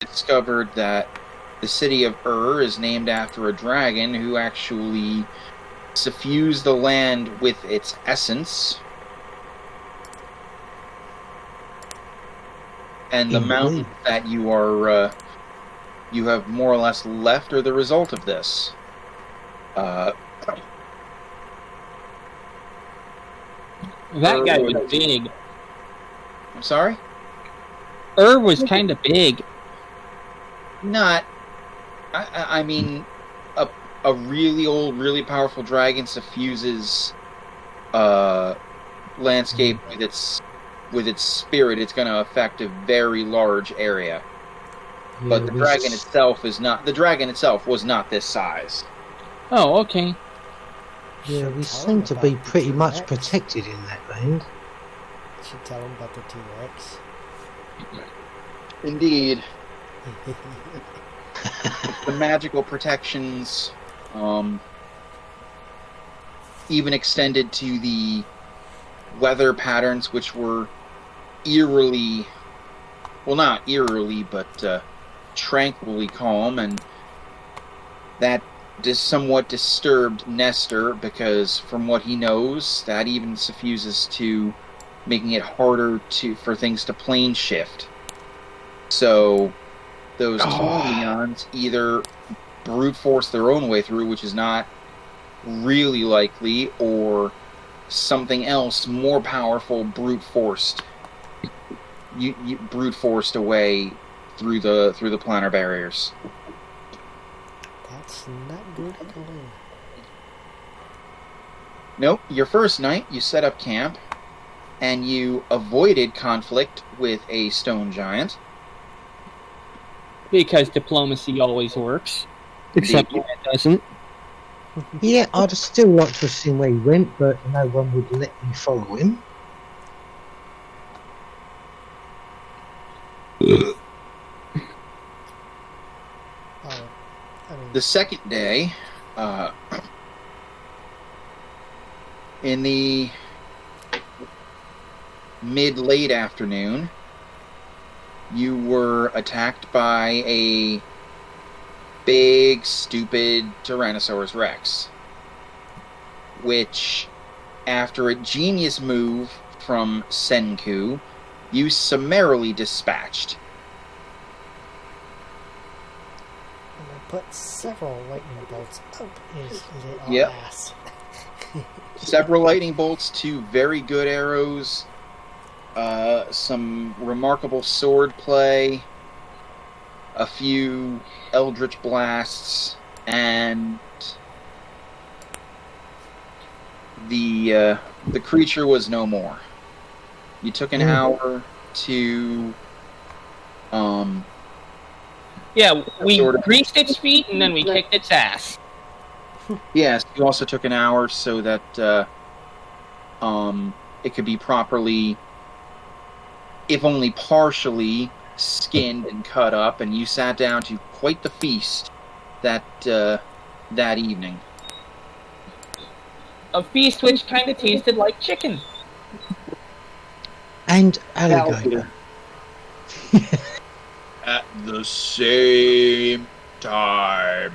discovered that the city of is named after a dragon who actually suffused the land with its essence. And the mountains that you are, you have more or less left are the result of this. That guy was big. I'm sorry? Was kind of big. Not. I mean, a really old, really powerful dragon suffuses landscape with its spirit. It's going to affect a very large area. Yeah, but the dragon itself is not. The dragon itself was not this size. Oh, okay. Yeah, we seem to be pretty much protected in that land. Should tell him about the T-Rex. Indeed. The magical protections even extended to the weather patterns, which were eerily, well, not eerily, but tranquilly calm, and that somewhat disturbed Nestor, because from what he knows, that even suffuses to making it harder for things to plane shift. So those Leons either brute force their own way through, which is not really likely, or something else more powerful brute forced away through the planar barriers. That's not good at all. Nope. Your first night, you set up camp, and you avoided conflict with a stone giant. Because diplomacy always works. Except when it doesn't. Yeah, I'd still like to have seen where he went, but no one would let me follow him. The second day, in the mid-late afternoon, you were attacked by a big, stupid Tyrannosaurus Rex, which, after a genius move from Senku, you summarily dispatched. And I put several lightning bolts up his little ass. Several lightning bolts, 2 very good arrows, some remarkable sword play, a few eldritch blasts, and the creature was no more. You took an hour to yeah, we greased its feet and then we kicked its ass. Yes, you also took an hour so that it could be properly, if only partially, skinned and cut up, and you sat down to quite the feast that evening. A feast which kind of tasted like chicken. And alligator. At the same time.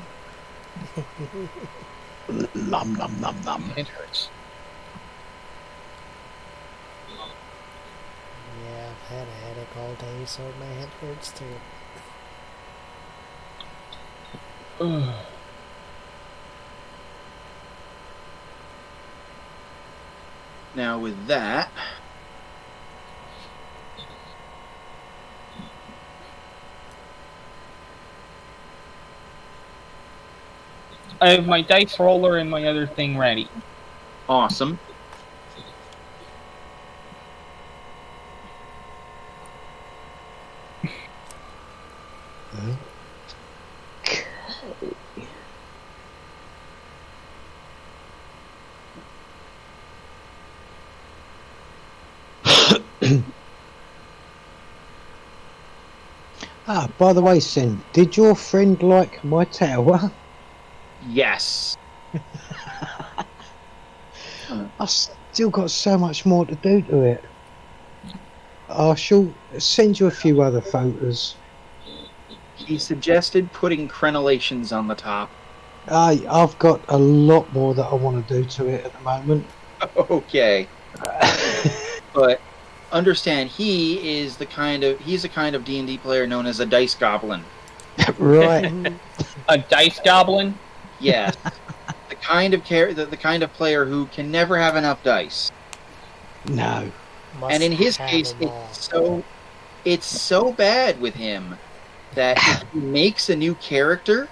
Nom nom nom nom. It hurts. Yeah, I've had a headache all day, so my head hurts too. Now with that, I have my dice roller and my other thing ready. awesome. Ah, by the way, Sin, did your friend like my tower? Yes. I've still got so much more to do to it. I shall send you a few other photos. He suggested putting crenellations on the top. I've got a lot more that I want to do to it at the moment. Okay. But understand, he's the kind of D&D player known as a dice goblin. Right. A dice goblin? Yes. the kind of player who can never have enough dice. No. And in his case, it's so bad with him that if he makes a new character,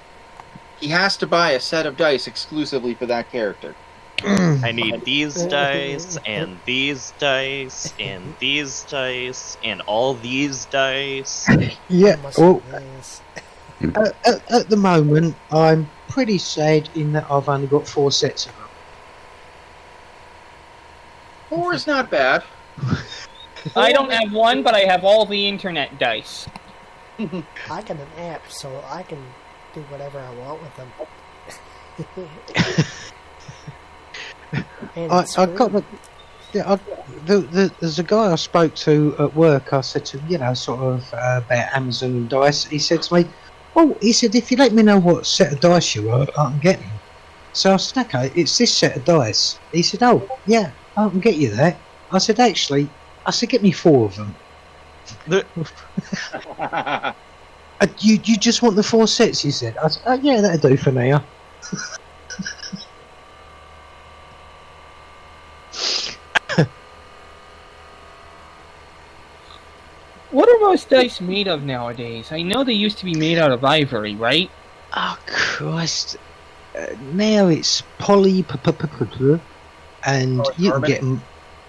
he has to buy a set of dice exclusively for that character. I need these dice, and these dice, and these dice, and all these dice. Yeah, well, at the moment, I'm pretty sad in that I've only got 4 sets of them. 4 is not bad. I don't have one, but I have all the internet dice. I got an app, so I can do whatever I want with them. I got there's a guy I spoke to at work. I said to him, sort of about Amazon and dice. He said to me, "Oh," he said, "if you let me know what set of dice you are, I can get them." So I said, "Okay, it's this set of dice." He said, "Oh, yeah, I can get you that." I said, "Actually," I said, "get me 4 of them." You just want the 4 sets? He said. I said, "Oh, yeah, that'll do for now." What are most dice made of nowadays? I know they used to be made out of ivory, right? Oh, Christ. Now it's poly... And you can get them...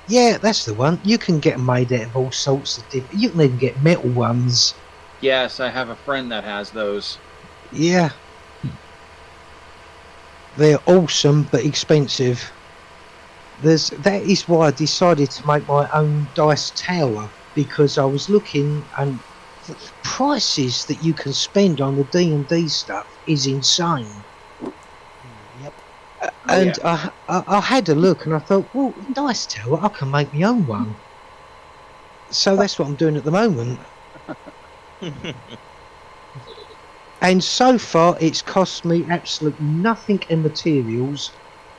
Yeah, that's the one. You can get them made out of all sorts of different... You can even get metal ones. Yes, I have a friend that has those. Yeah. They're awesome, but expensive. That is why I decided to make my own dice tower. Because I was looking, and the prices that you can spend on the D&D stuff is insane. Yep. And I had a look, and I thought, well, nice tower, I can make my own one. So that's what I'm doing at the moment. And so far, it's cost me absolutely nothing in materials,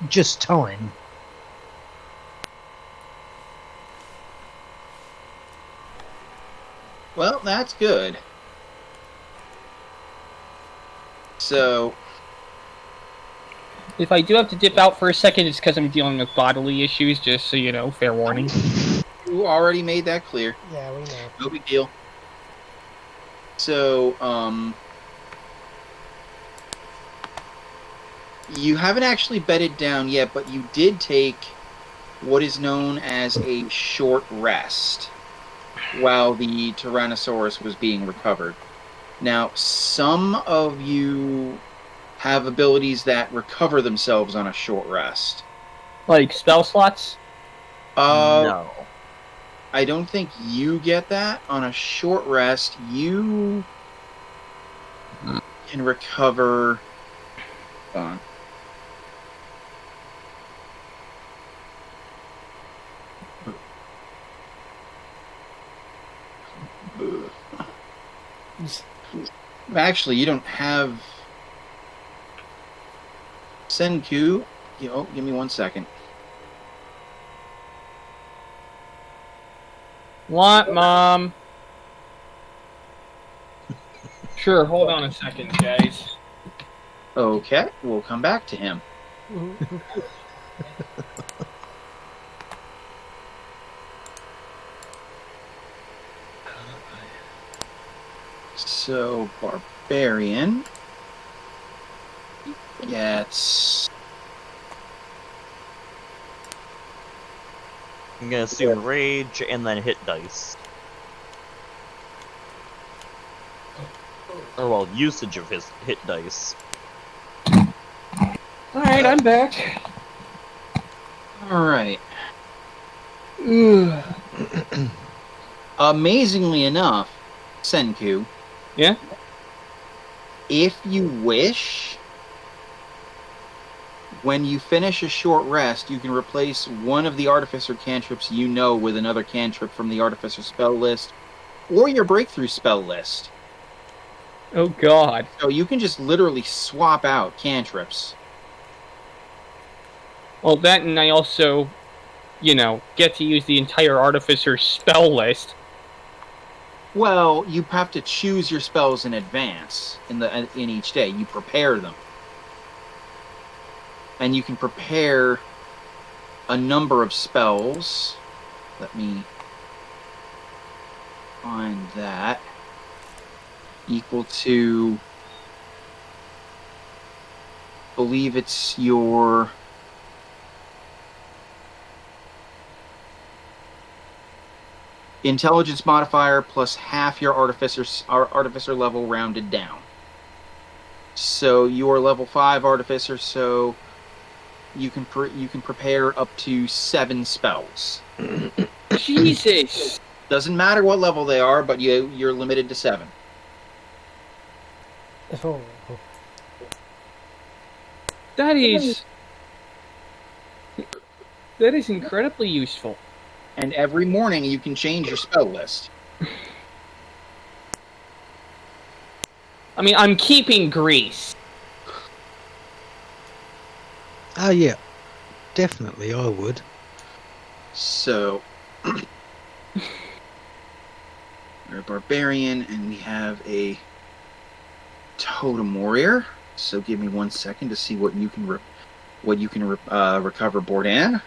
just time. Well, that's good. So, If I do have to dip out for a second, it's because I'm dealing with bodily issues, just so you know, fair warning. you already made that clear. Yeah, we know. No big deal. So, you haven't actually bedded down yet, but you did take what is known as a short rest while the Tyrannosaurus was being recovered. Now, some of you have abilities that recover themselves on a short rest. Like spell slots? No. I don't think you get that. On a short rest, you can recover... Hold on. Actually, you don't have Senku. Give me 1 second. What, Mom? Sure, hold on a second, guys. Okay, we'll come back to him. So, Barbarian gets... I'm gonna assume rage and then hit dice. Or, well, usage of his hit dice. Alright, I'm back. Alright. Amazingly enough, Senku. Yeah? If you wish, when you finish a short rest, you can replace one of the Artificer cantrips you know with another cantrip from the Artificer spell list, or your breakthrough spell list. Oh God. So you can just literally swap out cantrips. Well, that, and I also, get to use the entire Artificer's spell list. Well, you have to choose your spells in advance in each day. You prepare them. And you can prepare a number of spells. Let me find that. Equal to, I believe it's your intelligence modifier plus half your artificer level rounded down. So you're level 5 artificer, so you can prepare up to 7 spells. Jesus. Doesn't matter what level they are, but you're limited to 7. Oh. That is incredibly useful. And every morning you can change your spell list. I mean, I'm keeping Grease. Oh yeah, definitely I would. So, we're a barbarian, and we have a totem warrior. So give me 1 second to see what you can recover, Bourdain.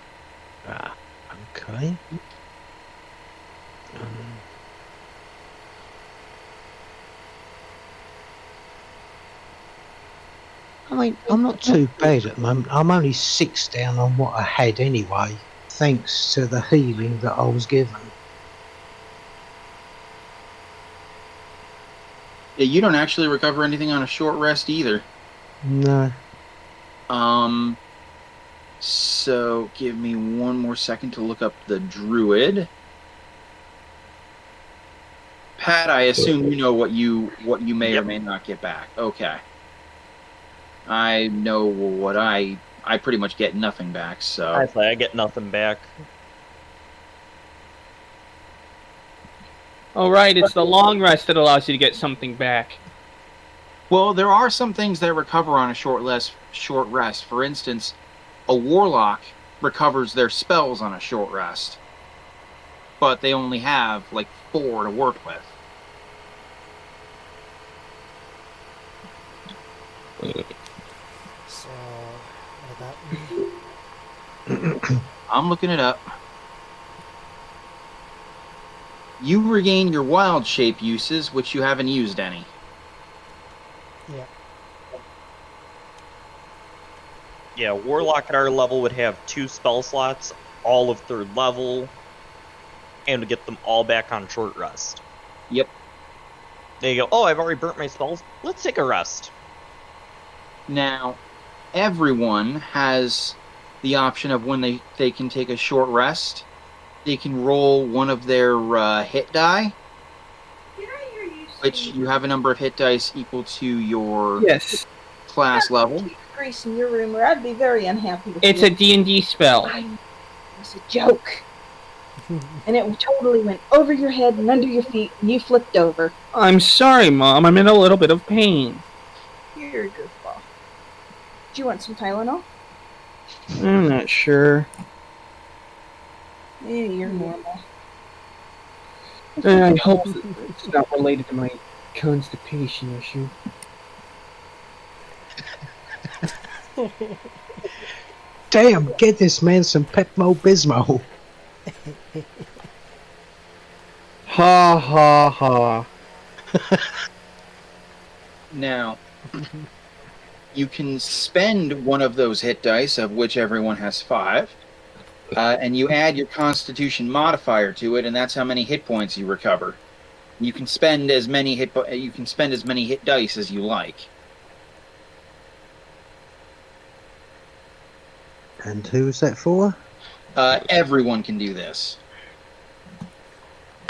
Okay. I mean, I'm not too bad at the moment. I'm only 6 down on what I had anyway, thanks to the healing that I was given. Yeah, you don't actually recover anything on a short rest either. No. So give me 1 more second to look up the druid. Pat, I assume you know what you may or may not get back. Okay. I know what I pretty much get nothing back, so I get nothing back. Oh, right, it's the long rest that allows you to get something back. well, there are some things that recover on a short rest. For instance, a warlock recovers their spells on a short rest, but they only have like 4 to work with. So, what about me? I'm looking it up. You regain your wild shape uses, which you haven't used any. Yeah. Yeah, Warlock at our level would have 2 spell slots, all of 3rd level, and to get them all back on short rest. Yep. There you go. Oh, I've already burnt my spells. Let's take a rest. Now, everyone has the option of when they can take a short rest. They can roll one of their hit die, which you have a number of hit dice equal to your class level. Grease in your room, or I'd be very unhappy with It's you. a D&D spell. It was a joke. And it totally went over your head and under your feet, and you flipped over. I'm sorry, Mom. I'm in a little bit of pain. You're a goofball. Do you want some Tylenol? I'm not sure. Yeah, you're normal. I hope it's not related to my constipation issue. Damn, get this man some Pepto-Bismol. Ha ha ha. Now, you can spend one of those hit dice, of which everyone has 5, and you add your Constitution modifier to it, and that's how many hit points you recover. You can spend as many hit dice as you like. And who's that for? Everyone can do this.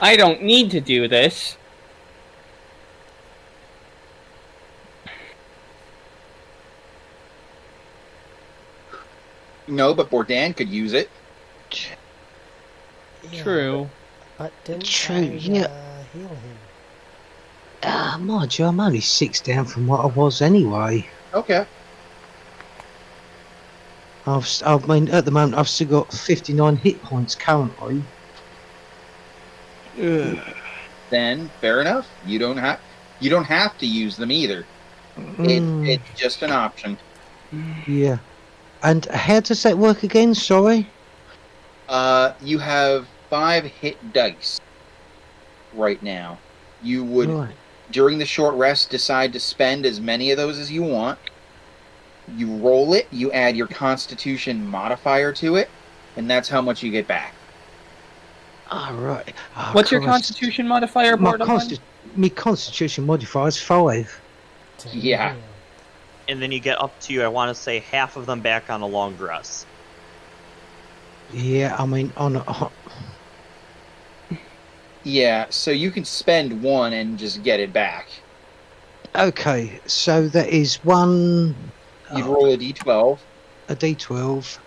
I don't need to do this. No, but Bourdain could use it. Yeah, True. But didn't True, I yeah. heal him? Mind you, I'm only 6 down from what I was anyway. Okay. I mean, at the moment, I've still got 59 hit points currently. Then fair enough. You don't have to use them either. It's just an option. Yeah. And how does that work again? Sorry. You have 5 hit dice right now. You would, Right. during the short rest, decide to spend as many of those as you want. You roll it, you add your Constitution modifier to it, and that's how much you get back. All right. Oh, What's your Christ. Constitution modifier, My Borderline? Constitution modifier is 5. Yeah. Damn. And then you get up to, I want to say, half of them back on a long rest. Yeah, I mean, Yeah, so you can spend 1 and just get it back. okay, so that is one. You'd roll a d12. A d12,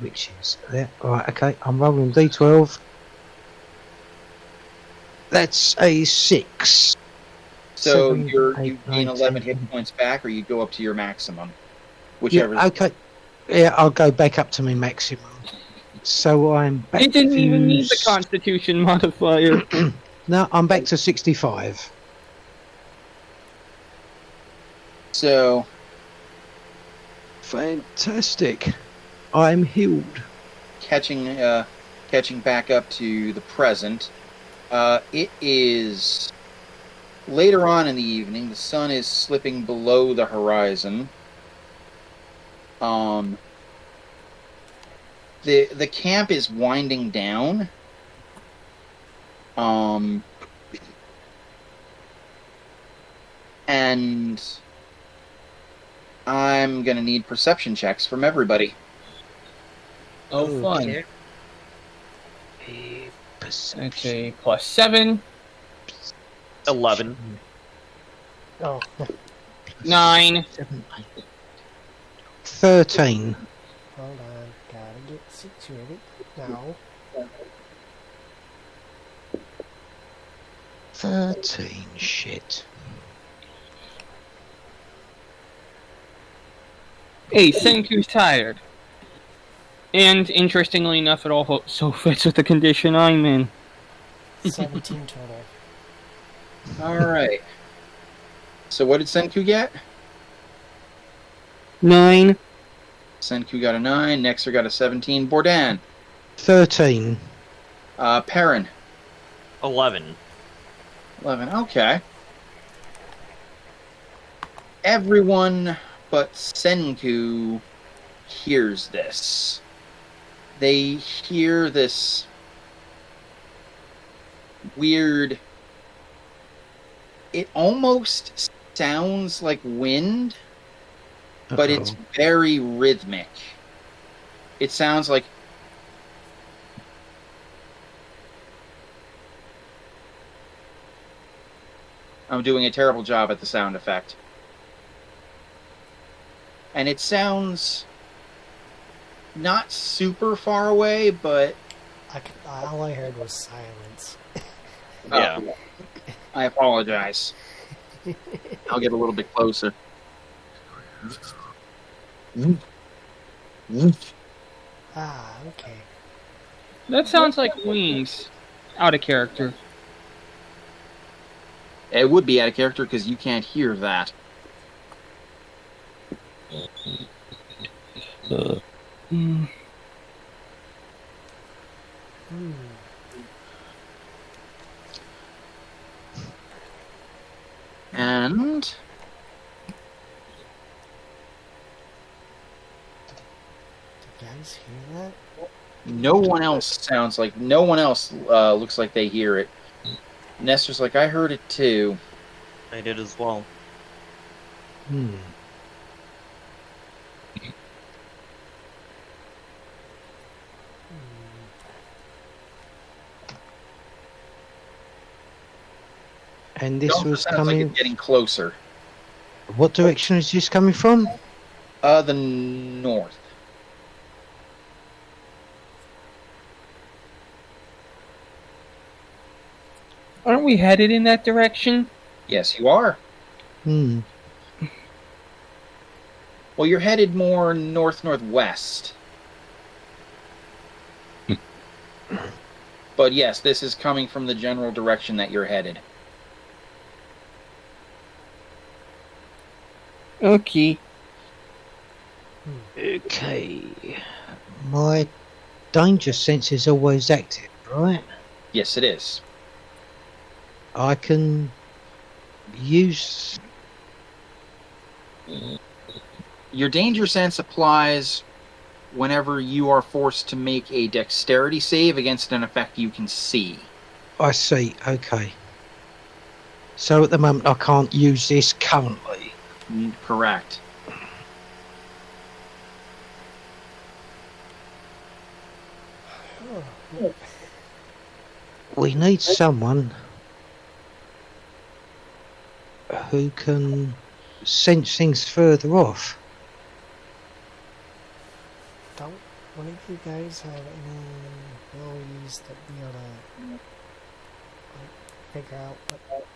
which is there. Right, okay, I'm rolling d12. That's a 6. So 7, you 8, gain 9, 11 10. hit points back, or you go up to your maximum. Whichever. Yeah, okay. Yeah, I'll go back up to my maximum. So I'm back It didn't to even need the Constitution modifier. No, I'm back to 65. So, Fantastic. I'm healed. catching back up to the present, it is later on in the evening. The sun is slipping below the horizon. The camp is winding down. And I'm gonna need perception checks from everybody. Oh, fun. Okay. Okay, +7, 11. Oh, 9. 7, 8. 13. hold on. Gotta get situated. Now. 13. Shit. Hey, Senku's tired. And, interestingly enough, it also fits with the condition I'm in. 17 total. Alright. So what did Senku get? 9. Senku got a 9, Nexer got a 17, Bordan, 13. Perrin, 11. 11, okay. Everyone but Senku hears this. They hear this weird... It almost sounds like wind, but it's very rhythmic. It sounds like... I'm doing a terrible job at the sound effect. And it sounds not super far away, but... All I heard was silence. Yeah. I apologize. I'll get a little bit closer. Ah, okay. That sounds like wings. Out of character. It would be out of character because you can't hear that. Hmm. Hmm. And... Did you guys hear that? no one else looks like they hear it. Nestor's like, I heard it too. I did as well. Hmm. And this It also was sounds like coming. it's getting closer. What direction is this coming from? The north. Aren't we headed in that direction? Yes, you are. Hmm. Well, you're headed more north-northwest. But yes, this is coming from the general direction that you're headed. Okay. Okay. My danger sense is always active, right? Yes, it is. I can use... Your danger sense applies whenever you are forced to make a dexterity save against an effect you can see. I see, okay. So at the moment I can't use this currently. Correct. We need someone who can sense things further off. Don't one of you guys have any abilities that be able to like, figure out what?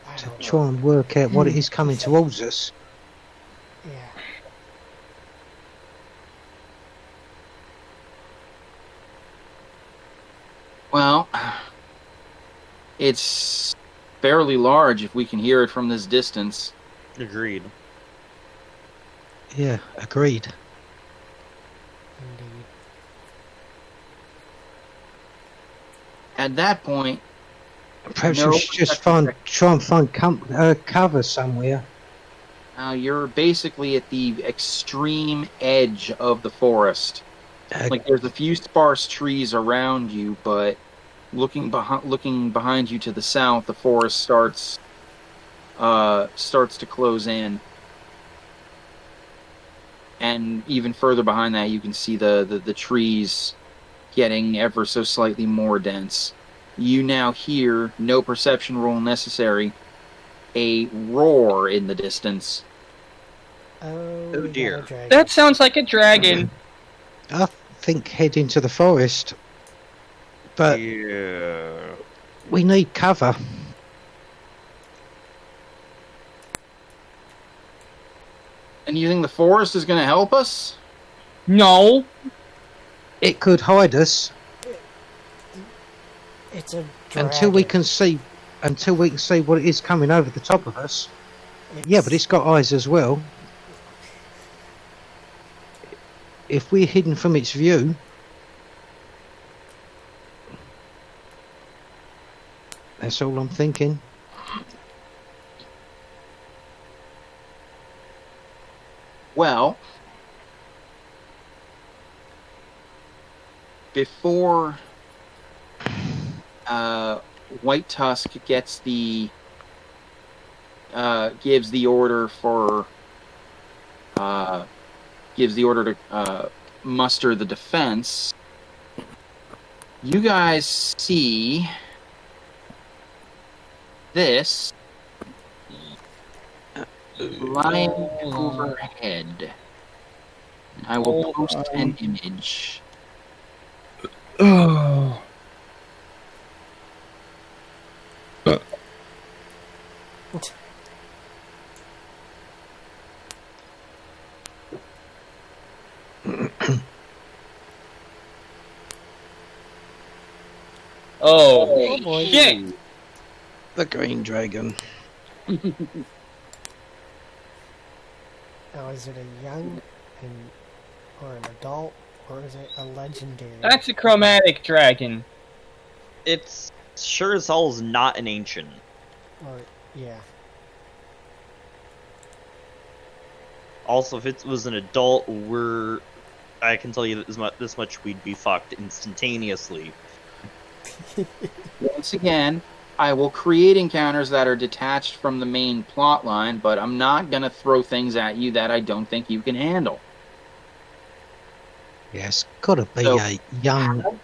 I To don't know. try and work out what it is coming towards us. Yeah. Well, it's fairly large if we can hear it from this distance. Agreed. Yeah, agreed. Indeed. At that point, Perhaps No, we should just that's try and find cover somewhere. you're basically at the extreme edge of the forest. Like there's a few sparse trees around you, but looking behind you to the south, the forest starts to close in, and even further behind that, you can see the trees getting ever so slightly more dense. You now hear, no perception roll necessary, a roar in the distance. Oh, Oh we got dear. a dragon. That sounds like a dragon. I think head into the forest. But Yeah. we need cover. And you think the forest is going to help us? No. It could hide us It's a dragon. until we can see what it is coming over the top of us. Yeah, but it's got eyes as well. If we're hidden from its view, that's all I'm thinking. Well, before White Tusk gets gives the order to muster the defense, you guys see this lying overhead. I will post an image. Oh. Oh, boy. shit! The green dragon. Now, is it a young or an adult, or is it a legendary? That's a chromatic dragon. It's sure as hell is not an ancient. Or yeah. Also, if it was an adult, I can tell you this much, we'd be fucked instantaneously. Once again, I will create encounters that are detached from the main plot line, but I'm not going to throw things at you that I don't think you can handle. Yeah, it's got to be So- a young.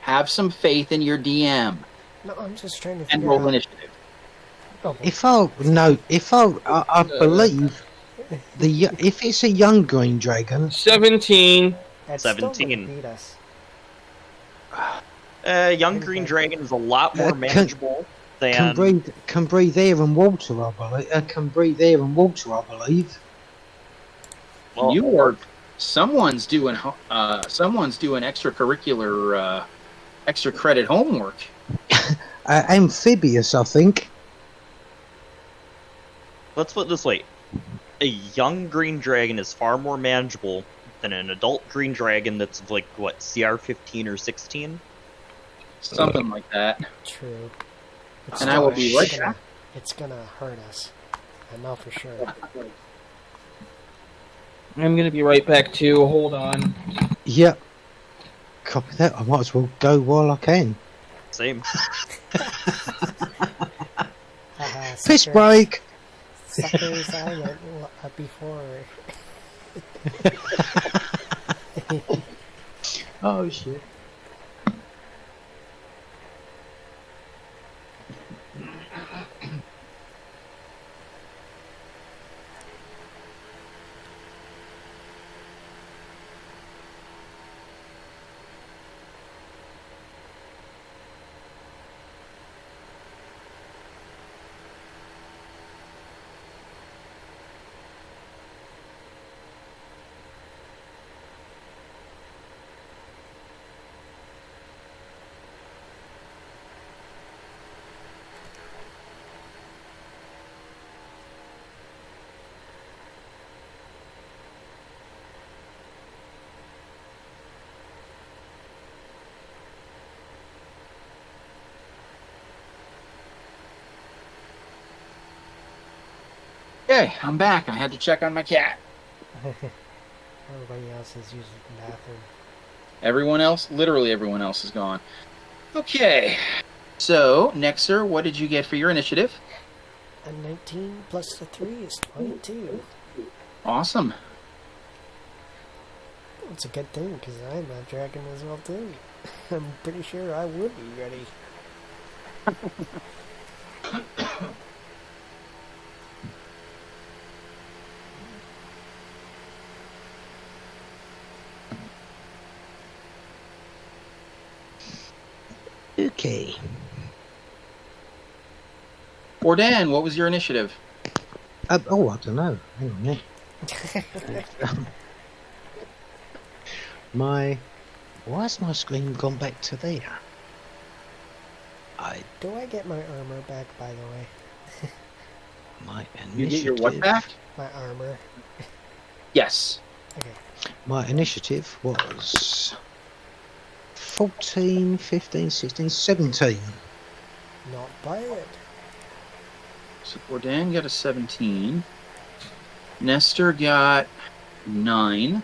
Have some faith in your DM No, I'm just trying to and figure roll out. initiative. Oh, If I believe if it's a young green dragon, 17. that's still gonna 17. beat us. Young Green Dragon is a lot more Can- manageable. than can breathe air and water, I believe. Can breathe air and water, I believe. well, You are. Someone's doing extracurricular, extra credit homework. Amphibious, I think. let's put it this way. A young green dragon is far more manageable than an adult green dragon that's like, what, CR 15 or 16? Something like that. True. And I will be right back. It's gonna hurt us. I know for sure. I'm gonna be right back too. Hold on. Yep. Copy that. I might as well go while I can. Same. Piss break! Suckers, I went before. Oh, shit. Okay, I'm back. I had to check on my cat. Everybody else is using the bathroom. Literally everyone else is gone. Okay, so Nexer, what did you get for your initiative? A 19 plus the 3 is 22. Awesome. It's a good thing, because I'm a dragon as well, too. I'm pretty sure I would be ready. Okay. Ordan, what was your initiative? I don't know. Hang on a minute. Why's my screen gone back to there? Do I get my armor back, by the way? My initiative. You get your what back? My armor. Yes. Okay. My initiative was 14, 15, 16, 17. Not bad. So Ordan got a 17. Nestor got 9.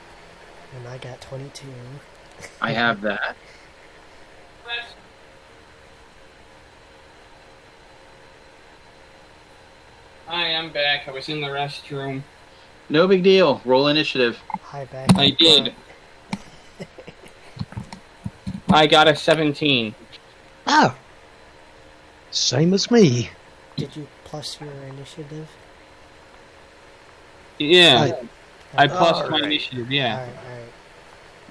And I got 22. I have that. Hi, I'm back. I was in the restroom. No big deal. Roll initiative. Hi, back. I did. I got a 17. Ah! Same as me. Did you plus your initiative? Yeah, I plus my Alright. initiative, yeah. Alright,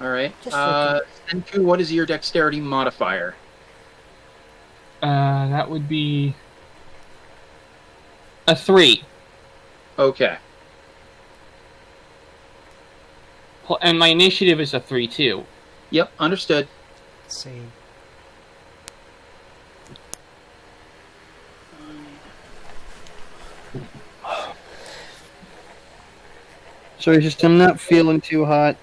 alright. All right. Just Senku, what is your dexterity modifier? That would be a 3. Okay. And my initiative is a 3 too. Yep, understood. Same. So it's just I'm not feeling too hot.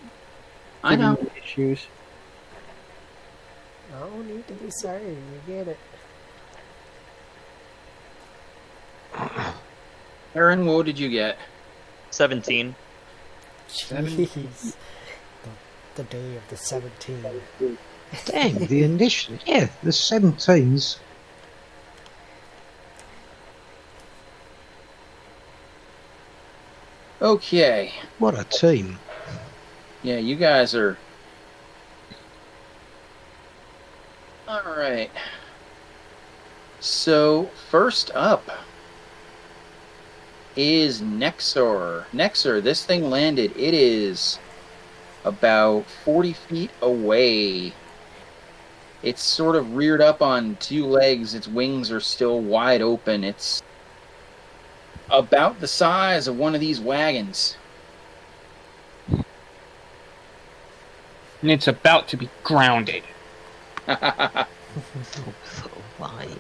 I know. Issues. No need to be sorry. You get it. Aaron, what did you get? 17. Jeez. The day of the 17. Dang, the initiative. Yeah, the 17s. Okay. What a team. Yeah, you guys are... Alright. So, first up is Nexor. Nexor, this thing landed. It is about 40 feet away. It's sort of reared up on two legs. Its wings are still wide open. It's about the size of one of these wagons. And it's about to be grounded. So light.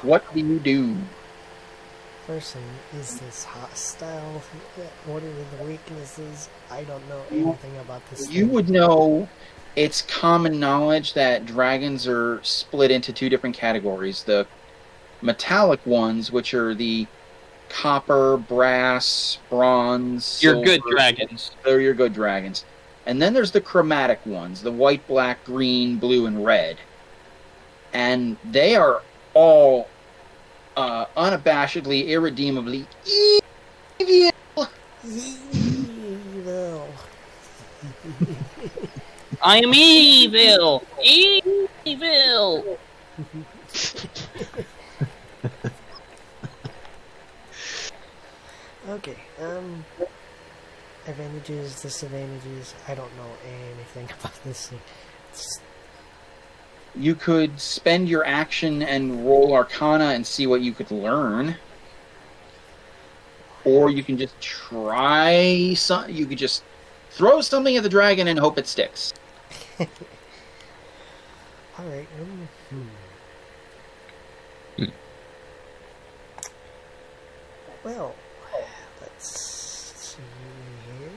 What do you do? First thing, is this hostile? What are the weaknesses? I don't know anything about this You thing. would know. It's common knowledge that dragons are split into two different categories. The metallic ones, which are the copper, brass, bronze, You're good silver. dragons. They're your good dragons. And then there's the chromatic ones, the white, black, green, blue, and red. And they are all unabashedly, irredeemably evil. Evil. I am evil! Evil! Okay, advantages, disadvantages, I don't know anything about this thing. You could spend your action and roll Arcana and see what you could learn. Or you can just try some. You could just throw something at the dragon and hope it sticks. Alright, well, let's see here.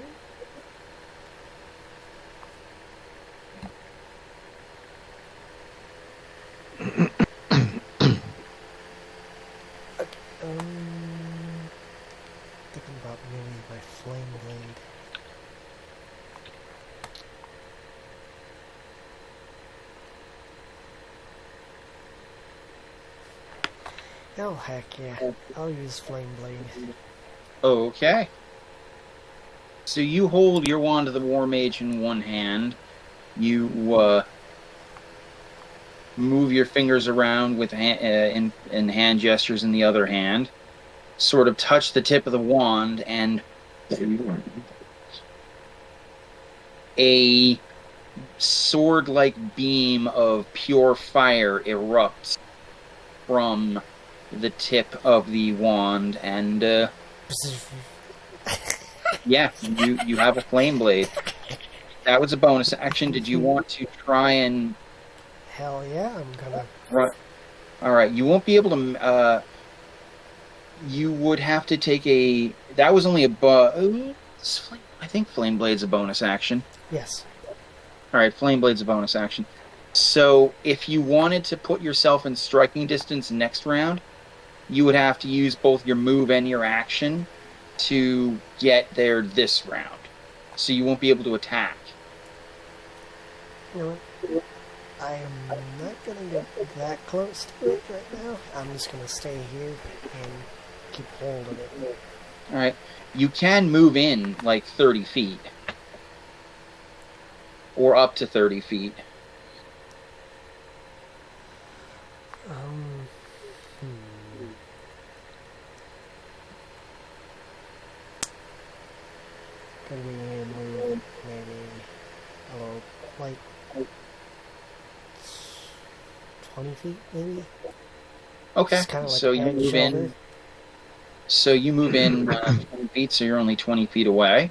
Okay, thinking about maybe my flame blade. Oh heck yeah, I'll use flame blade. Okay. So you hold your Wand of the War Mage in one hand. You move your fingers around with in hand gestures in the other hand. Sort of touch the tip of the wand, and a sword-like beam of pure fire erupts from the tip of the wand, and yeah, you have a flame blade. That was a bonus action. Did you want to try and... Hell yeah, I'm gonna... Right. All right, you won't be able to... you would have to take a... That was only a... I think Flame Blade's a bonus action. Yes. All right, Flame Blade's a bonus action. So if you wanted to put yourself in striking distance next round, you would have to use both your move and your action to get there this round. So you won't be able to attack. You know what? I am not gonna get that close to it right now. I'm just gonna stay here and keep hold of it. All right. You can move in like 30 feet. Or up to 30 feet. Gonna be able to move maybe a little, like 20 feet maybe? Okay. Just kinda like So you head, move shoulder. in. So you move in 20 feet, so you're only 20 feet away.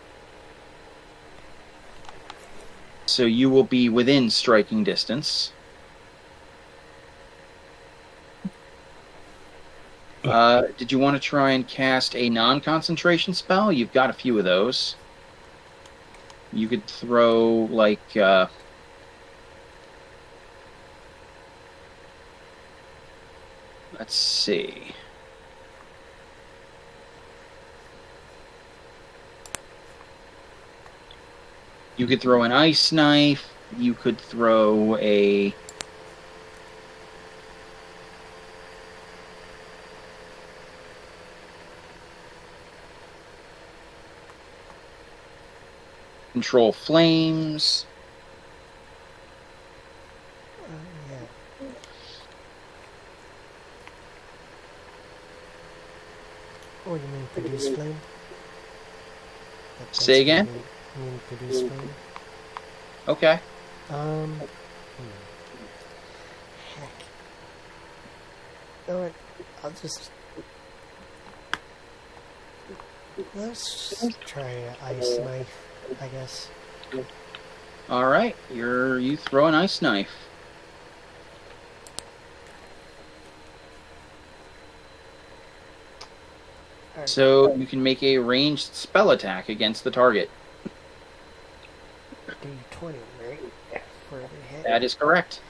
So you will be within striking distance. Did you want to try and cast a non-concentration spell? You've got a few of those. You could throw, like, let's see. You could throw an ice knife. You could throw a... control flames. Yeah. Oh, you mean produce flame? That's Say again? what you mean produce flame? Okay. Heck. You know what? I'll just... Let's just try an ice knife, I guess. All right, you throw an ice knife. Alright. So you can make a ranged spell attack against the target. D20, right? For the hit. That is correct.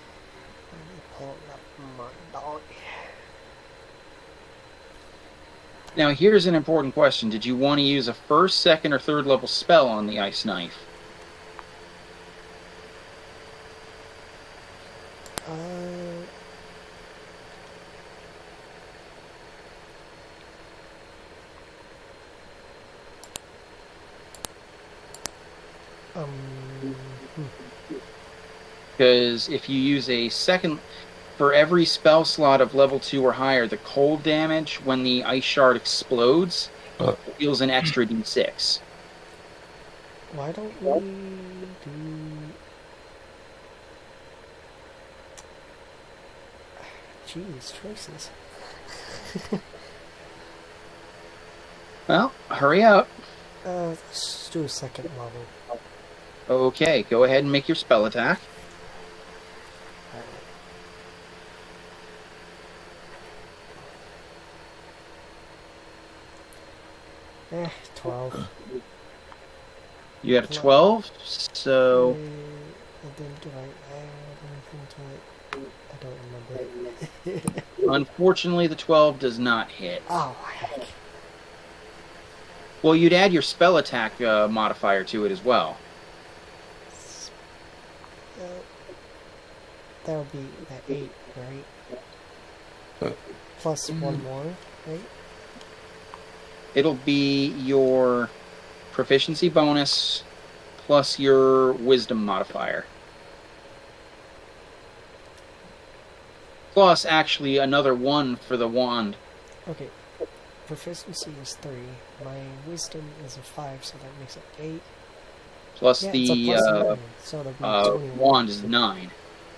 Let me pull up my dog. Now here's an important question. Did you want to use a first, second, or third level spell on the ice knife? Because if you use a second... For every spell slot of level 2 or higher, the cold damage when the ice shard explodes deals an extra d6. Why don't we do... Jeez, choices. Well, hurry up. Let's do a second level. Okay, go ahead and make your spell attack. 12. You got a 12, so... And then do I add anything to it? I don't remember. Unfortunately, the 12 does not hit. Oh, heck. Well, you'd add your spell attack modifier to it as well. That would be that 8, right? Plus one more, right? It'll be your proficiency bonus plus your wisdom modifier. Plus, actually, another 1 for the wand. Okay. Proficiency is 3. My wisdom is a 5, so that makes it 8. Plus Yeah, it's a plus 9, so that'd be 21. Wand is 9.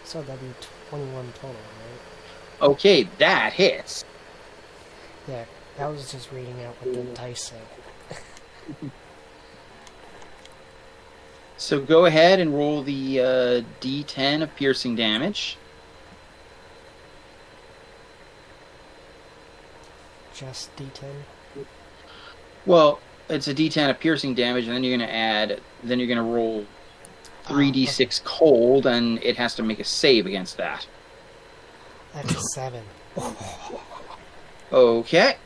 So that'd be 21 total, right? Okay, that hits. Yeah, I was just reading out what the dice said. So go ahead and roll the d10 of piercing damage. Just D10? Well, it's a d10 of piercing damage, and then you're going to roll 3d6 cold, and it has to make a save against that. That's a 7. Okay.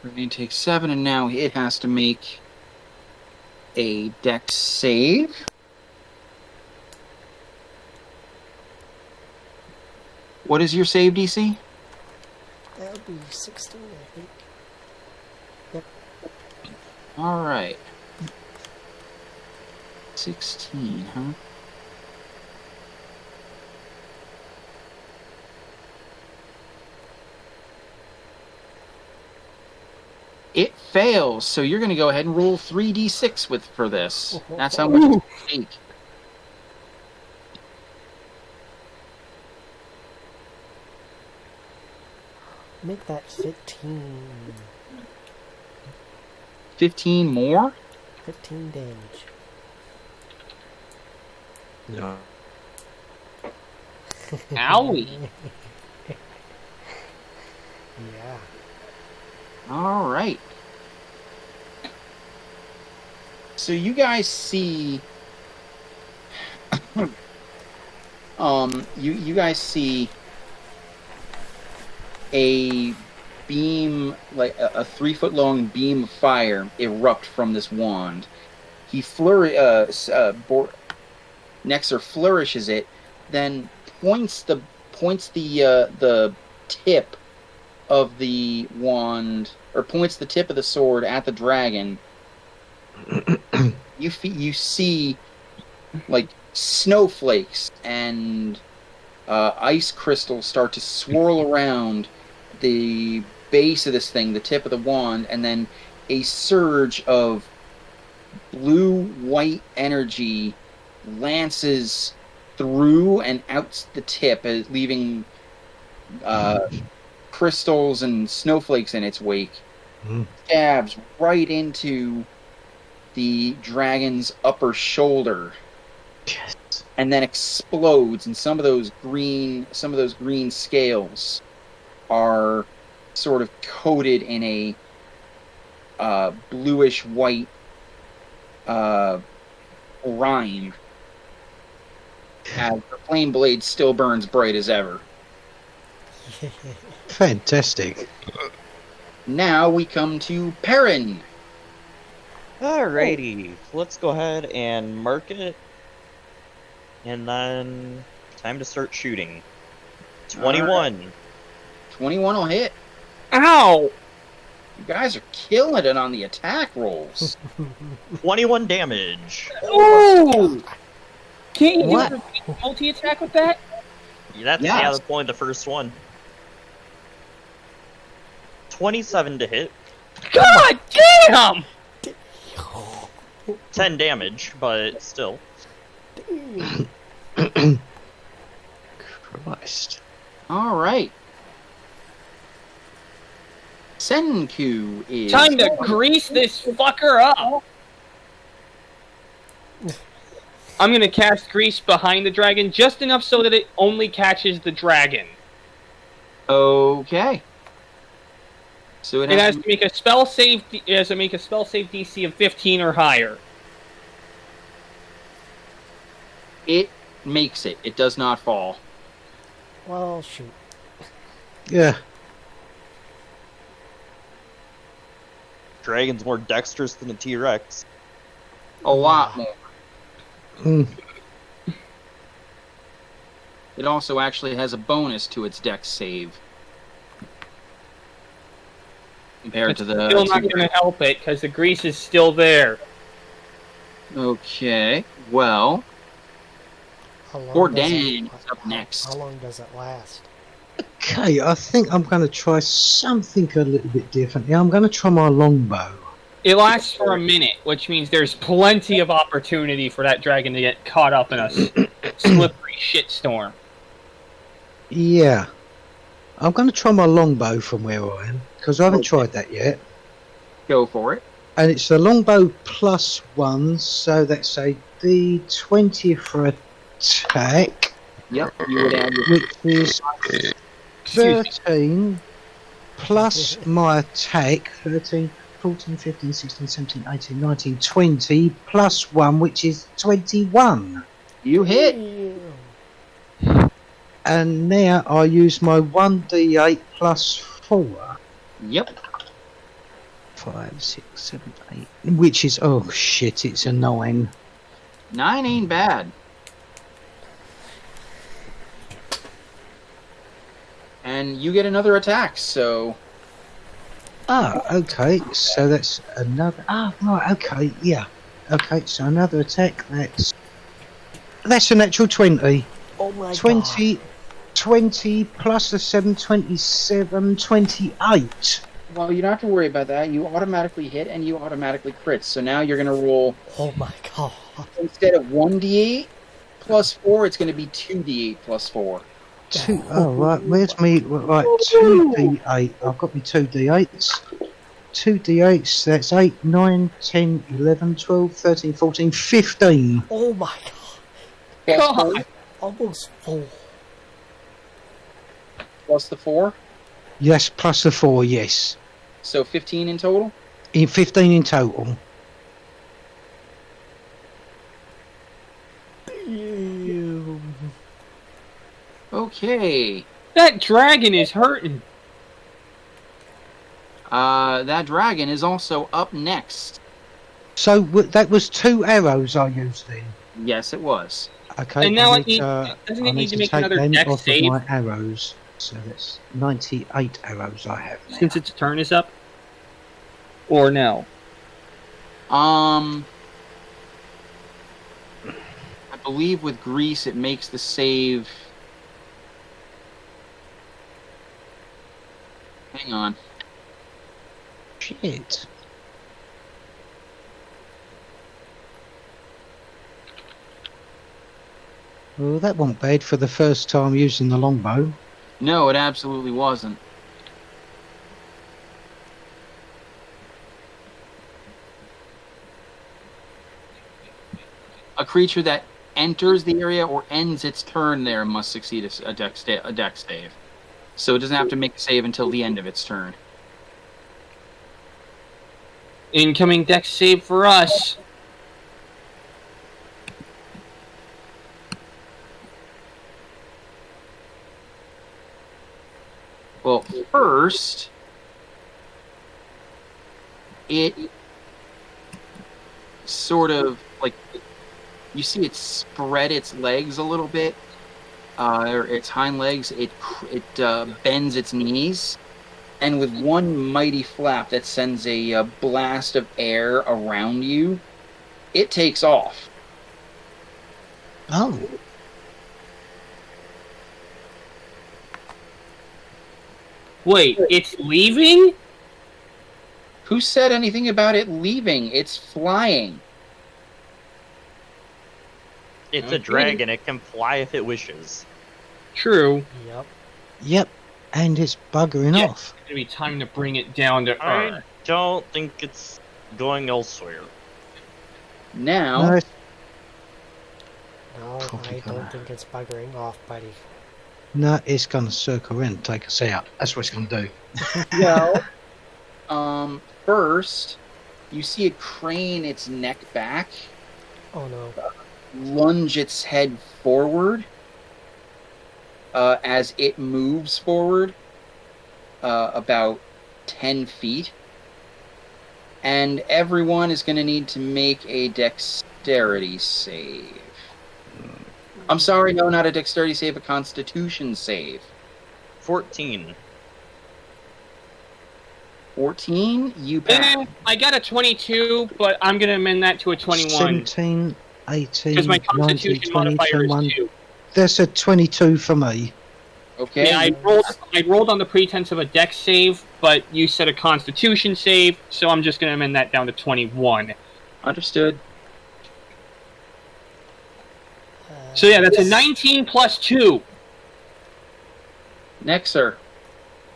We're going to take 7, and now it has to make a dex save. What is your save DC? That would be 16, I think. Yep. Alright. 16, huh? It fails, so you're going to go ahead and roll 3d6 for this. That's how much it's take. Make that 15. 15 more? 15 damage. No. Owie. Yeah. All right. So you guys see, you guys see a beam, like a 3-foot long beam of fire erupt from this wand. He Nexer flourishes it, then points the tip of the wand, or points the tip of the sword at the dragon. You see like snowflakes and ice crystals start to swirl around the base of this thing, the tip of the wand, and then a surge of blue-white energy lances through and out the tip, leaving crystals and snowflakes in its wake. Stabs right into the dragon's upper shoulder. Yes. And then explodes, and some of those green scales are sort of coated in a bluish white rime, as the flame blade still burns bright as ever. Fantastic. Now we come to Perrin. Alrighty, let's go ahead and mark it. And then, time to start shooting. 21. 21 will hit. Ow! You guys are killing it on the attack rolls. 21 damage. Ooh! Can't you What? do a multi-attack with that? That's, Yes. yeah, that's only the first one. 27 to hit. God damn! 10 damage, but still. Christ. All right. Senku is Time to grease this fucker up! I'm gonna cast Grease behind the dragon, just enough so that it only catches the dragon. okay. So it It has has to make a spell save. It has to make a spell save DC of 15 or higher. it makes it. It does not fall. Well, shoot. Yeah. Dragon's more dexterous than a T-Rex. A lot more. Mm. It also actually has a bonus to its dex save. Compared It's to the... still not going to help it, because the grease is still there. Okay, well... How long Poor does Dan it- is up next. How long does it last? Okay, I think I'm going to try something a little bit differently. I'm going to try my longbow. It lasts for a minute, which means there's plenty of opportunity for that dragon to get caught up in a slippery shitstorm. Yeah. I'm going to try my longbow from where I am, because I haven't tried that yet. Go for it. And it's a longbow plus 1, so that's a D20 for attack, Yep, you would add your... which is Excuse me. 13 plus my attack, 13, 14, 15, 16, 17, 18, 19, 20, plus 1, which is 21. You hit! And now I use my 1d8 plus 4. Yep. 5, 6, 7, 8. Which is, oh shit, it's a 9. 9 ain't bad. And you get another attack, so... Ah, okay, so that's another. Ah, right, okay, yeah. Okay, so another attack, that's a natural 20. Oh my 20, god. 20 plus the 7, 27, 28. Well, you don't have to worry about that. You automatically hit and you automatically crit. So now you're going to roll... Oh my god. Instead of 1d8 plus 4, it's going to be 2d8 plus 4. Oh, right, where's me? Right, 2d8. I've got me 2d8s. 2d8s, that's 8, 9, 10, 11, 12, 13, 14, 15. Oh my god. Plus God. 4, Almost full. plus the 4. Yes, plus the 4, yes. So 15 in total? 15 in total. Ew. Okay. That dragon is hurting. That dragon is also up next. So that was 2 arrows I used then. Yes, it was. Okay, And now I it needs- doesn't it I need to make take another them dex off save? of my arrows. So that's 98 arrows I have now. Since its turn is up? Or no? I believe with Grease it makes the save... Hang on. Shit. Well, that wasn't bad for the first time using the longbow. No, it absolutely wasn't. A creature that enters the area or ends its turn there must succeed a dex save. So it doesn't have to make a save until the end of its turn. Incoming dex save for us. Well, first, it sort of, like, you see it spread its legs a little bit, or its hind legs. It bends its knees, and with one mighty flap that sends a blast of air around you, it takes off. Oh. Wait, it's leaving? Who said anything about it leaving? It's flying. It's Okay. a dragon. It can fly if it wishes. True. Yep. Yep. And it's buggering Yeah. off. It's gonna be time to bring it down to I Earth. don't think it's going elsewhere. Now, No, No, Probably I gonna- don't think it's buggering off, buddy. no, it's going to circle around and take us out. That's what it's going to do. well, first, you see it crane its neck back, Oh no. lunge its head forward as it moves forward about 10 feet. And everyone is going to need to make a dexterity save. I'm sorry, no, not a dexterity save, a constitution save. 14. 14, you pass. I got a 22, but I'm gonna amend that to a 21. 17, 18, Because my 19, constitution 20, modifier 21. is 2. There's a 22 for me. Okay. Yeah, I rolled on the pretense of a dex save, but you said a constitution save, so I'm just gonna amend that down to 21. Understood. So yeah, that's a 19 plus 2. Next, sir.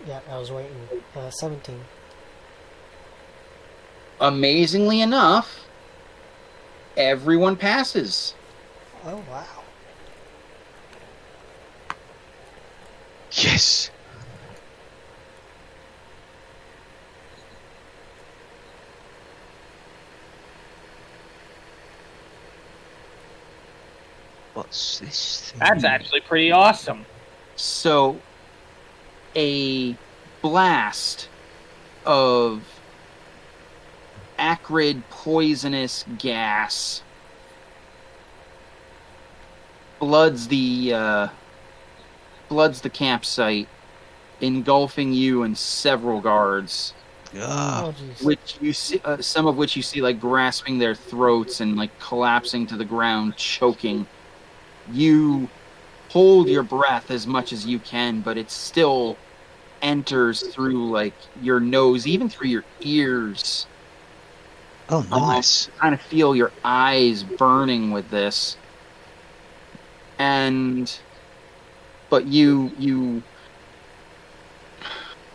Yeah, I was waiting. 17. Amazingly enough, everyone passes. Oh wow. Yes. What's this thing? That's actually pretty awesome. So, a blast of acrid, poisonous gas floods the campsite, engulfing you and several guards. Ah, Oh jeez. Which you see, some of which you see like grasping their throats and like collapsing to the ground, choking. You hold your breath as much as you can, but it still enters through like your nose, even through your ears. oh, nice. You kind of feel your eyes burning with this, but you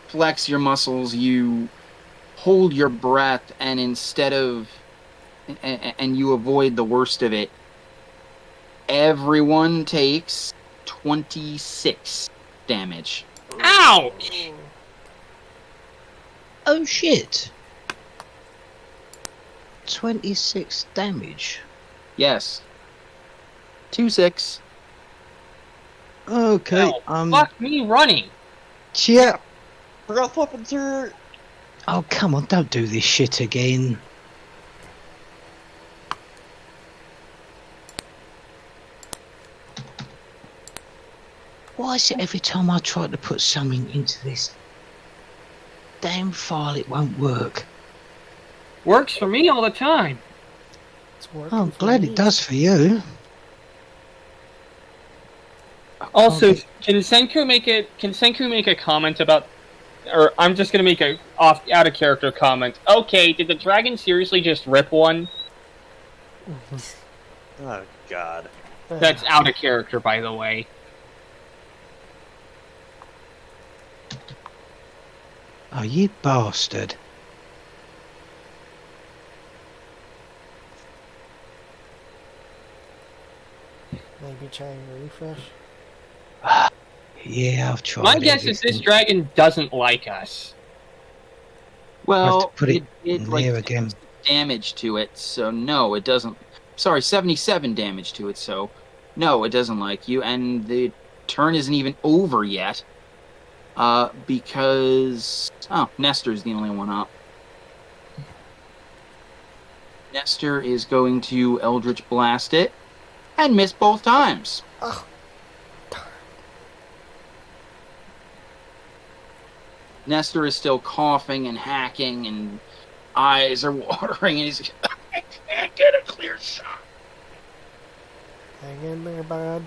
flex your muscles, you hold your breath, and and you avoid the worst of it. Everyone takes 26 damage. Ouch! Oh shit. 26 damage. Yes. 2-6. Okay. Fuck me running. Yeah. Breath weapons are... Oh, come on, don't do this shit again. Why is it every time I try to put something into this damn file it won't work? Works for me all the time. It's working. Oh, I'm for glad me. it does for you. Also, Okay. can Senku make a comment about, or I'm just gonna make a out of character comment. Okay, did the dragon seriously just rip one? Oh, God. That's out of character, by the way. Oh, you bastard. Maybe try and refresh. Yeah, I've tried. My guess is this dragon doesn't like us. Well, put it it in like there again. damage to it, so no, it doesn't. Sorry, 77 damage to it, so no, it doesn't like you. And the turn isn't even over yet, because Nestor's the only one up. Nestor is going to Eldritch Blast it and miss both times. Oh, Nestor is still coughing and hacking, and eyes are watering, and he's I can't get a clear shot. hang in there, bud.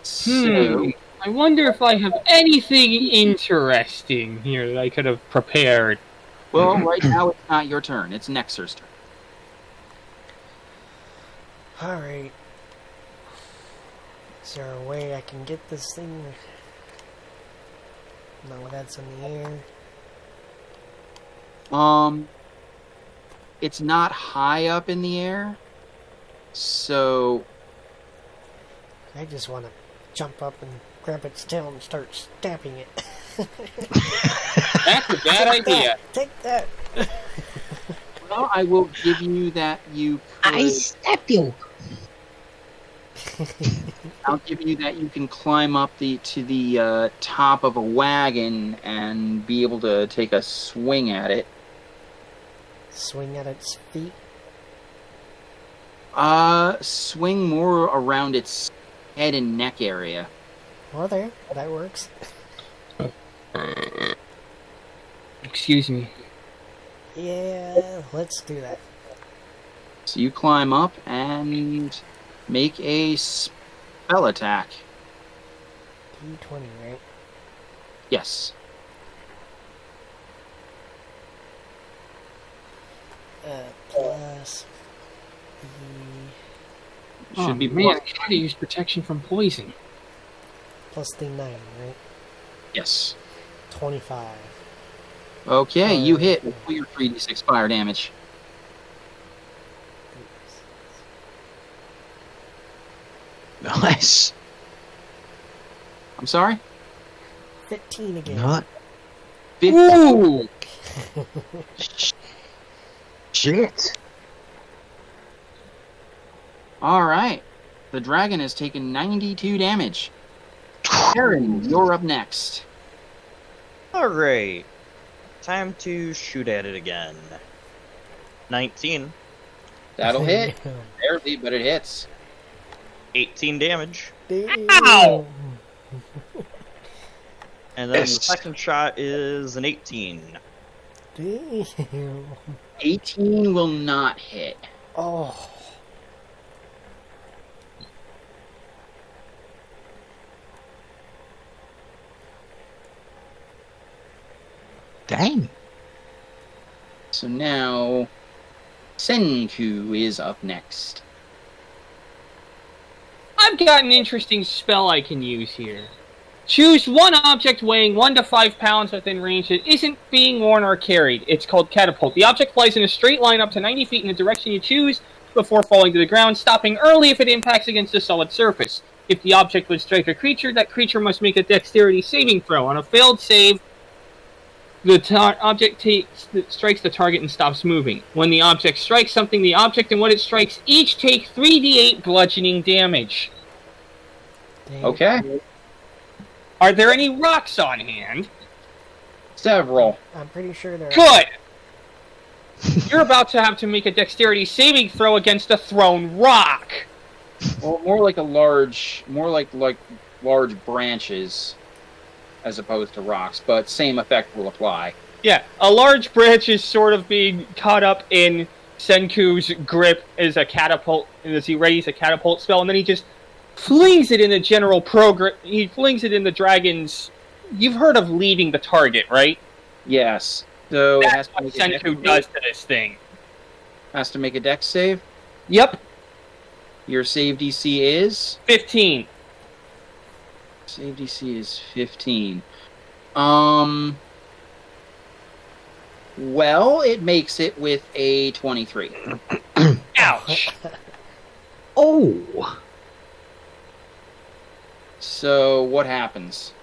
So, I wonder if I have anything interesting here that I could have prepared. well, right now it's not your turn. It's Nexer's turn. Alright. Is there a way I can get this thing? No, that's in the air. It's not high up in the air, so I just want to jump up and grab its tail and start stabbing it. That's a bad idea. Take that! well, I will give you that you could. I stab you. I'll give you that you can climb up to the top of a wagon and be able to take a swing at it. Swing at its feet. Swing more around its head and neck area. Well, there. That works. Excuse me. Yeah, let's do that. So you climb up and make a spell attack. D20, right? Yes. Plus the... Should be man, plus- I should have used protection from poison. Plus the 9, right? Yes. 25. Okay, you hit with your 3d6 fire damage. Nice. I'm sorry? 15 again. Right. 50. Ooh! Shit. Alright. The dragon has taken 92 damage. Aaron, you're up next. Alright. Time to shoot at it again. 19. That'll hit. Damn. Barely, but it hits. 18 damage. Damn. Ow! And then Yes. the second shot is an 18. Damn. 18 will not hit. Oh. Dang. So now, Senku is up next. I've got an interesting spell I can use here. Choose one object weighing 1 to 5 pounds within range that isn't being worn or carried. It's called Catapult. The object flies in a straight line up to 90 feet in the direction you choose before falling to the ground, stopping early if it impacts against a solid surface. If the object would strike a creature, that creature must make a dexterity saving throw. On a failed save, the object strikes the target and stops moving. When the object strikes something, the object and what it strikes each take 3d8 bludgeoning damage. Damn. Okay. Are there any rocks on hand? Several. I'm pretty sure there are. Good! You're about to have to make a dexterity saving throw against a thrown rock. Well, more like large branches as opposed to rocks, but same effect will apply. Yeah, a large branch is sort of being caught up in Senku's grip as a catapult, as he readies a catapult spell, and then he just flings it in the general program. He flings it in the dragon's. You've heard of leaving the target, right? Yes. So it has That's to what make a Senku dex- does to this thing. Has to make a dex save. Yep, Your save DC is? 15. Save DC is 15. Well, it makes it with a 23. Ouch. Oh! So, what happens?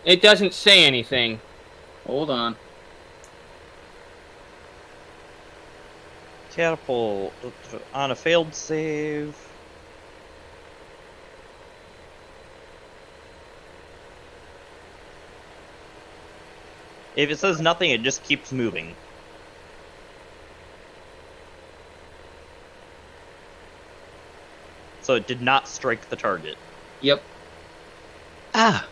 It doesn't say anything. Hold on. Catapult on a failed save. If it says nothing, it just keeps moving. So it did not strike the target. Yep. Ah!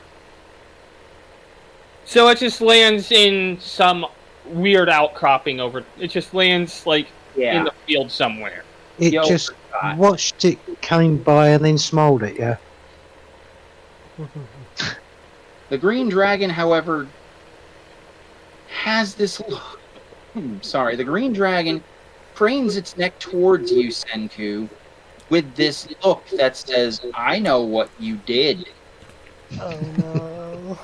So it just lands in some weird outcropping over. It just lands like in the field somewhere. It Yo, just forgot. watched it came by and then smiled at you. The green dragon, however, has this. Sorry, the green dragon cranes its neck towards you, Senku, with this look that says, "I know what you did." Oh no.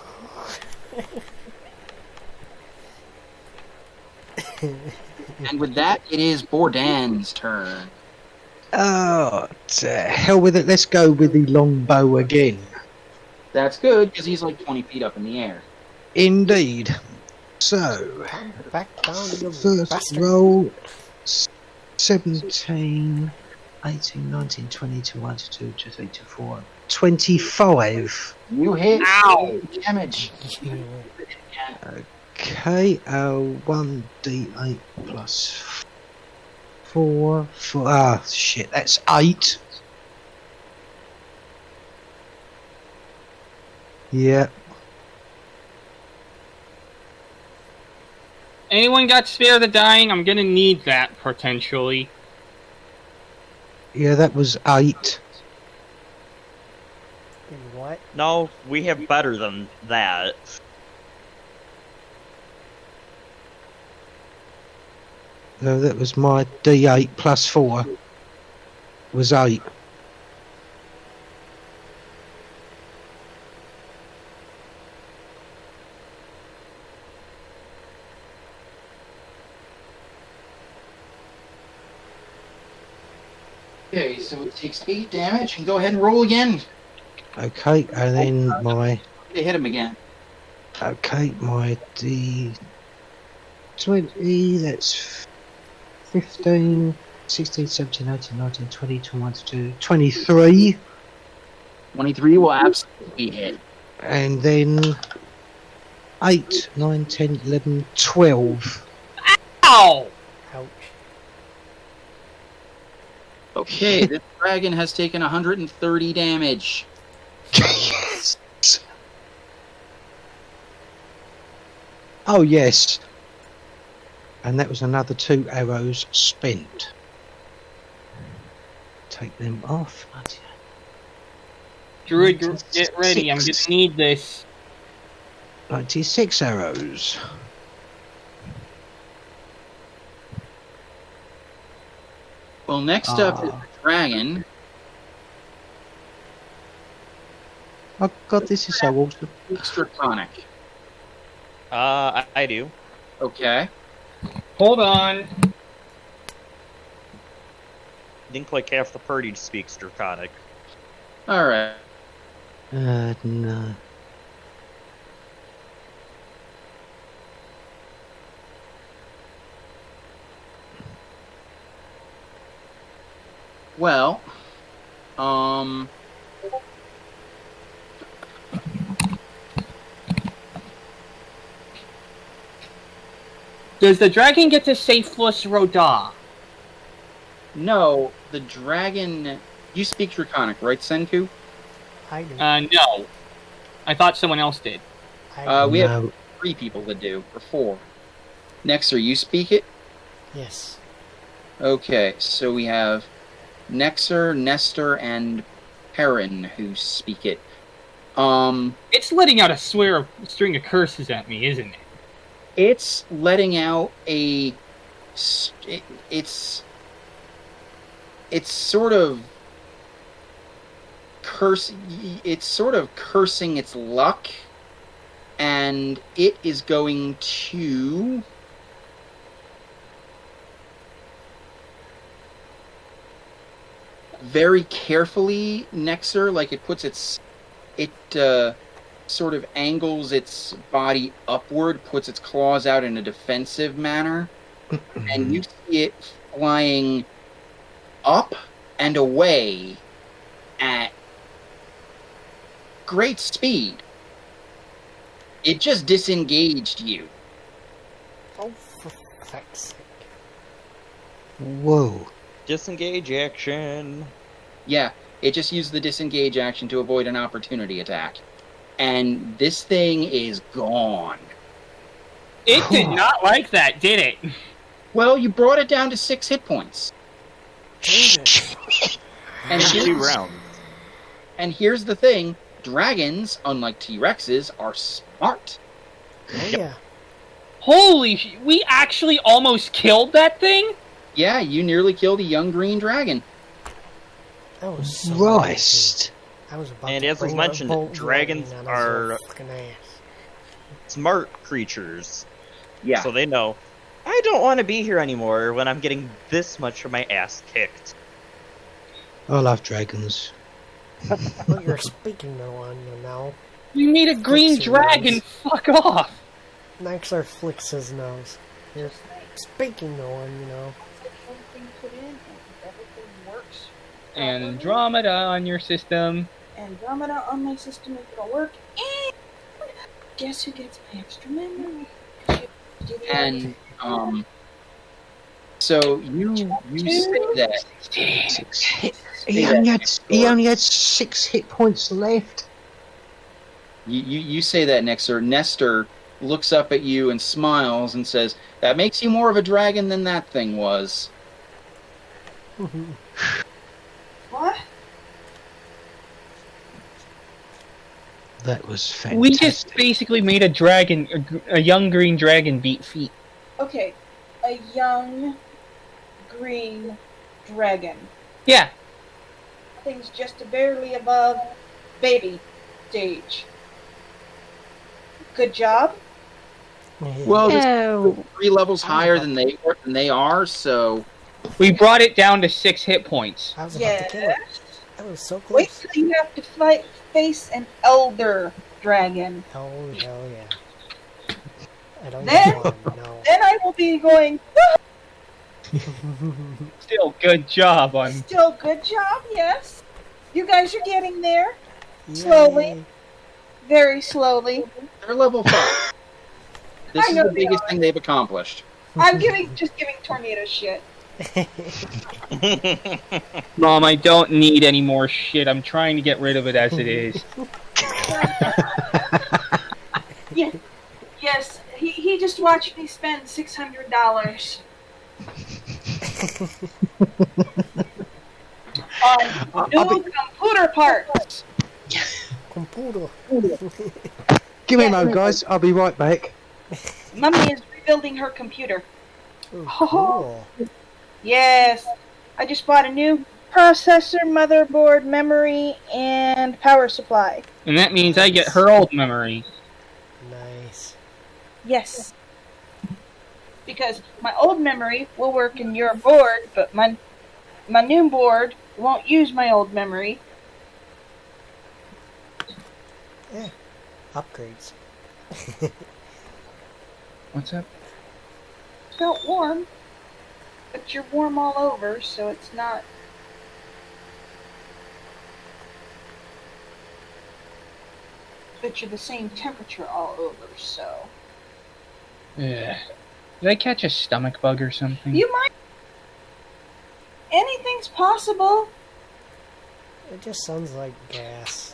And with that, it is Bordan's turn. Oh, to hell with it. Let's go with the longbow again. That's good, because he's like 20 feet up in the air. Indeed. So, Calm back down, you first bastard. roll 17, 18, 19, 20, 21, 22, 23, 24, 25. You hit. Ow. Damage. Okay, 1d8 plus 4. Ah, shit, that's 8. Yeah. Anyone got Spare the Dying? I'm gonna need that potentially. Yeah, that was 8. What? No, we have better than that. No, that was my d8 plus 4. Was 8. Okay, so it takes 8 damage, and go ahead and roll again. Okay, and then my... To hit him again. Okay, my d20, that's 15, 16, 17, 18, 19, 20, 21, 22, 23. 23 will absolutely hit. And then 8, 9, 10, 11, 12. Ow! Ouch. Okay, this dragon has taken 130 damage. Yes. Oh, yes. And that was another 2 arrows spent. Take them off. Druid, get ready. I'm gonna need this. 96 arrows. Well, next up is the dragon. Oh god, this is so awesome. Extra chronic. I do. Okay. Hold on. Think like half the party speaks Draconic. Alright. No. Well, Does the dragon get to say Flus Roda? no, the dragon... You speak Draconic, right, Senku? I do. No. I thought someone else did. I do. We have No. 3 people that do, or 4. Nexer, you speak it? Yes. Okay, so we have Nexer, Nestor, and Perrin who speak it. It's letting out a string of curses at me, isn't it? It's letting out it's sort of cursing its luck, and it is going to very carefully, Nexer, like it sort of angles its body upward, puts its claws out in a defensive manner, and you see it flying up and away at great speed. It just disengaged you. Oh, for fuck's sake. Whoa. Disengage action. Yeah, it just used the disengage action to avoid an opportunity attack. And this thing is gone. It did not like that, did it? Well, you brought it down to 6 hit points. Jesus. And In 2 here's, rounds. and here's the thing. Dragons, unlike T-Rexes, are smart. Oh, yeah. Holy we actually almost killed that thing? Yeah, you nearly killed a young green dragon. That was so Christ. I was about And to as was bring mentioned, a bolt dragons dragon on his are little fucking ass. smart creatures. Yeah. So they know, I don't want to be here anymore when I'm getting this much of my ass kicked. I love dragons. Well, you're speaking to one, you know. You made a green Fixie dragon, nose. fuck off! Nexler flicks his nose. You're speaking to one, you know. Everything put in and everything works. Andromeda on your system. Andromeda on my system is gonna work. And guess who gets my extra memory? And, so you say that. He only had 6 hit points left. You say that, Nexer. Nestor looks up at you and smiles and says, "That makes you more of a dragon than that thing was." What? That was fantastic. We just basically made a young green dragon beat feet. Okay, a young green dragon. Yeah, Things just barely above baby stage. Good job. Well, this Oh. is 3 levels higher than they are, so we brought it down to 6 hit points. I was about to kill it. Yes. That was so Wait close. till you have to face an elder dragon. Oh, hell yeah. I don't Then- get one, no. Then I will be going, Still, good job on. still good job, yes. You guys are getting there. Slowly. Yay. Very slowly. they're level 5. This I is know the they biggest are. thing they've accomplished. I'm just giving tornado shit. Mom, I don't need any more shit. I'm trying to get rid of it as it is. Yeah. Yes, he just watched me spend $600 on new computer parts. Computer. Give me a Yeah. moment, guys. I'll be right back. Mummy is rebuilding her computer. Ooh, Oh. cool. Yes, I just bought a new processor, motherboard, memory, and power supply. And that means I get her old memory. Nice. Yes. Because my old memory will work in your board, but my new board won't use my old memory. Upgrades. What's up? It felt warm, but you're warm all over, so it's not. But you're the same temperature all over, so. Ugh. Did I catch a stomach bug or something? You might. Anything's possible. It just sounds like gas.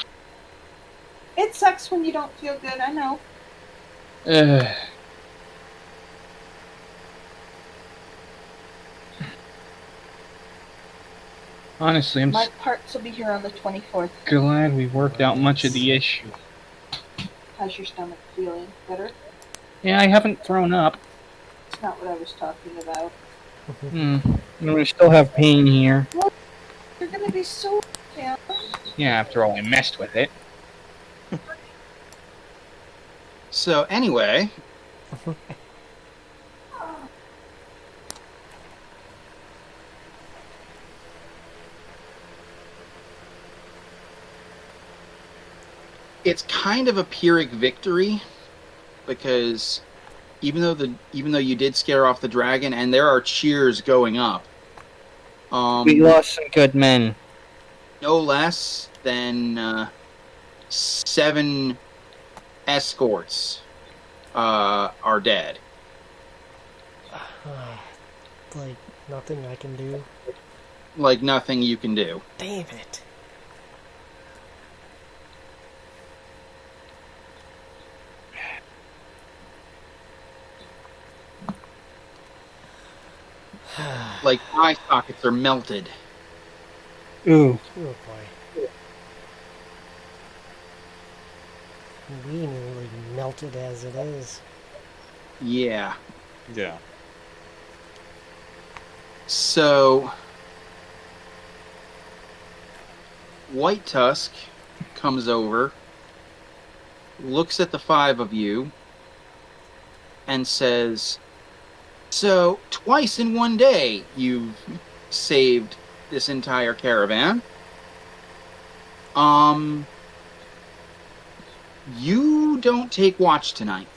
It sucks when you don't feel good, I know. Ugh. Honestly, I'm My parts will be here on the 24th. glad we worked out much of the issue. How's your stomach feeling? Better? Yeah, I haven't thrown up. That's not what I was talking about. I'm gonna still have pain here. You're gonna be so down. Yeah, after all, I messed with it. So anyway, it's kind of a Pyrrhic victory because even though you did scare off the dragon and there are cheers going up, We lost some good men. no less than 7 escorts are dead. Like, nothing I can do. Like nothing you can do. Damn it. Like eye sockets are melted. Ooh. Oh boy. We nearly melted as it is. Yeah. Yeah. So White Tusk comes over, looks at the 5 of you, and says, "So, twice in one day, you've saved this entire caravan. You don't take watch tonight."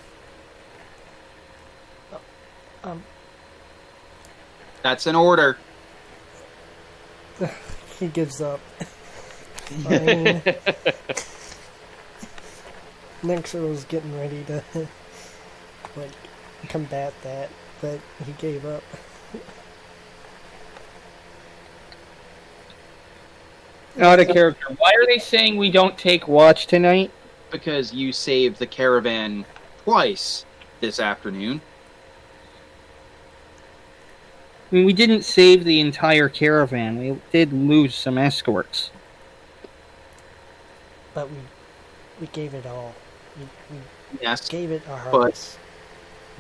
That's an order. He gives up. Fine. Nexer was getting ready to like combat that, but he gave up. Out of character. Why are they saying we don't take watch tonight? Because you saved the caravan twice this afternoon. I mean, we didn't save the entire caravan. We did lose some escorts. But we gave it all. We Yes, gave it our hardest.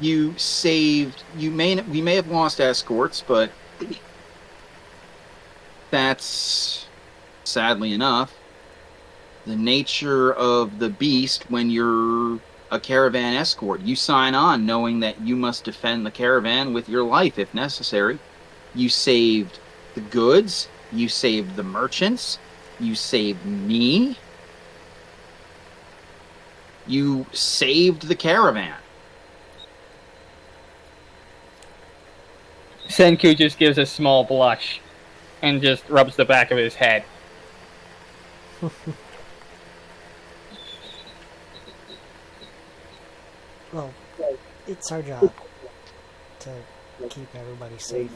you saved. We may have lost escorts, but that's sadly enough the nature of the beast when you're a caravan escort. You sign on knowing that you must defend the caravan with your life if necessary. You saved the goods, you saved the merchants, you saved me, you saved the caravan. Senku just gives a small blush and just rubs the back of his head. Well, it's our job to keep everybody safe.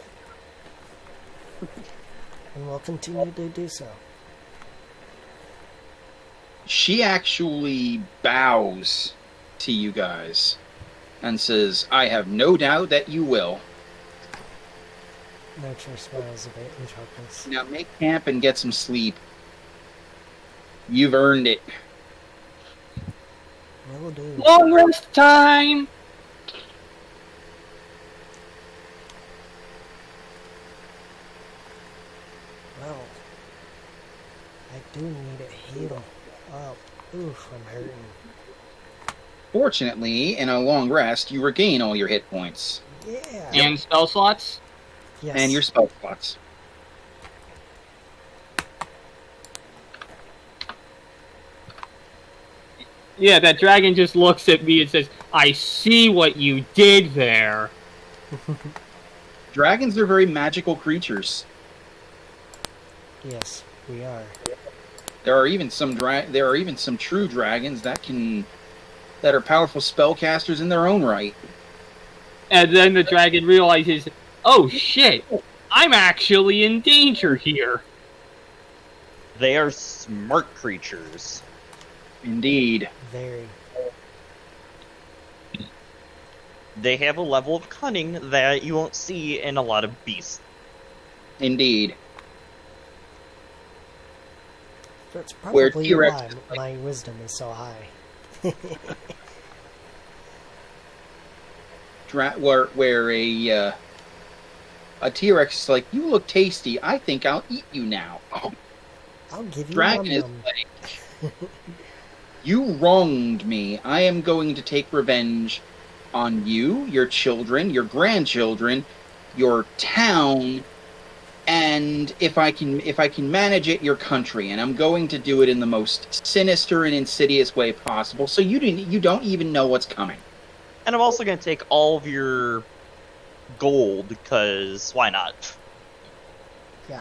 And we'll continue to do so. She actually bows to you guys and says, "I have no doubt that you will. Nurture smiles a bit and chuckles. Now make camp and get some sleep. You've earned it." Will do. Long rest time! Well, I do need a heal. Oh, oof, I'm hurting. Fortunately, in a long rest, you regain all your hit points Yeah. And spell slots? Yes. and your spell slots. Yeah, that dragon just looks at me and says, "I see what you did there." Dragons are very magical creatures. Yes, we are. There are even some true dragons that are powerful spellcasters in their own right. And then the dragon realizes, "Oh shit, I'm actually in danger here." They are smart creatures. Indeed. Very. They have a level of cunning that you won't see in a lot of beasts. Indeed. That's Where probably T-Rex why is, like- my wisdom is so high. where a T-Rex is like, "You look tasty. I think I'll eat you now." I'll give you Dragon is num-num. like, "You wronged me. I am going to take revenge on you, your children, your grandchildren, your town, and if I can manage it, your country. And I'm going to do it in the most sinister and insidious way possible. So you don't even know what's coming." And I'm also going to take all of your gold, because why not? Yeah.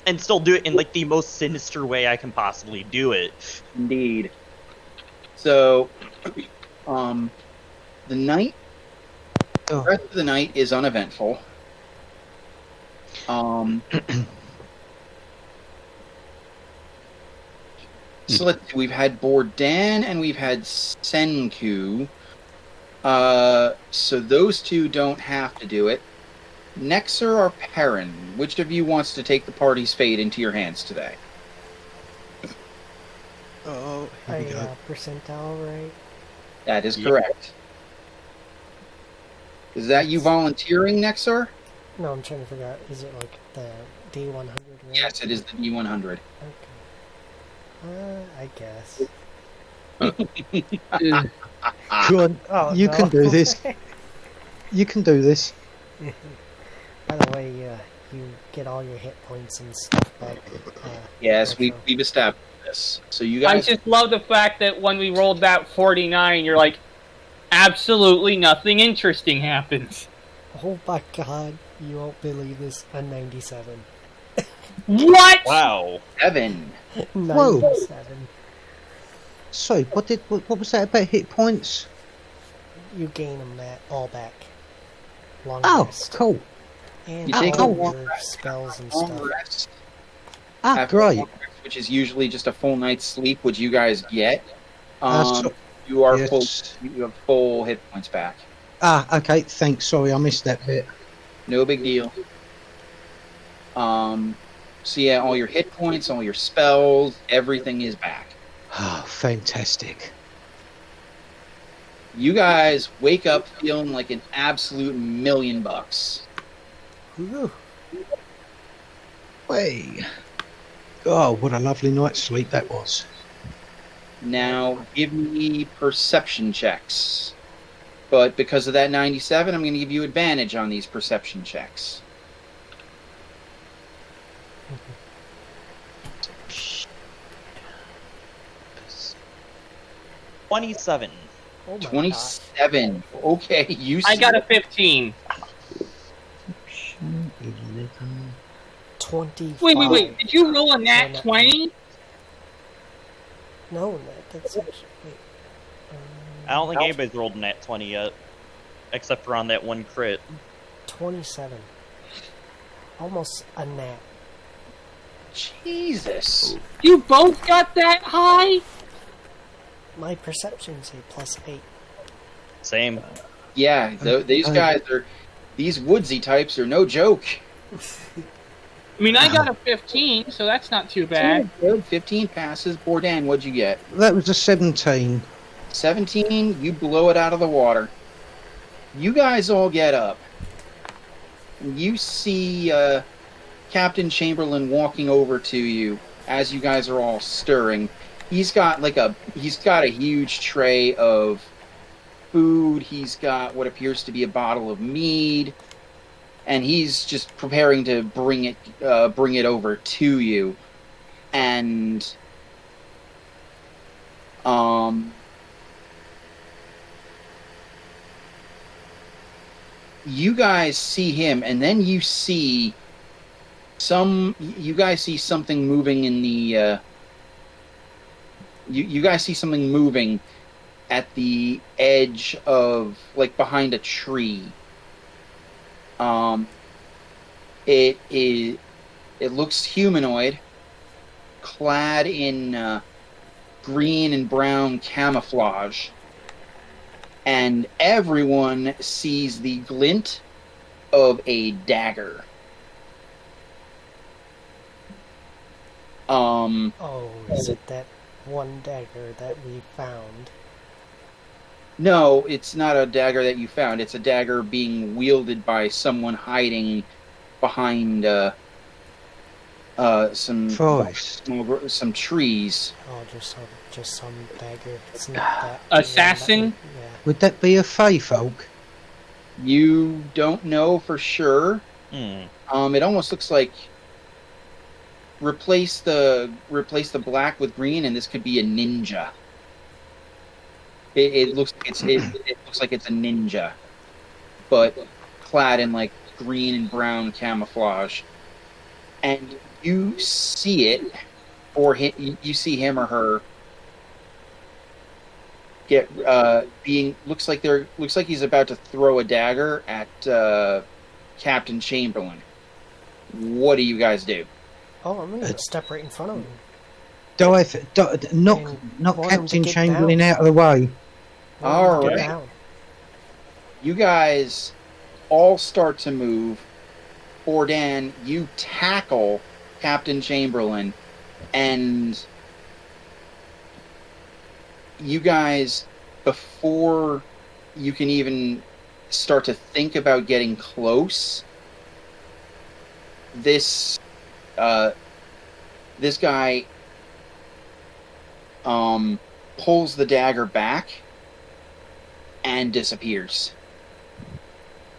And still do it in like the most sinister way I can possibly do it. Indeed. So, the night, the rest of the night is uneventful. So let's see, we've had Bordan and we've had Senku. So those two don't have to do it. Nexer or Perrin, which of you wants to take the party's fate into your hands today? Oh, here we go. Percentile, right? That is Yep. correct. Is that you volunteering, Nexer? No, I'm trying to figure out, is it like the D100, right? Yes, it is the D100. Okay. I guess. Go on. Oh, You no. can do this. You can do this. By the way, you get all your hit points and stuff back. Yes, retro. we've established this. So you I guys, just love the fact that when we rolled that 49, you're like, absolutely nothing interesting happens. Oh my god, you won't believe this. A 97. What? Wow. 7. 97. So, what was that about hit points? You gain them all back. Long Oh, rest. cool. And You take all a long your spells and long stuff. rest. Ah, After a great. long rest, which is usually just a full night's sleep, which you guys get. So- You are yes. full. You have full hit points back. Ah, okay. Thanks. Sorry, I missed that bit. No big deal. So yeah, all your hit points, all your spells, everything is back. Oh, fantastic. You guys wake up feeling like an absolute $1,000,000. Woo. Way. Oh, what a lovely night's sleep that was. Now, give me perception checks. But because of that 97, I'm going to give you advantage on these perception checks. 27. Oh my gosh. 27. Okay, you I see got a 15. 25. Wait. Did you roll a nat 20? No, that's actually. Wait. I don't think anybody's rolled a nat 20 yet. Except for on that one crit. 27. Almost a nat. Jesus. You both got that high? My perception's a +8. Same. Yeah, these guys are... These woodsy types are no joke. I mean, I got a 15, so that's not too bad. Good. 15 passes. Bordan, what'd you get? That was a 17. 17, you blow it out of the water. You guys all get up. You see Captain Chamberlain walking over to you as you guys are all stirring. He's got a huge tray of food. He's got what appears to be a bottle of mead, and he's just preparing to bring it over to you. And you guys see him, and then you guys see something moving in the you guys see something moving at the edge of, like, behind a tree. It looks humanoid, clad in green and brown camouflage, and everyone sees the glint of a dagger. Oh, is it that one dagger that we found? No, it's not a dagger that you found. It's a dagger being wielded by someone hiding behind some Forest. some trees. Oh, just some dagger. It's not that. Assassin? Yeah. Would that be a fey folk? You don't know for sure. Hmm. It almost looks like replace the black with green, and this could be a ninja. It looks like it looks like it's a ninja, but clad in like green and brown camouflage. And you see it, or you see him or her get looks like he's about to throw a dagger at Captain Chamberlain. What do you guys do? Oh, I'm gonna step right in front of him. Knock want him to Captain get Chamberlain down. out of the way. All Get right. down. You guys all start to move. Fordan, you tackle Captain Chamberlain, and you guys, before you can even start to think about getting close, this guy pulls the dagger back and disappears.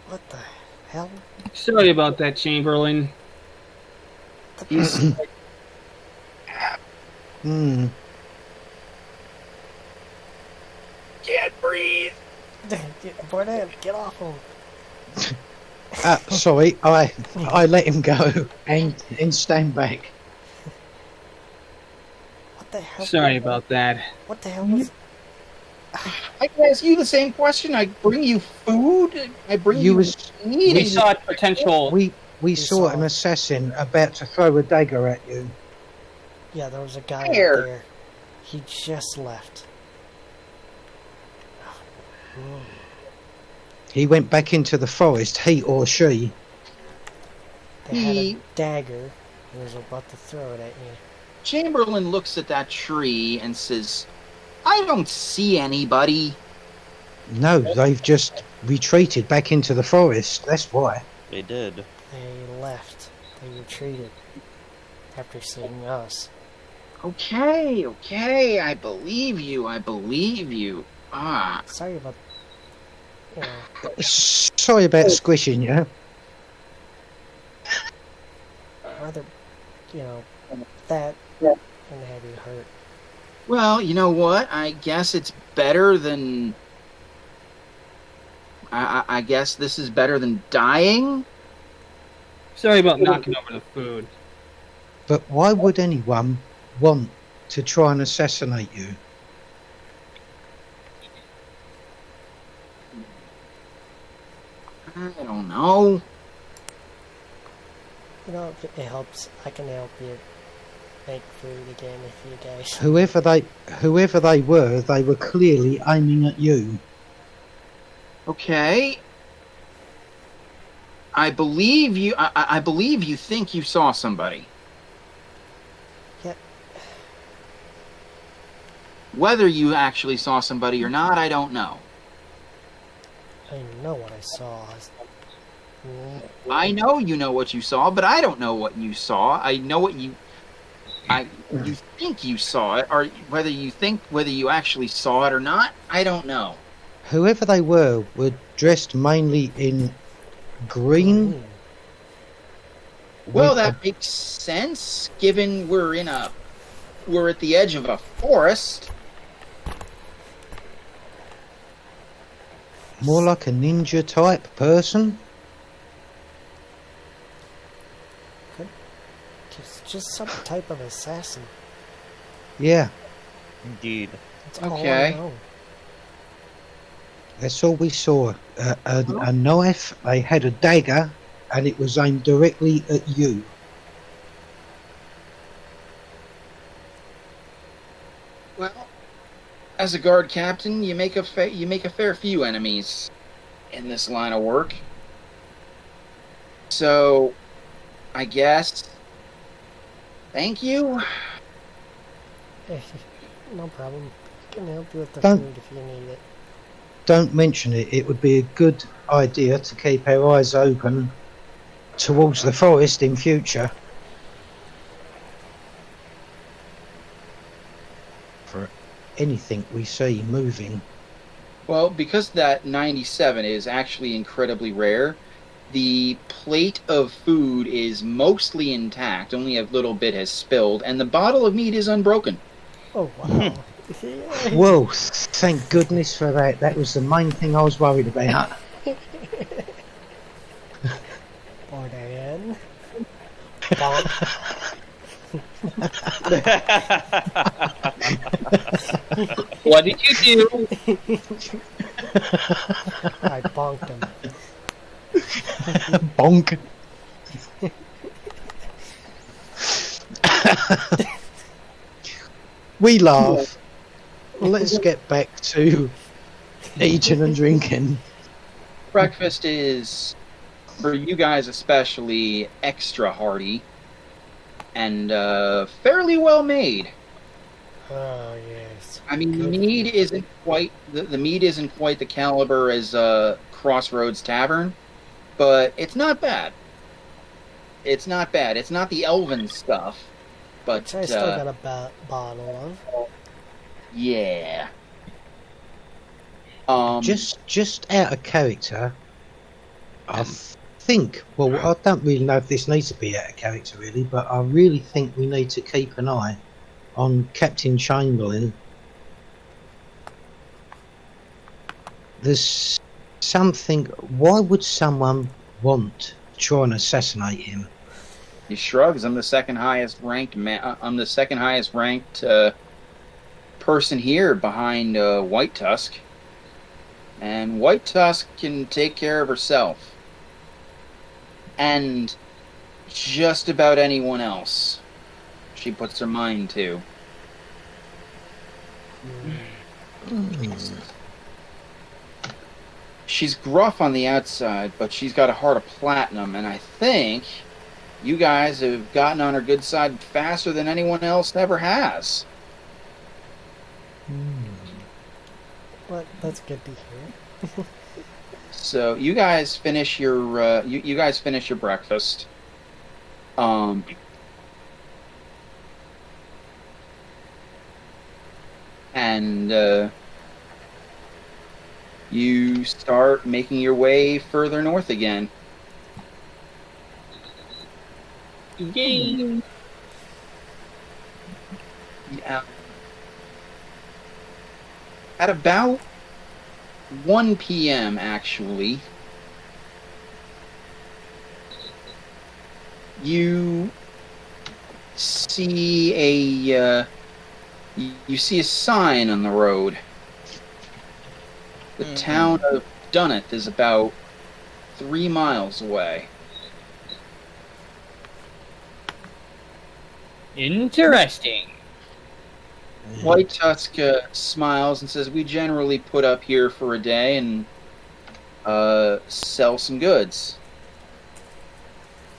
What the hell? Sorry about that, Chamberlain. He's Hmm. can't breathe. Borden, get off him. Sorry, I let him go and stand back. What the hell? Sorry about that. What the hell was? I can ask you the same question. I bring you food. I bring You you was- meat. We and saw potential. We saw saw an it. assassin about to throw a dagger at you. Yeah, there was a guy Where? out there. He just left. He went back into the forest, he or she. They had He- a dagger. He was about to throw it at you. Chamberlain looks at that tree and says, "I don't see anybody." No, they've just retreated back into the forest. That's why. They did. They left. They retreated after seeing us. Okay, I believe you. Ah, Sorry about. You know, Sorry about squishing you. rather, you know, that and have you hurt. well, you know what? I guess it's better than. I guess this is better than dying. Sorry about knocking over the food. But why would anyone want to try and assassinate you? I don't know. You know, if it helps, I can help you make food again if you guys. Whoever they were clearly aiming at you. Okay. I believe you. I believe you think you saw somebody. Yep. Whether you actually saw somebody or not, I don't know. I know what I saw. I know you know what you saw, but I don't know what you saw. I know what you think you saw it, or whether you actually saw it or not, I don't know. Whoever they were dressed mainly in green. Well, with that makes sense, given we're at the edge of a forest. more like a ninja type person. Just some type of assassin. Yeah, Indeed. That's all I Okay. know. that's all we saw. A knife, they had a dagger, and it was aimed directly at you. Well, as a guard captain, you make a fair few enemies in this line of work. So, I guess, thank you. No problem. I can help you with the Don't- food if you need it. don't mention it. It would be a good idea to keep our eyes open towards the forest in future for anything we see moving. Well, because that 97 is actually incredibly rare, the plate of food is mostly intact, only a little bit has spilled, and the bottle of meat is unbroken. Oh wow. Whoa, thank goodness for that. That was the main thing I was worried about. Order in. Bonk. What did you do? I bonked him. Bonk. We laugh. Let's get back to eating and drinking. Breakfast is, for you guys especially, extra hearty and fairly well made. Oh yes. I mean, the Good. meat isn't quite the meat isn't quite the caliber as Crossroads Tavern, but it's not bad. It's not bad. It's not the elven stuff, but Which I still got a bottle of. yeah. Just out of character, I think, well, I don't really know if this needs to be out of character really, but I really think we need to keep an eye on Captain Chamberlain. There's something, why would someone want to try and assassinate him? He shrugs. I'm the second highest ranked person here behind White Tusk, and White Tusk can take care of herself, and just about anyone else she puts her mind to. She's gruff on the outside, but she's got a heart of platinum, and I think you guys have gotten on her good side faster than anyone else ever has. Well, that's good to hear. So you guys finish your you guys finish your breakfast. And you start making your way further north again. Game. Yeah. At about 1 p.m. actually, you see a sign on the road. The town of Dunneth is about 3 miles away. Interesting. White Tusk smiles and says, "We generally put up here for a day and sell some goods."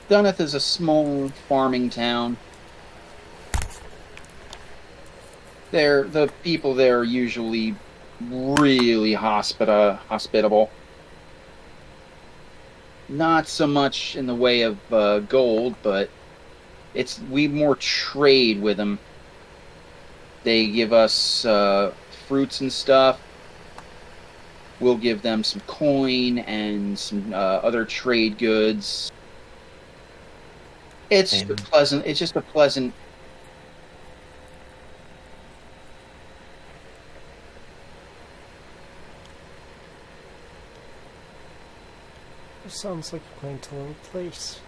Dunneth is a small farming town. The people there are usually really hospitable. Not so much in the way of gold, but we more trade with them. They give us fruits and stuff. We'll give them some coin and some other trade goods. It's just a pleasant. Sounds like a quaint little place.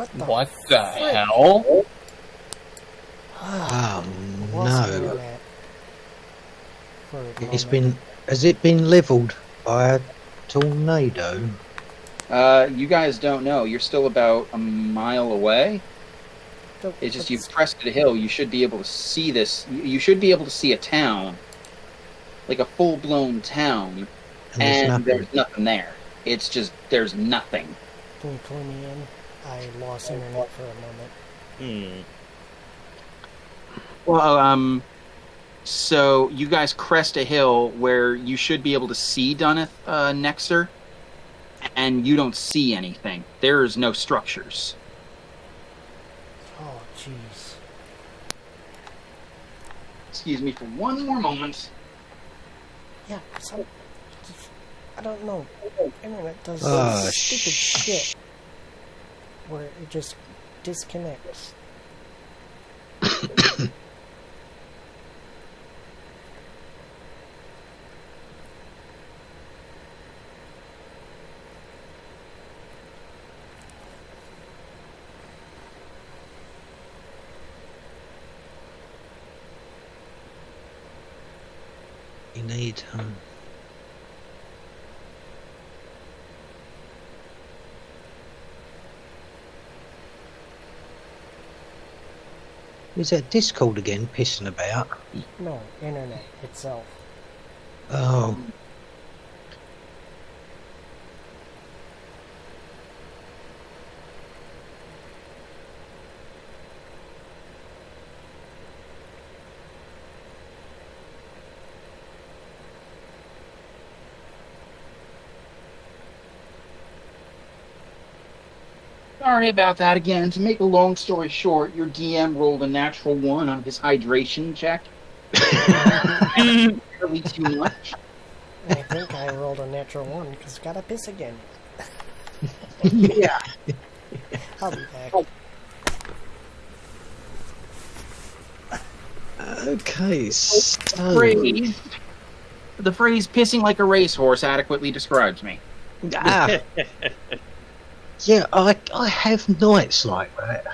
What the hell? Oh Lost no! internet for a It's moment. has it been leveled by a tornado? You guys don't know. You're still about a mile away. So, It's just but you've crested a hill. You should be able to see this. You should be able to see a town, like a full-blown town, And there's nothing there. It's just there's nothing. Can you clue me in? I lost internet for a moment. Well, so you guys crest a hill where you should be able to see Dunneth Nexter, and you don't see anything. There's no structures. Oh, jeez. Excuse me for one more moment. Yeah, I don't know. Internet does Oh, stupid shit where it just disconnects. you need. Is that Discord again pissing about? No, internet itself. Oh. Sorry about that again. To make a long story short, your DM rolled a natural 1 on his hydration check. Really too much. I think I rolled a natural 1 because gotta piss again. Yeah. I'll be back. Okay, so The phrase "pissing like a racehorse" adequately describes me. Yeah, I have nights like that.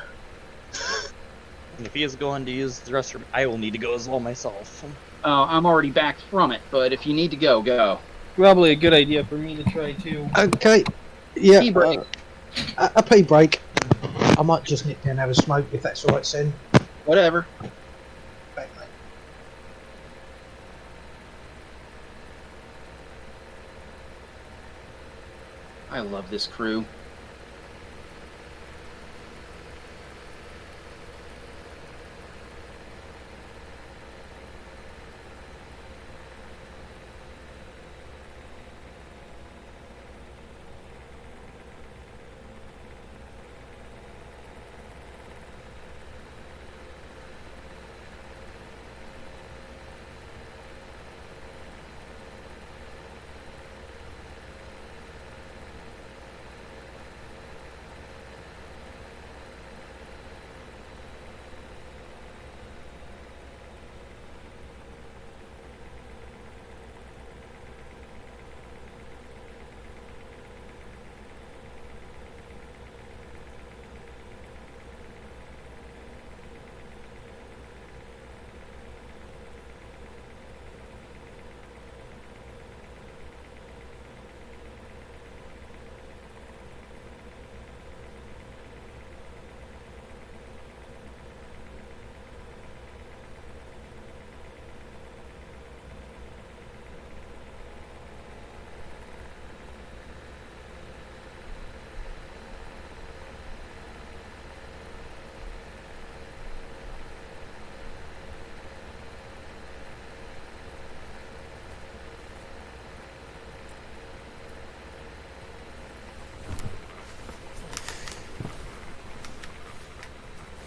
If he is going to use the restroom, I will need to go as well myself. I'm already back from it, but if you need to go, go. Probably a good idea for me to try too. Okay, yeah, Pee break. a pee break. I might just nip down and have a smoke if that's all right, Sen. Whatever. Bye, mate. I love this crew.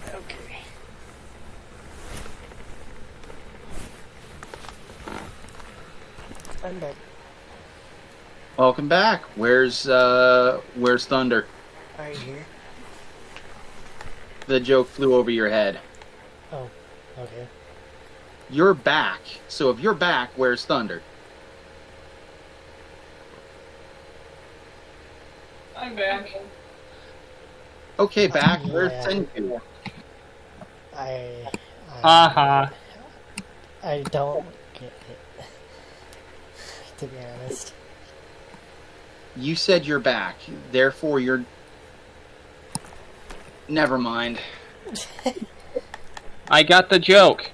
Okay. I'm back. Welcome back. Where's Thunder? Right here. The joke flew over your head. Oh, okay. You're back. So if you're back, where's Thunder? I'm back. Okay, back. Where's Yeah. Senku? I Uh-huh. I don't get it. To be honest. You said you're back. Therefore, you're... Never mind. I got the joke.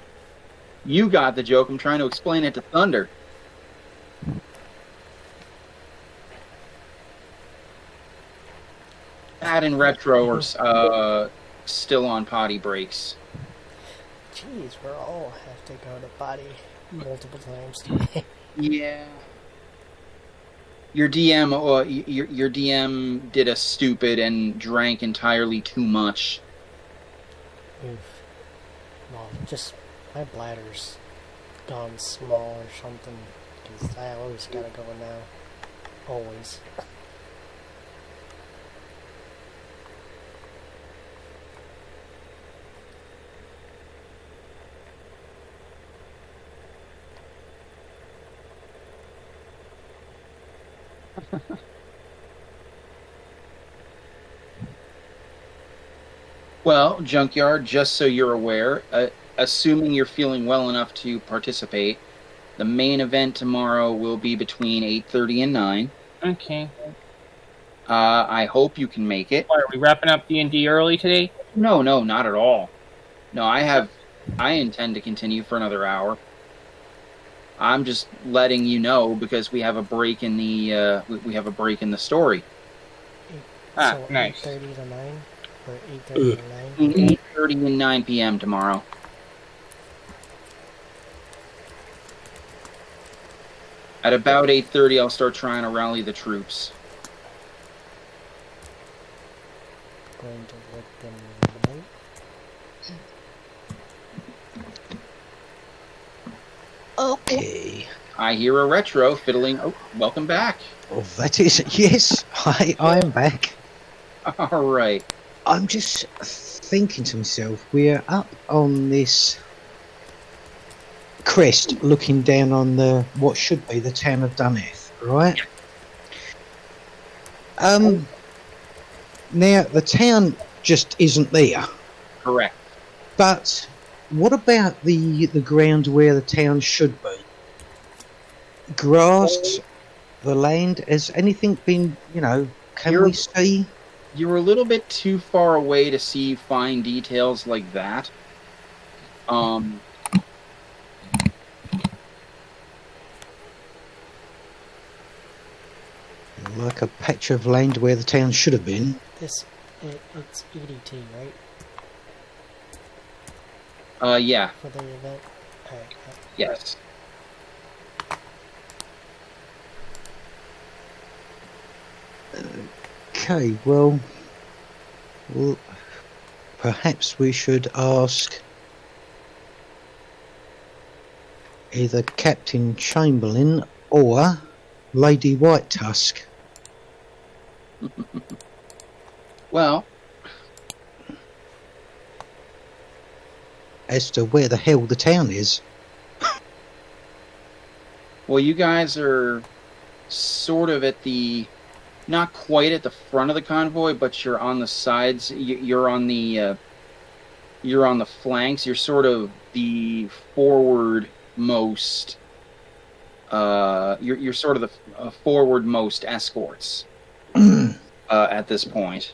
You got the joke. I'm trying to explain it to Thunder. Pat and Retro are still on potty breaks. Jeez, we're all have to go to potty multiple times today. Yeah. Your DM, your DM did a stupid and drank entirely too much. Oof. Well, just my bladder's gone small or something. Because I always gotta go now. Always. Well, Junkyard, just so you're aware, assuming you're feeling well enough to participate, the main event tomorrow will be between 8:30 and 9. Okay. I hope you can make it. Why, are we wrapping up D&D early today? No, not at all. No, I intend to continue for another hour. I'm just letting you know because we have a break in the we have a break in the story. Ah, So nice. 8:30 to 9? Or 8:30 to 9? 8:30 and 9 p.m. tomorrow. At about 8:30, I'll start trying to rally the troops. Going to let them know. Okay. I hear a retro fiddling. Oh, welcome back. Well, that is... Yes, I am back. All right. I'm just thinking to myself, we're up on this crest looking down on the what should be the town of Duneth, right? Now the town just isn't there. Correct. But what about the ground where the town should be? Grass, the land, has anything been, can we see? You're a little bit too far away to see fine details like that. Like a patch of land where the town should have been. It's EDT, right? Yeah. For the event? Alright. Yes. Okay, well, perhaps we should ask either Captain Chamberlain or Lady White Tusk. Well, as to where the hell the town is. well, you guys are sort of at the, not quite at the front of the convoy, but you're on the sides. You're on the flanks. You're sort of the forward-most. You're sort of the forward-most escorts at this point.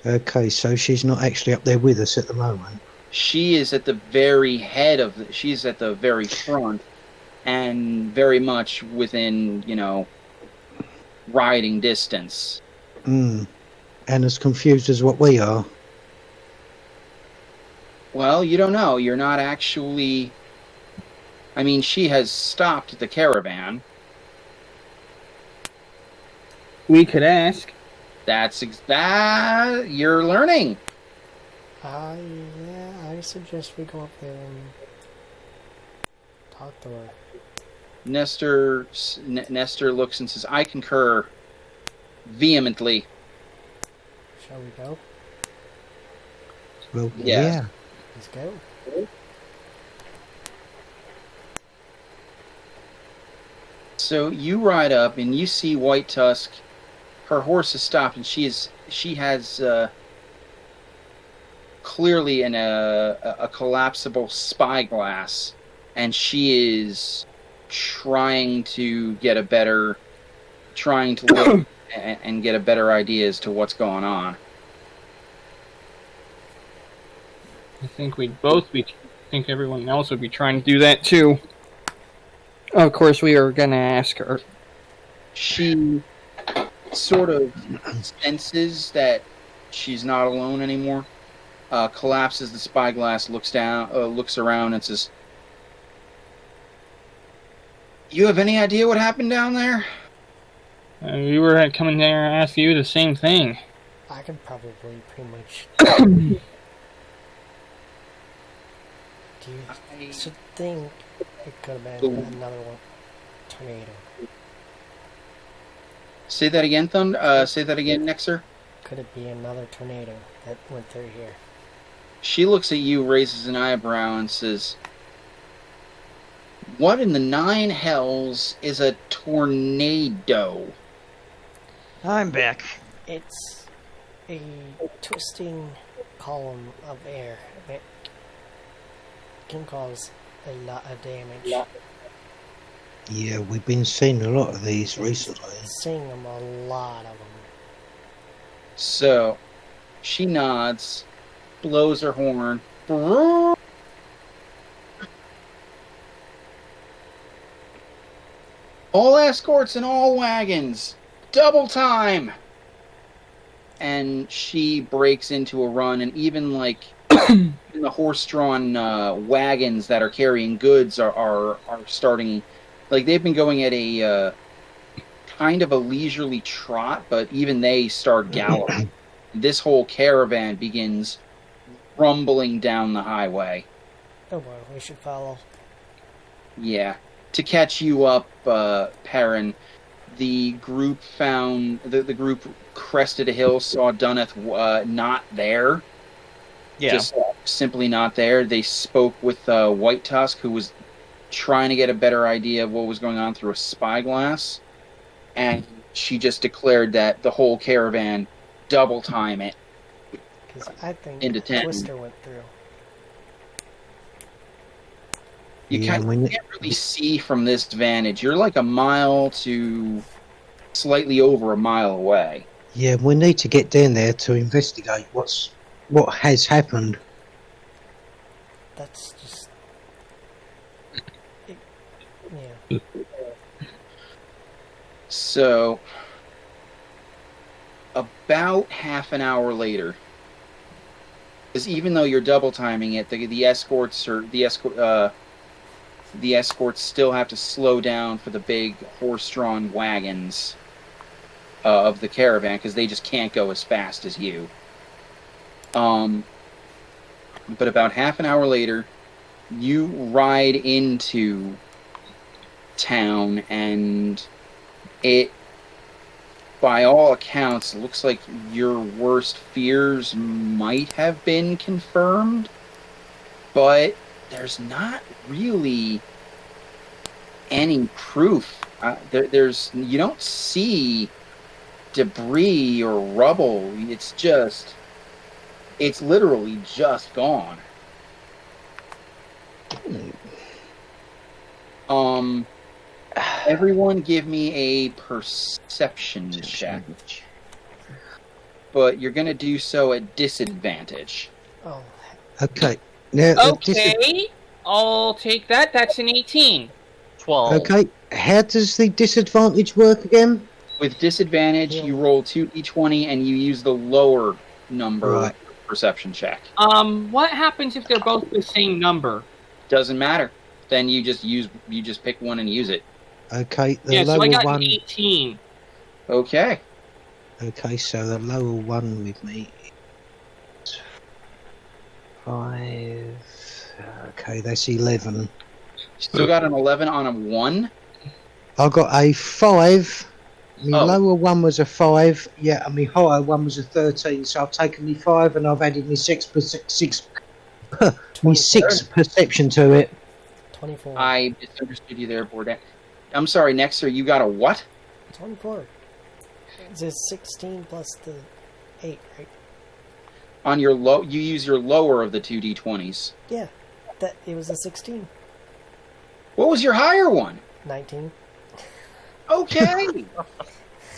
Okay, so she's not actually up there with us at the moment. She is at the very head of she's at the very front and very much within, riding distance. And as confused as what we are. Well, you don't know. You're not actually... I mean, she has stopped the caravan. We could ask. That you're learning. Yeah, I suggest we go up there and talk to her. Nestor looks and says, I concur vehemently. Shall we go? Well, Yeah. yeah. Let's go. So you ride up and you see White Tusk. Her horse has stopped and she is she has clearly a collapsible spyglass, and she is trying to look and get a better idea as to what's going on. I think we'd both be. I think everyone else would be trying to do that too. Of course, we are gonna ask her. She sort of senses that she's not alone anymore. Collapses the spyglass, looks around, and says, "You have any idea what happened down there?" We were coming there to ask you the same thing. I can probably pretty much. Do you think it could have been another one? Tornado. Say that again, say that again, Nexer. Could it be another tornado that went through here? She looks at you, raises an eyebrow, and says, "What in the nine hells is a tornado?" I'm back. It's a twisting column of air that can cause a lot of damage. Yeah, we've been seeing a lot of these recently. Seeing them, a lot of them. So, she nods, blows her horn. All escorts and all wagons, double time! And she breaks into a run, and even the horse-drawn wagons that are carrying goods are starting. They've been going at a kind of a leisurely trot, but even they start galloping. This whole caravan begins rumbling down the highway. Oh boy, we should follow. Yeah. To catch you up, Perrin, the group the group crested a hill, saw Dunneth not there. Yeah. Just simply not there. They spoke with White Tusk, who was trying to get a better idea of what was going on through a spyglass, and she just declared that the whole caravan double time it. Because I think into 10. Twister went through. You can't really see from this vantage. You're like a mile to slightly over a mile away. Yeah, we need to get down there to investigate what has happened. That's just... yeah. So, about half an hour later, because even though you're double timing it, the escorts still have to slow down for the big horse-drawn wagons of the caravan, because they just can't go as fast as you. But about half an hour later, you ride into town, and it, by all accounts, looks like your worst fears might have been confirmed, but there's not really any proof. You don't see debris or rubble. It's literally just gone. Everyone give me a perception check. But you're going to do so at disadvantage. Oh. Okay. Now, Okay, I'll take that. That's an 18. 12. okay. How does the disadvantage work again? With disadvantage, you roll 2d20 and you use the lower number perception check. What happens if they're both the same number? Doesn't matter. Then you just pick one and use it. Okay. The Yeah, lower so I got one. an 18. Okay. Okay, so the lower one with me is 5. Okay, that's 11. Still got an 11 on a 1. I got a 5. My Oh. lower one was a 5. Yeah, and my higher one was a 13. So I've taken my 5 and I've added my 6 perception to it. 24. I misunderstood you there, Bordak. I'm sorry, Nexer, you got a what? 24. It's a 16 plus the 8, right? On your you use your lower of the 2d20s. Yeah, it was a 16. What was your higher one? 19. Okay.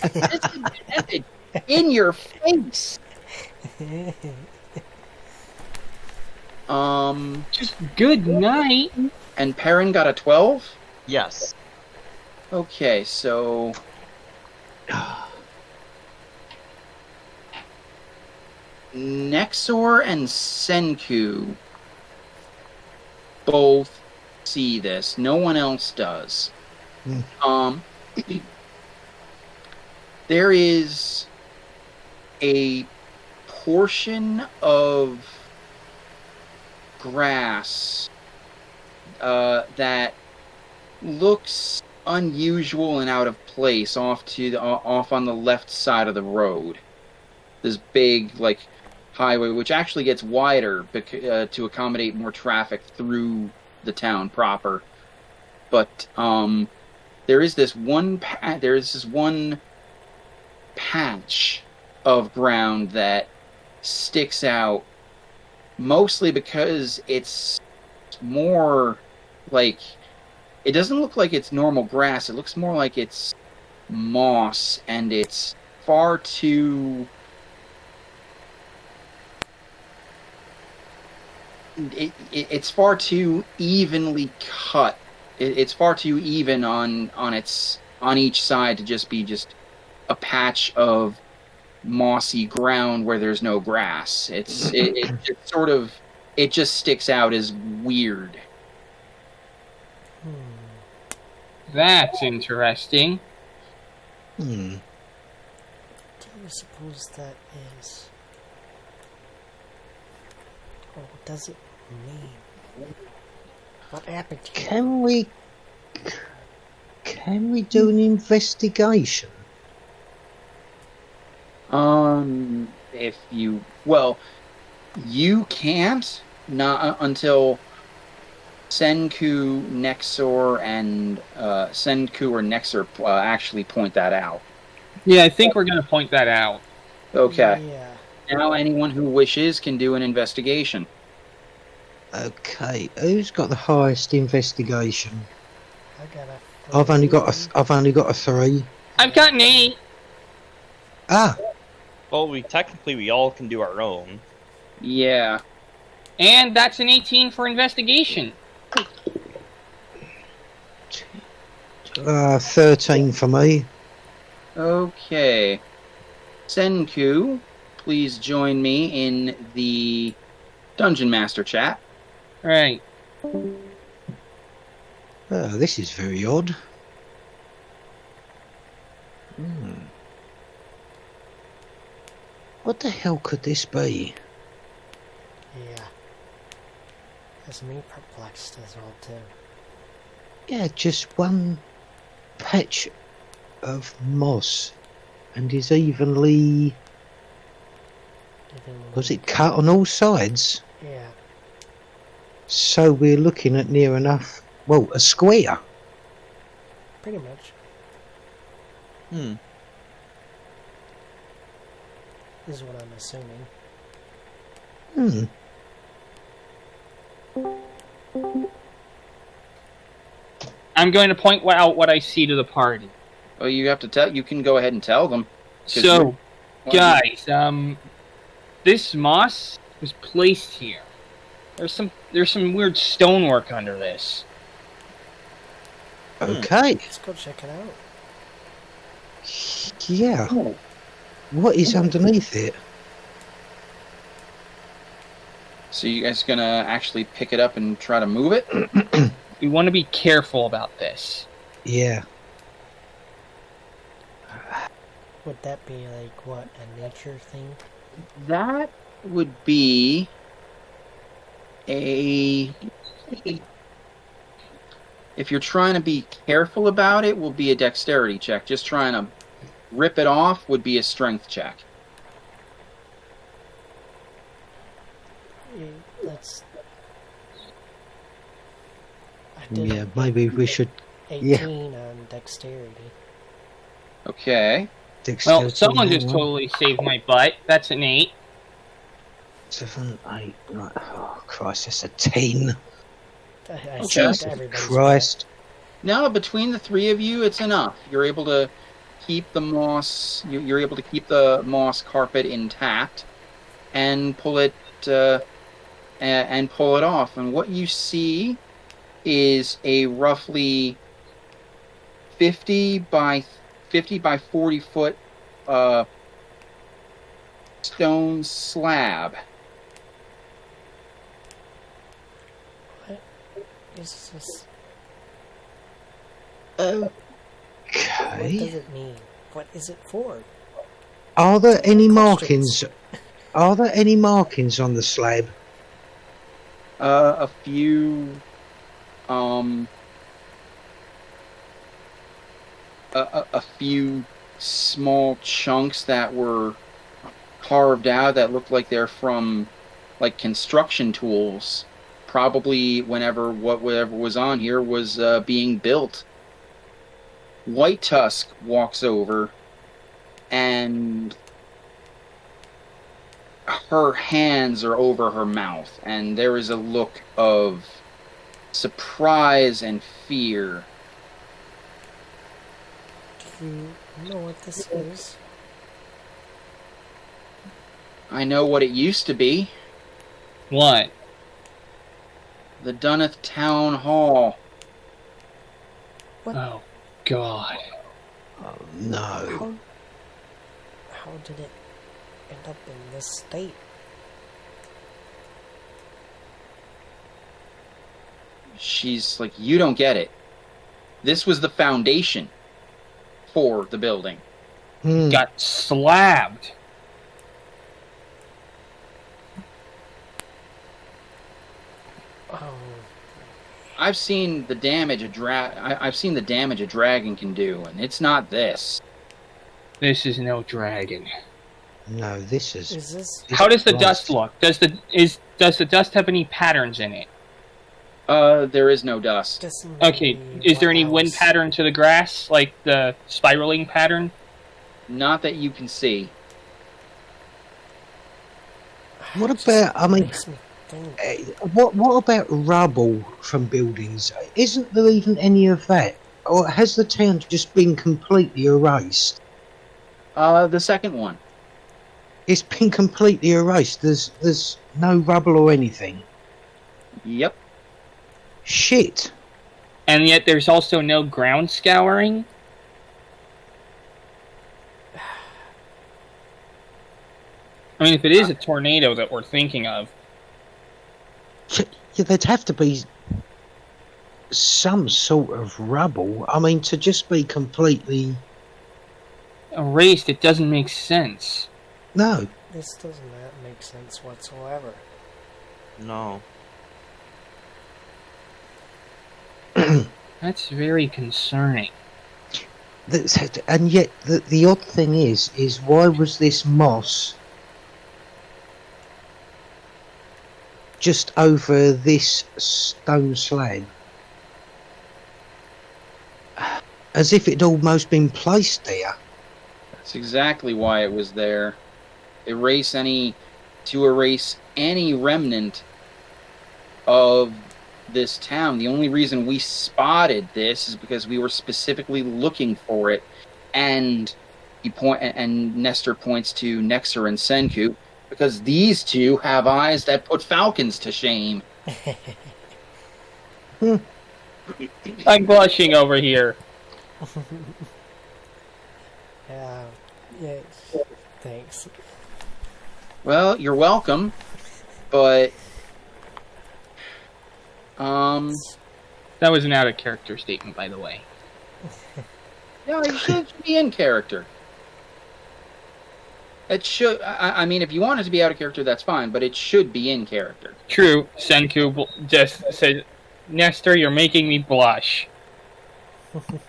Disadvantage in your face. Just good night. And Perrin got a 12? Yes. Okay, so Nexor and Senku both see this. No one else does. There is a portion of grass that looks unusual and out of place off on the left side of the road. This big highway, which actually gets wider to accommodate more traffic through the town proper. But there is this one patch of ground that sticks out, mostly because it's more like, it doesn't look like it's normal grass. It looks more like it's moss, and it's far too it's far too evenly cut. It's far too even on each side to just be a patch of mossy ground where there's no grass. It just sticks out as weird. That's interesting. What do you suppose that is? Or what does it mean? What happened to you? Can we do an investigation? If you can't, not until Senku, Nexor, and Senku or Nexor actually point that out. Yeah, I think we're going to point that out. Okay. Yeah. Now anyone who wishes can do an investigation. Okay, who's got the highest investigation? I got a I've only got a 3. I've got an 8. Ah, Well, we all can do our own. Yeah. And that's an 18 for investigation. 13 for me. Okay. Senku, please join me in the Dungeon Master chat. Right. This is very odd. What the hell could this be? Yeah. Has me perplexed as well, too. Yeah, just one patch of moss, and is evenly... Was it cut on all sides? Yeah. So we're looking at near enough, well, a square. Pretty much. Is what I'm assuming. I'm going to point out what I see to the party. Well, you have to tell. You can go ahead and tell them. So, guys, this moss was placed here. There's some weird stonework under this. Okay. Let's go check it out. Yeah. What is underneath it? So you guys gonna actually pick it up and try to move it? We want to be careful about this. Yeah. Would that be like what, a nature thing? That would be a... If you're trying to be careful about it, will be a dexterity check. Just trying to rip it off would be a strength check. Yeah, let's... I did Yeah, maybe we should... 18 on dexterity. Okay. Well, someone just totally saved my butt. That's an 8. 7, 8, 9. Oh, Christ, that's a 10. I Okay. saved everybody's Christ. Now, between the three of you, it's enough. You're able to keep the moss. You're able to keep the moss carpet intact, and pull it off. And what you see is a roughly 50 by 40 foot stone slab. What is this? Okay. What does it mean? What is it for? Are there any Questions. markings? Are there any markings on the slab? A few, a few small chunks that were carved out that looked like they're from, like, construction tools. Probably whatever was on here was being built. White Tusk walks over, and her hands are over her mouth, and there is a look of surprise and fear. Do you know what this is? I know what it used to be. What? The Dunneth Town Hall. What? Oh, God. Oh, no. How did it end up in this state? She's like, you don't get it. This was the foundation for the building. Got slabbed. Oh, I've seen the damage I've seen the damage a dragon can do, and it's not this. This is no dragon. No, this is... is this? How does the Christ. dust look? Does the dust have any patterns in it? There is no dust. Guessing Okay, maybe is there any White wind House. pattern to the grass, like the spiraling pattern? Not that you can see. What Just about... I mean... makes me think. What about rubble from buildings? Isn't there even any of that? Or has the town just been completely erased? The second one. It's been completely erased. There's no rubble or anything. Yep. Shit. And yet there's also no ground scouring? I mean, if it is a tornado that we're thinking of, Yeah, there'd have to be some sort of rubble. I mean, to just be completely... erased, it doesn't make sense. No. This does not make sense whatsoever. No. That's very concerning. And yet, the odd thing is why was this moss just over this stone slab? As if it'd almost been placed there. That's exactly why it was there. Erase any remnant of this town. The only reason we spotted this is because we were specifically looking for it, and Nestor points to Nexer and Senku, because these two have eyes that put falcons to shame. I'm blushing over here. Yeah, thanks. Well, you're welcome, but That was an out of character statement, by the way. no, it should be in character. It should. I mean, if you want it to be out of character, that's fine, but it should be in character. True, Senku just said, Nestor, you're making me blush. I'm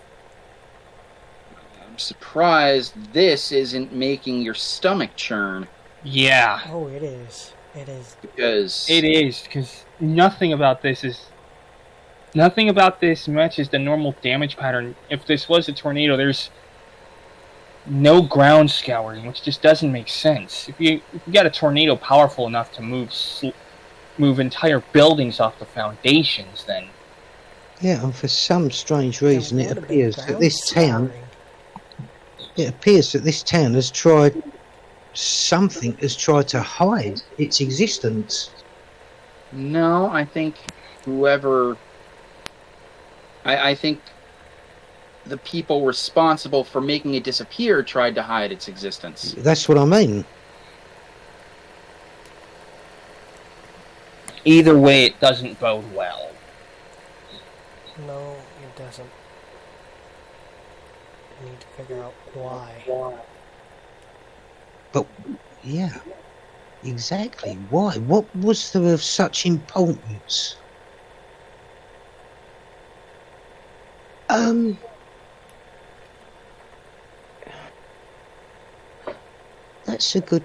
surprised this isn't making your stomach churn. Yeah, Oh, it is. It is. Because it is, because nothing about this matches the normal damage pattern. If this was a tornado, no ground scouring, which just doesn't make sense. If you got a tornado powerful enough to move entire buildings off the foundations, then Yeah, and for some strange There reason, it would have been appears that ground this town, scouring. has tried something, has tried to hide its existence. No, I think whoever. I think the people responsible for making it disappear tried to hide its existence. That's what I mean. either way, it doesn't bode well. No, it doesn't. I need to figure out why. But, yeah, exactly. Why? What was there of such importance? That's a good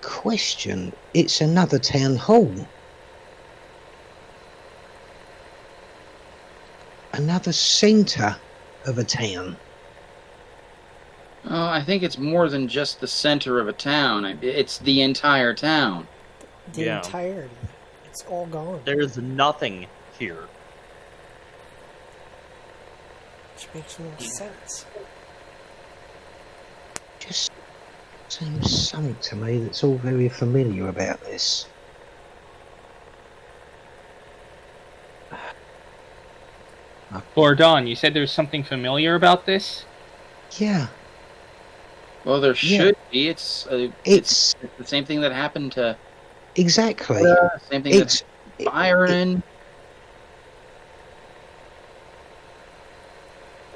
question. It's another town hall. Another centre of a town. I think it's more than just the center of a town. It's the entire town. The Yeah. entirety. It's all gone. There's nothing here. Which makes no sense. Just seems something to me that's all very familiar about this. Bordon, you said there's something familiar about this? Yeah, Well, there Yeah. should be. It's the same thing that happened to exactly. same thing It's that Byron.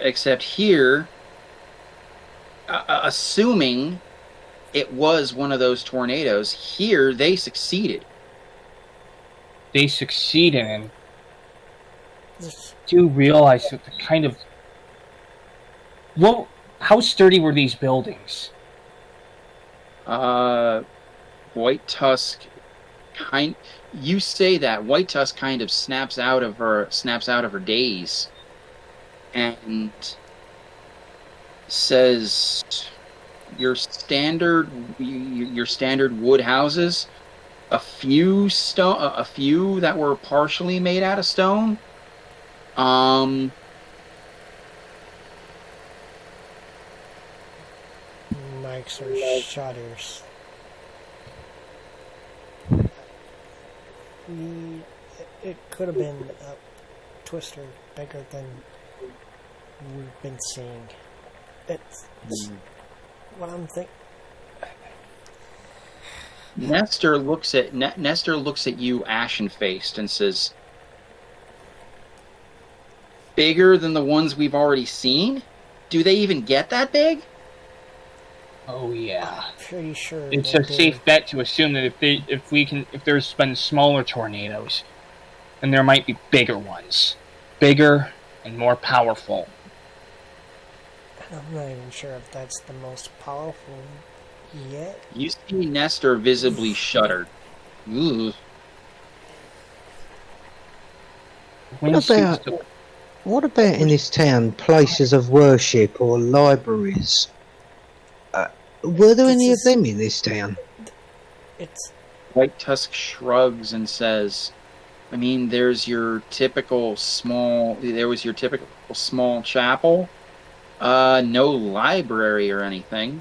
Except here, assuming it was one of those tornadoes, here they succeeded. They succeeded, and This- do realize that the kind of... Well, how sturdy were these buildings? White Tusk you say that White Tusk kind of snaps out of her daze and says your standard wood houses, a few that were partially made out of stone. Mics or shutters. It could have been a twister bigger than we've been seeing. It's what I'm thinking. Nestor looks at you, ashen-faced, and says, "Bigger than the ones we've already seen? Do they even get that big?" Oh yeah. Pretty sure It's they a did. safe bet to assume that if there's been smaller tornadoes, then there might be bigger ones. Bigger and more powerful. I'm not even sure if that's the most powerful yet. You see Nestor visibly shudder. Ooh. What about in this town places of worship or libraries? Were there any of them in this town? It's White Tusk shrugs and says, "I mean, there was your typical small chapel. No library or anything.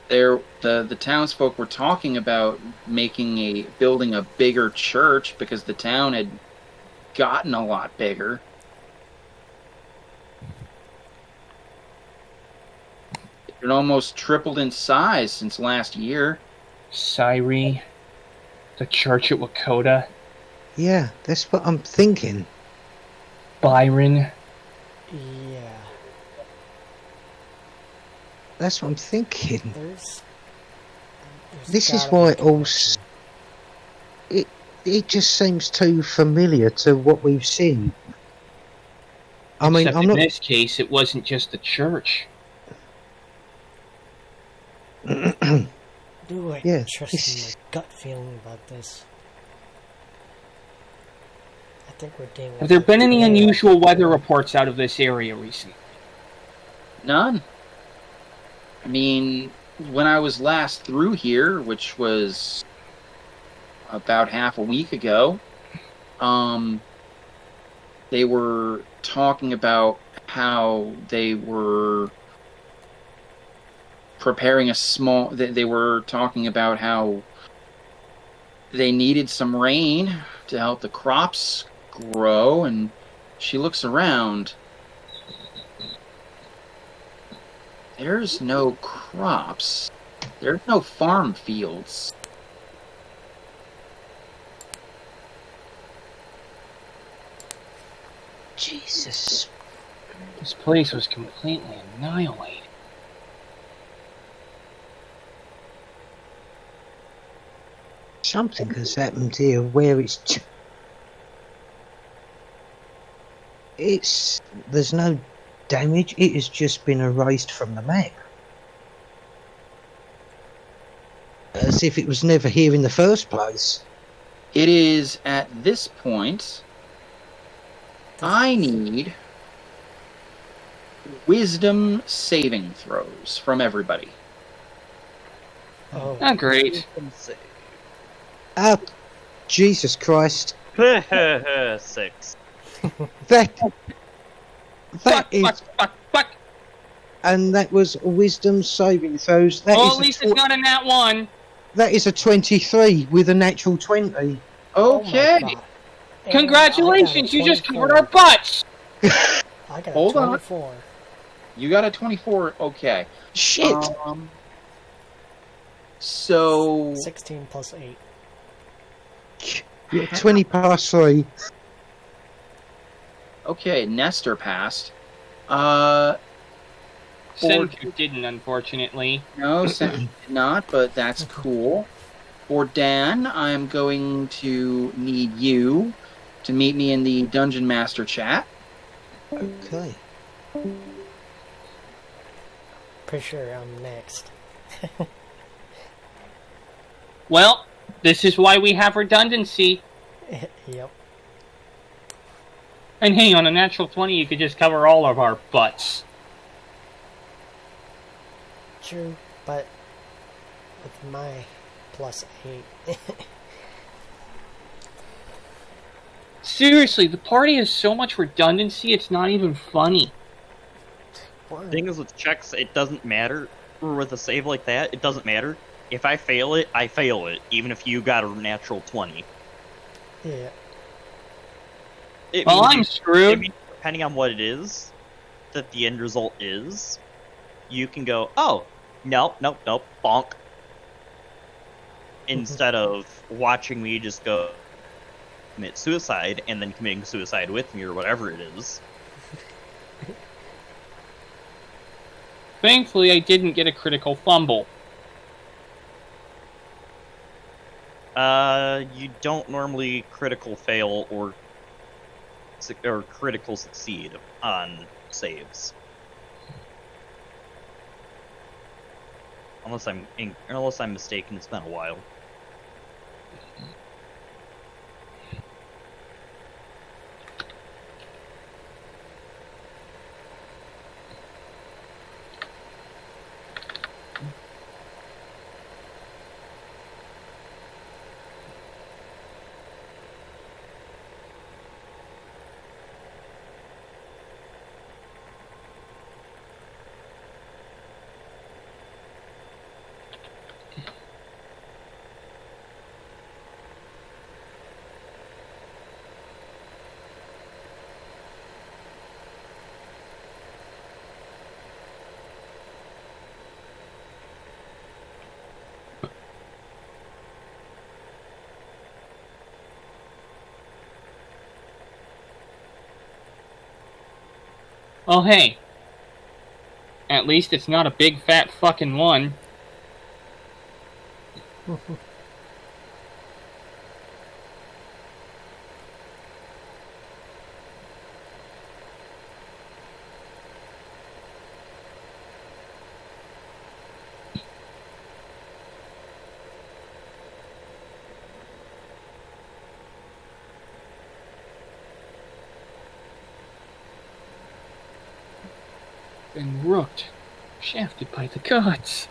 The townsfolk were talking about building a bigger church because the town had gotten a lot bigger. It had almost tripled in size since last year." Syri, the church at Wakota, Yeah, that's what I'm thinking. Byron. yeah. That's what I'm thinking. There's This is gotta be why a it all connection. it just seems too familiar to what we've seen. I mean, Except I'm in not. this case, it wasn't just the church. Do I Yeah, trust this- my gut feeling about this? I think we're dealing Have there with been any tornado. unusual weather reports out of this area recently? None. I mean, when I was last through here, which was about half a week ago, they were talking about how they were preparing a small. They were talking about how they needed some rain to help the crops grow, and she looks around. There's no crops. There's no farm fields. Jesus. This place was completely annihilated. Something has happened here where there's no damage. It has just been erased from the map. As if it was never here in the first place. It is at this point. I need wisdom saving throws from everybody. Oh, Not great. Oh, Jesus Christ. 6. That Fuck, is, fuck. and that was wisdom saving throws. That Well, is at a least it's not in that one. that is a 23 with a natural 20. oh my Okay. God. And Congratulations, I you got a just covered our 24. butts. I got Hold a on. 24. You got a 24. Okay. Shit. So 16 plus 8. Yeah, 20 past 3. okay, Nestor passed. Senku didn't, unfortunately. No, Sam did not, but that's cool. For Dan, I'm going to need you to meet me in the Dungeon Master chat. Okay. Pretty sure I'm next. Well, this is why we have redundancy. Yep. And hey, on a natural 20, you could just cover all of our butts. True, but with my plus 8. Seriously, the party has so much redundancy, it's not even funny. The thing is with checks, it doesn't matter. Or with a save like that, it doesn't matter. If I fail it, I fail it, even if you got a natural 20. Yeah. Well, I'm screwed. Depending on what it is that the end result is, you can go, oh, nope, bonk. Instead of watching me just go commit suicide and then committing suicide with me or whatever it is. Thankfully, I didn't get a critical fumble. You don't normally critical fail or critical succeed on saves. Unless I'm mistaken, it's been a while. Oh, hey. At least it's not a big fat fucking one. Been rooked. Shafted by the gods.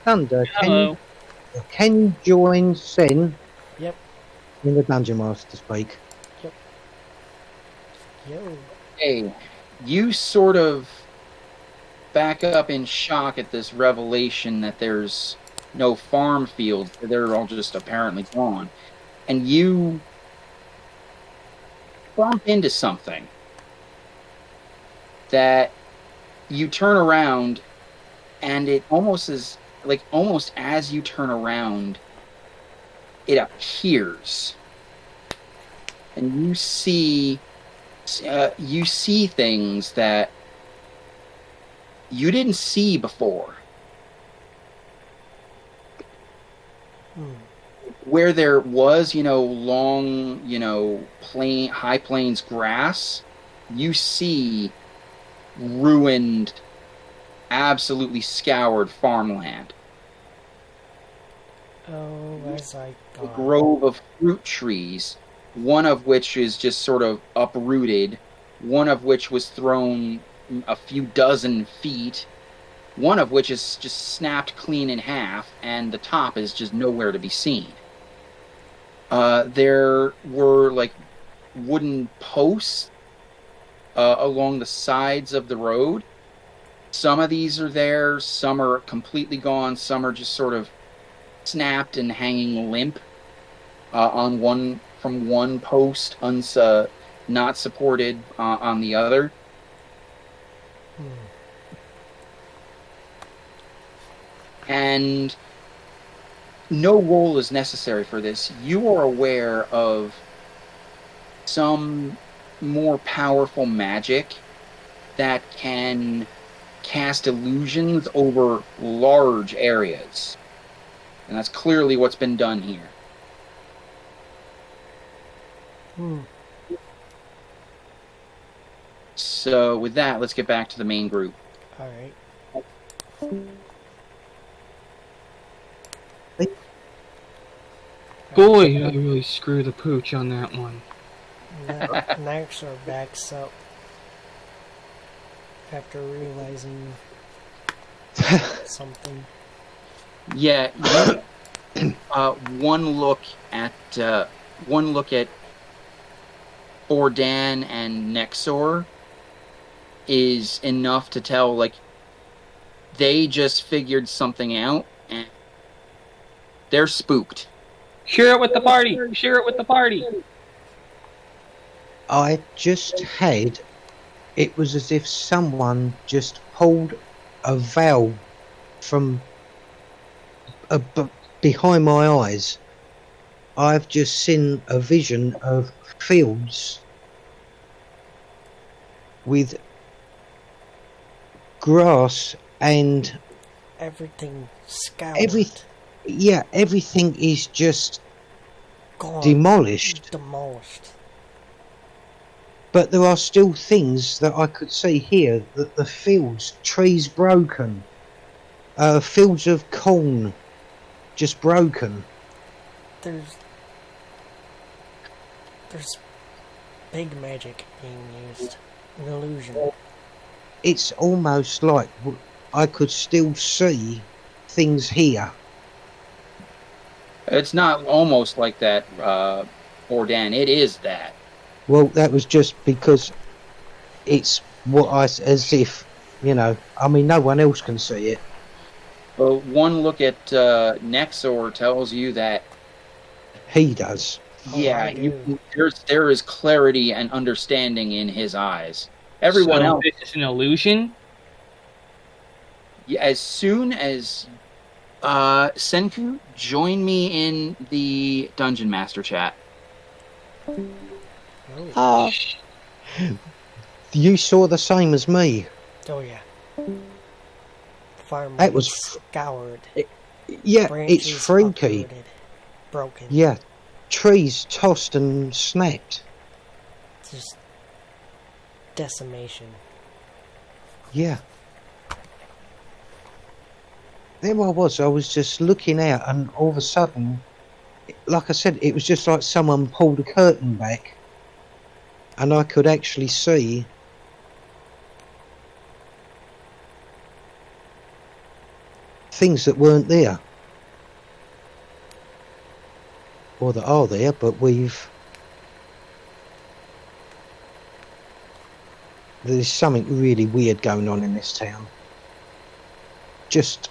Thunder, Hello. can you join Sin Yep. in the Dungeon Master speak? Yo. Hey, you sort of back up in shock at this revelation that there's no farm fields. They're all just apparently gone. And you bump into something that you turn around, and it almost is like almost as you turn around, it appears, and you see things that you didn't see before. Where there was, long, high plains grass, you see ruined, absolutely scoured farmland. Oh, as I A got. grove of fruit trees, one of which is just sort of uprooted, one of which was thrown a few dozen feet, one of which is just snapped clean in half, and the top is just nowhere to be seen. There were like wooden posts along the sides of the road. Some of these are there, some are completely gone, some are just sort of snapped and hanging limp from one post, not supported on the other. And no roll is necessary for this. You are aware of some more powerful magic that can cast illusions over large areas. And that's clearly what's been done here. So with that, let's get back to the main group. Alright. Boy, I really screwed the pooch on that one. Naxor backs up after realizing something. Yeah, one look at Bordan and Nexor is enough to tell, like, they just figured something out and they're spooked. Share it with the party. Share it with the party. I just had. It was as if someone just pulled a valve from behind my eyes. I've just seen a vision of fields with grass and Everything scoured. Everything is just gone. demolished. Demolished. But there are still things that I could see here. That the fields, trees broken, fields of corn just broken. There's big magic being used. An illusion. It's almost like I could still see things here. It's not almost like that, Bordan. It is that. Well, that was just because it's what as if You know, I mean, no one else can see it. But one look at Nexor tells you that He does. yeah, do. there is clarity and understanding in his eyes. Everyone So else, this is an illusion? yeah, as soon as Senku, join me in the Dungeon Master chat. Oh, You saw the same as me. oh yeah. Farm That was scoured. Yeah, Branches it's freaky. uprooted, broken. Yeah, trees tossed and snapped. Just decimation. Yeah. There I was just looking out, and all of a sudden, like I said, it was just like someone pulled a curtain back, and I could actually see things that weren't there. Or that are there, but there's something really weird going on in this town. Just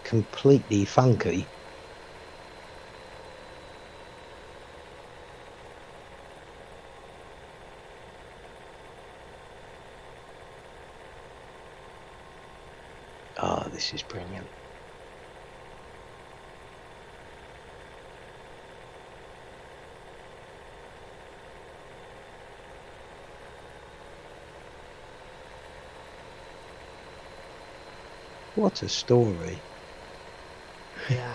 completely funky. Oh, this is brilliant. What a story. Yeah.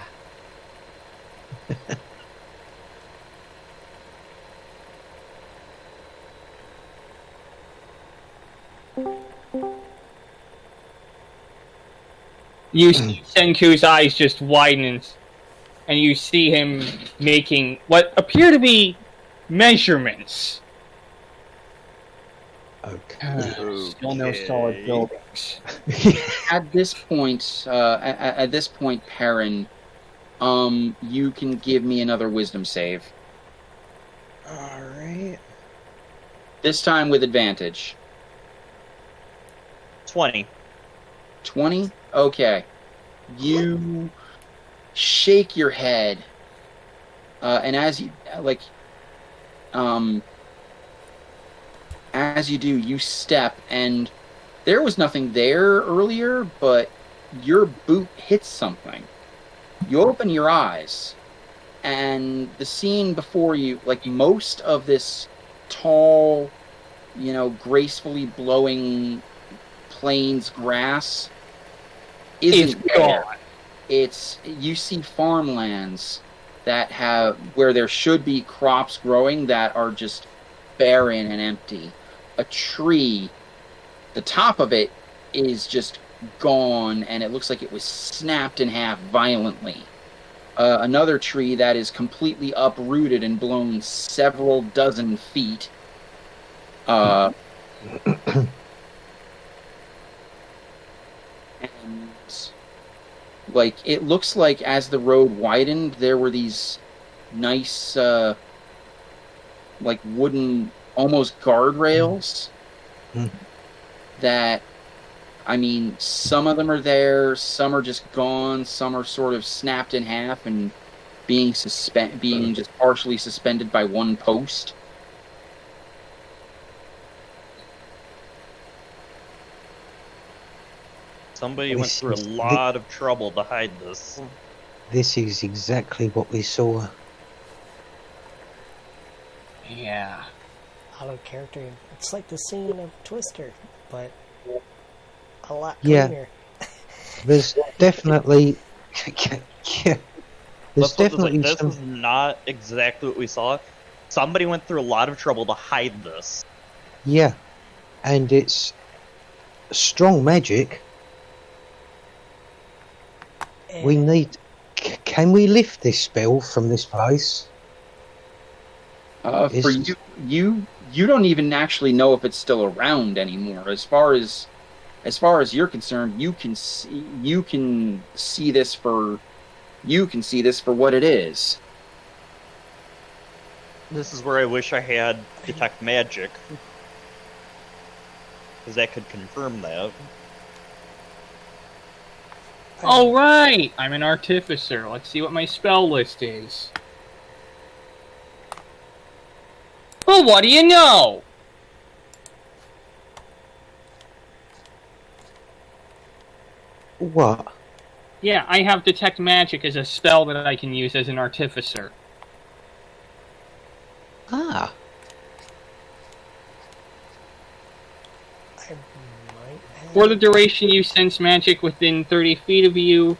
You see Senku's eyes just widen, and you see him making what appear to be measurements. Okay. Still no solid buildings. At this point, Perrin, you can give me another wisdom save. Alright. This time with advantage. 20. 20? Okay. You shake your head, and as you do, you step, and there was nothing there earlier, but your boot hits something. You open your eyes, and the scene before you, like most of this tall, gracefully blowing plains grass, isn't there. You see farmlands that where there should be crops growing that are just barren and empty. A tree, the top of it is just gone, and it looks like it was snapped in half violently. Another tree that is completely uprooted and blown several dozen feet. And it looks like as the road widened, there were these nice, wooden, almost guardrails that, some of them are there, some are just gone, some are sort of snapped in half and being just partially suspended by one post. Somebody went through a lot of trouble to hide this. This is exactly what we saw. Yeah. Out of character. It's like the scene of Twister, but a lot Yeah. cleaner. There's definitely... yeah. There's Let's put definitely this some... is not exactly what we saw. Somebody went through a lot of trouble to hide this. Yeah. And it's strong magic. We need... Can we lift this spell from this place? For you don't even actually know if it's still around anymore. As far as you're concerned, you can see this for what it is. This is where I wish I had detect magic. because that could confirm that. All right, I'm an artificer. Let's see what my spell list is. Well, what do you know? What? Yeah, I have Detect Magic as a spell that I can use as an artificer. Ah. I might have... For the duration, you sense magic within 30 feet of you.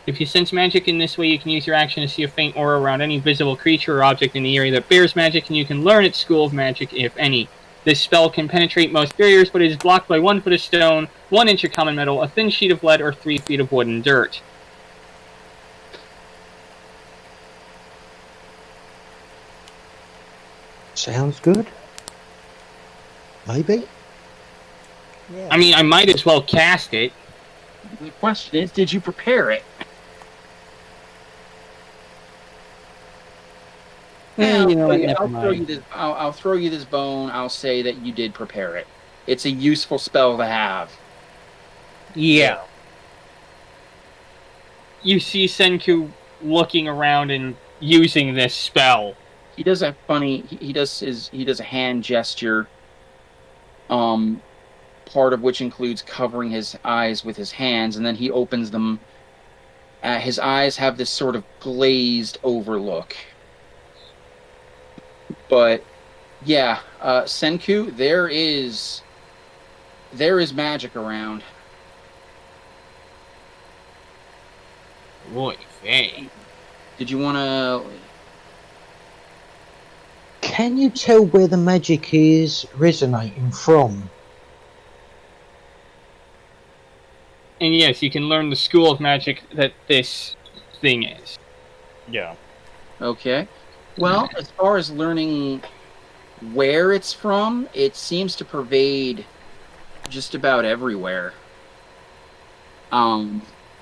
If you sense magic in this way, you can use your action to see a faint aura around any visible creature or object in the area that bears magic, and you can learn its school of magic, if any. This spell can penetrate most barriers, but it is blocked by 1 foot of stone, 1 inch of common metal, a thin sheet of lead, or 3 feet of wood and dirt. Sounds good. Maybe. Yeah. I mean, I might as well cast it. The question is, did you prepare it? You know what, never I'll throw mind. you this. I'll throw you this bone. I'll say that you did prepare it. It's a useful spell to have. Yeah. You see Senku looking around and using this spell. He does a funny. He does a hand gesture. Part of which includes covering his eyes with his hands, and then he opens them. His eyes have this sort of glazed over look. But yeah, Senku, there is magic around. Boy, hey. Did you want to? Can you tell where the magic is resonating from? And yes, you can learn the school of magic that this thing is. Yeah. Okay. Well, as far as learning where it's from, it seems to pervade just about everywhere.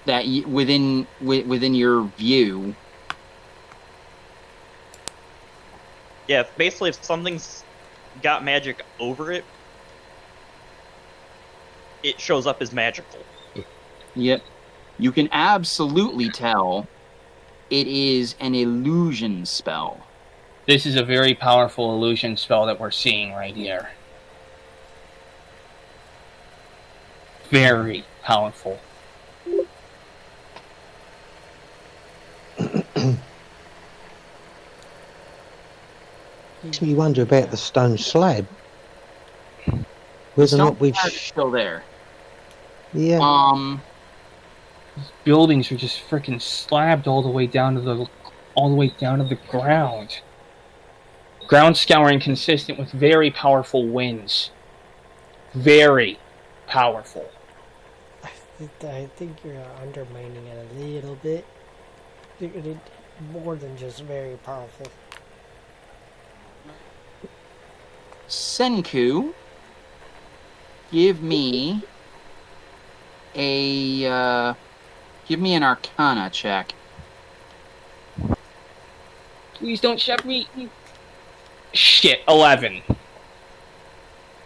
Within your view. Yeah, basically if something's got magic over it, it shows up as magical. Yep. You can absolutely tell it is an illusion spell. This is a very powerful illusion spell that we're seeing right here. Very powerful. Makes me wonder about the stone slab. Whether or not we've... Still there. Yeah. These buildings are just freaking slabbed all the way down to the ground. Ground scouring consistent with very powerful winds. Very powerful. I think you're undermining it a little bit. More than just very powerful. Senku, give me an Arcana check. Please don't shove me. Shit, 11.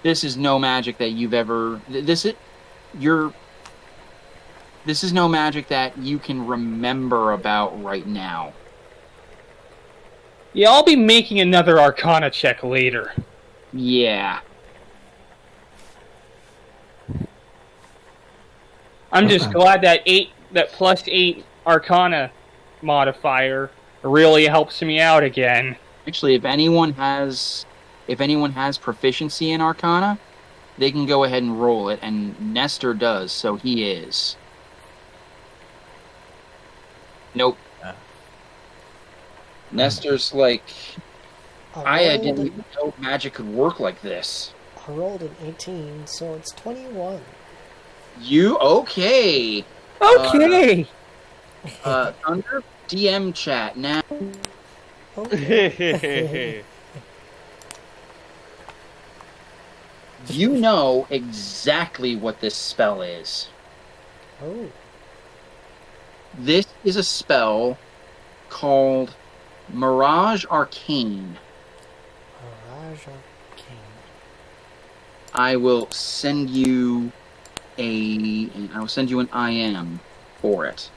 This is no magic that you've ever. This is no magic that you can remember about right now. Yeah, I'll be making another Arcana check later. Yeah. I'm just glad that +8 Arcana modifier really helps me out again. Actually, if anyone has proficiency in Arcana, they can go ahead and roll it, and Nestor does, so he is. Nope. Nestor's like, I didn't even know magic could work like this. I rolled an 18, so it's 21. Okay. Okay. Thunder, DM chat now. Okay. You know exactly what this spell is. Oh. This is a spell called Mirage Arcane. Mirage Arcane. I will send you an IM for it.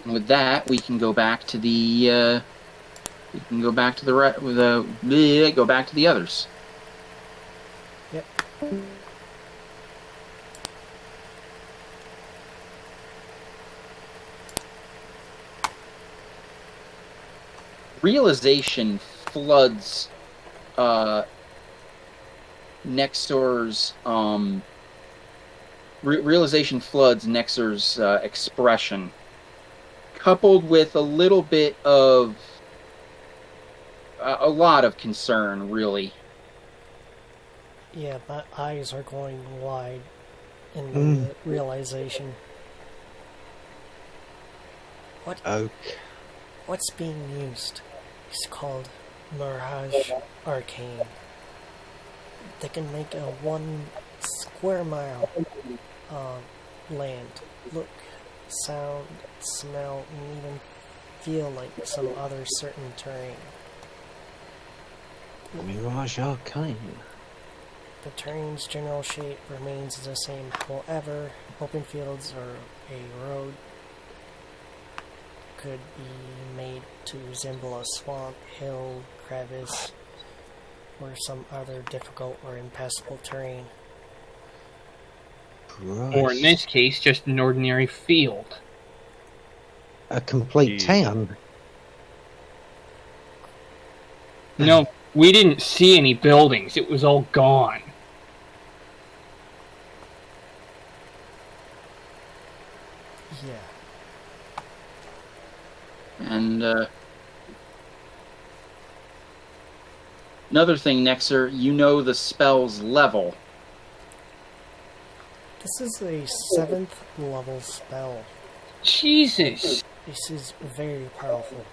And with that, we can go back to the go back to the others. Yep. Realization floods Nexor's expression, coupled with a little bit of a lot of concern, really. Yeah, my eyes are going wide in the realization. What's being used? It's called Mirage Arcane. They can make a 1 square mile land look, sound, smell, and even feel like some other certain terrain. Mirage Arcane. The terrain's general shape remains the same, however, open fields or a road could be made to resemble a swamp, hill, crevice, or some other difficult or impassable terrain. Right. Or in this case, just an ordinary field. A complete town. No, we didn't see any buildings. It was all gone. Yeah. And another thing, Nexer, you know the spell's level. This is a 7th level spell. Jesus! This is very powerful.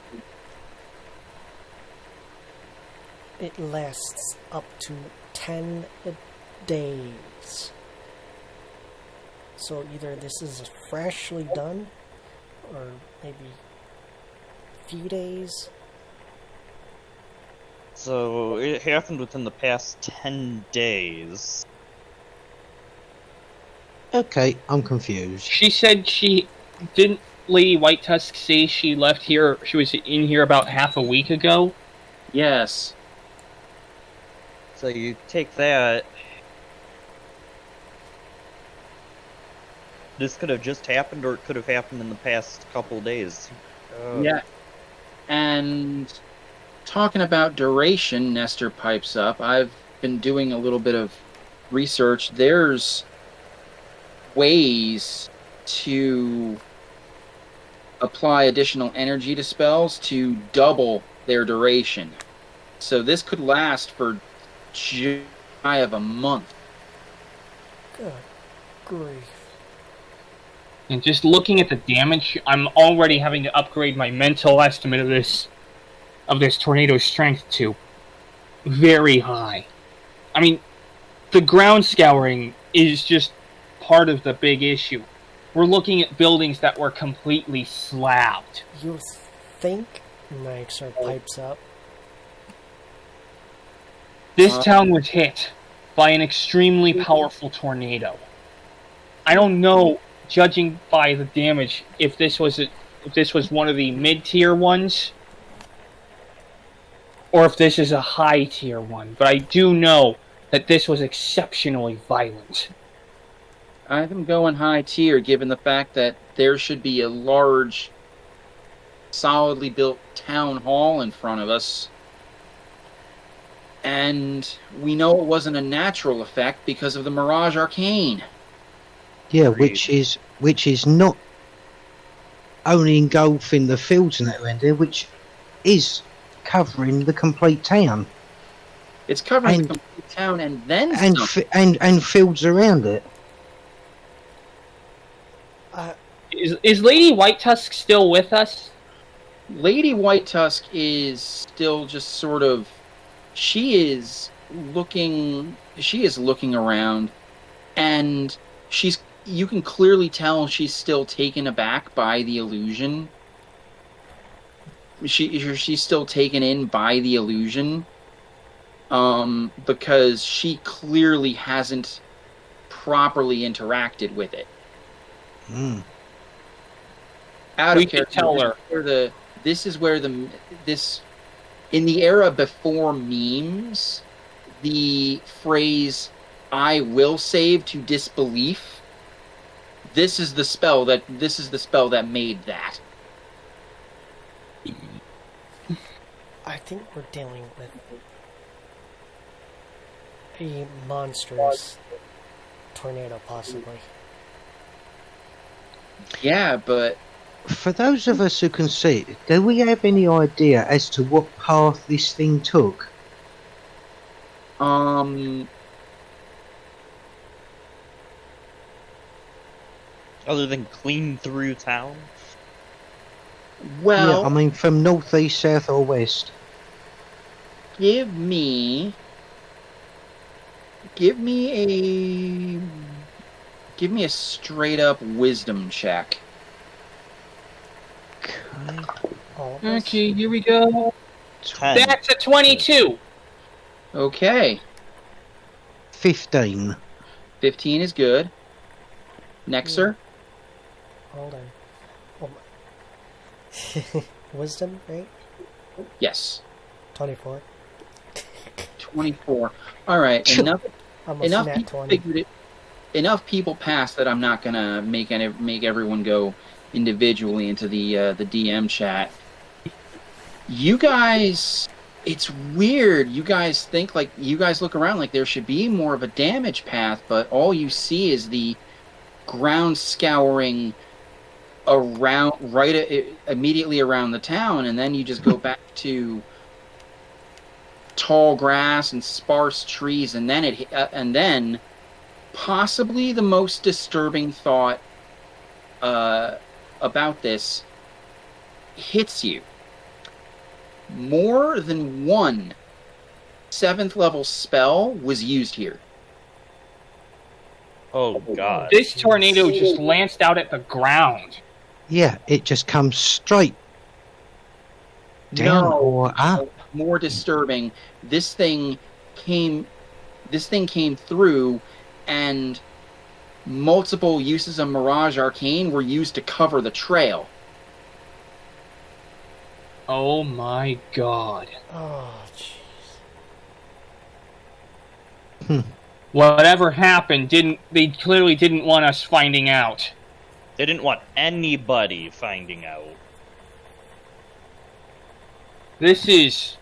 It lasts up to 10 days. So either this is freshly done, or maybe a few days. So it happened within the past 10 days. Okay, I'm confused. She said didn't Lady White Tusk say she left here, she was in here about half a week ago? Yes. So you take that. This could have just happened, or it could have happened in the past couple days. Yeah. And talking about duration, Nestor pipes up. I've been doing a little bit of research. There's ways to apply additional energy to spells to double their duration. So this could last for shy of a month. Good grief. And just looking at the damage, I'm already having to upgrade my mental estimate of this tornado's strength to very high. I mean, the ground scouring is just part of the big issue. We're looking at buildings that were completely slabbed. You think? Nixer pipes up. This town was hit by an extremely powerful tornado. I don't know, judging by the damage, if this was one of the mid-tier ones, or if this is a high-tier one. But I do know that this was exceptionally violent. I'm going high tier, given the fact that there should be a large, solidly built town hall in front of us. And we know it wasn't a natural effect because of the Mirage Arcane. Yeah, which is not only engulfing the fields and that around there, which is covering the complete town. It's covering the complete town and then and fields around it. Is Lady White Tusk still with us? Lady White Tusk is still just sort of... She is looking around, and you can clearly tell she's still taken aback by the illusion. she's still taken in by the illusion, because she clearly hasn't properly interacted with it. Out We of could character, tell her. this is where in the era before memes, the phrase "I will save" to disbelief. This is the spell that made that. I think we're dealing with a monstrous tornado, possibly. Yeah, but For those of us who can see it, do we have any idea as to what path this thing took? Other than clean through town? well, Yeah, I mean, from north, east, south, or west. give me a straight up wisdom check. All of us? Okay, here we go. 10. That's a 22. Okay, 15. 15 is good. Next, sir. Hold on. Oh my. Wisdom, right? Yes, 24. 24. All right, enough Almost nat people 20. figured it. Enough people passed that I'm not gonna make everyone go individually into the DM chat. You guys, it's weird. You guys look around like there should be more of a damage path, but all you see is the ground scouring around, immediately around the town, and then you just go back to tall grass and sparse trees, and then possibly the most disturbing thought about this hits you. More than one 7th level spell was used here. Oh god. This tornado just lanced out at the ground. Yeah, it just comes straight down or up. More disturbing. This thing came through, and multiple uses of Mirage Arcane were used to cover the trail. Oh my god. Oh, jeez. Whatever happened, they clearly didn't want us finding out. They didn't want anybody finding out. This is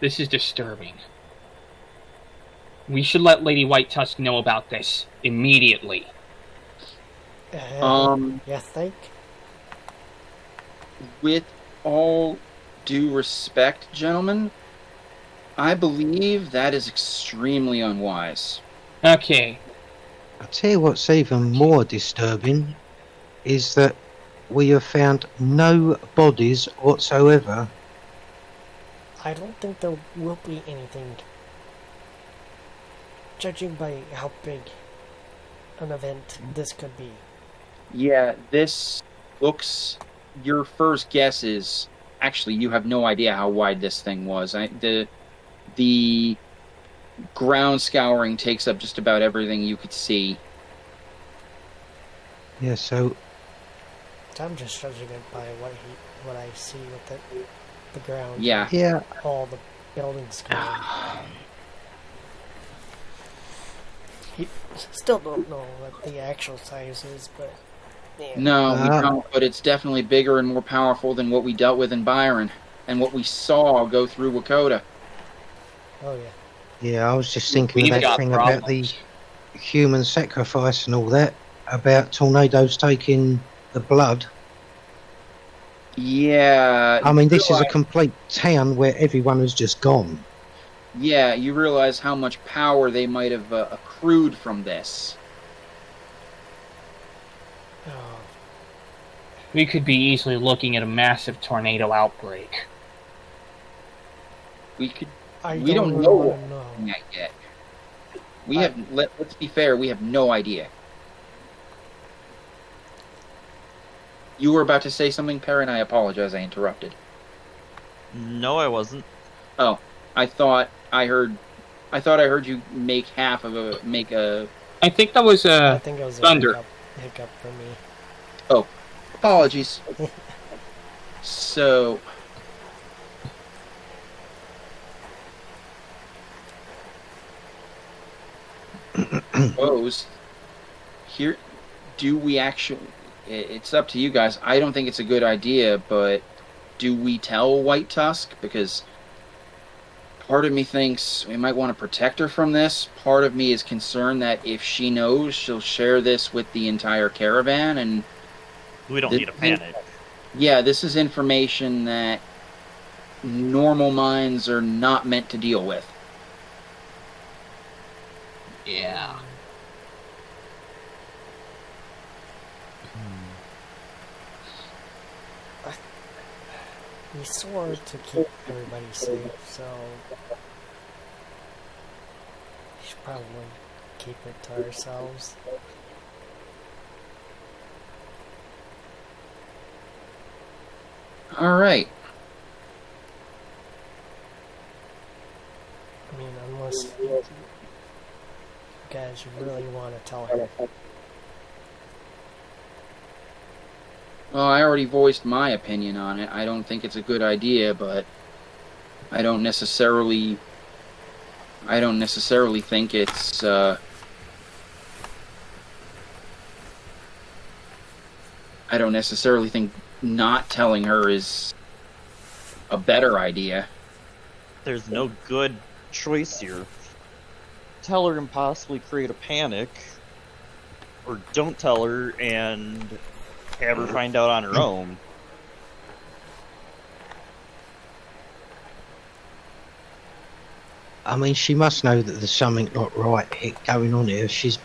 disturbing. We should let Lady White Tusk know about this immediately. You think? With all due respect, gentlemen, I believe that is extremely unwise. Okay. I'll tell you what's even more disturbing is that we have found no bodies whatsoever. I don't think there will be anything. Judging by how big an event this could be. Yeah, this looks... Your first guess is... Actually, you have no idea how wide this thing was. The ground scouring takes up just about everything you could see. Yeah, so I'm just judging it by what I see with the ground. yeah, All the buildings going. You still don't know what the actual size is, but yeah. No, we don't, but it's definitely bigger and more powerful than what we dealt with in Byron, and what we saw go through Wakota. Oh yeah. yeah. I was just thinking We've of that got thing about the human sacrifice and all that, about tornadoes taking the blood. Yeah. I mean, this is a complete town where everyone has just gone. Yeah, you realize how much power they might have accrued from this. Oh, We could be easily looking at a massive tornado outbreak. We could. I We don't really know wanna what know. that yet. We have. Let's be fair. We have no idea. You were about to say something, Perrin. I apologize. I interrupted. No, I wasn't. Oh, I thought I heard you make a. I think that was I think it was a thunder. hiccup for me. Oh, apologies. So. Suppose here, do we actually? It's up to you guys. I don't think it's a good idea, but do we tell White Tusk? Because part of me thinks we might want to protect her from this. Part of me is concerned that if she knows, she'll share this with the entire caravan, and We don't need to panic. yeah, this is information that normal minds are not meant to deal with. Yeah. We swore to keep everybody safe, so we should probably keep it to ourselves. All right. I mean, unless you guys really want to tell her. Well, I already voiced my opinion on it. I don't think it's a good idea, but I don't necessarily think it's I don't necessarily think not telling her is a better idea. There's no good choice here. Tell her and possibly create a panic, or don't tell her and have her find out on her own. I mean, she must know that there's something not right going on here. She's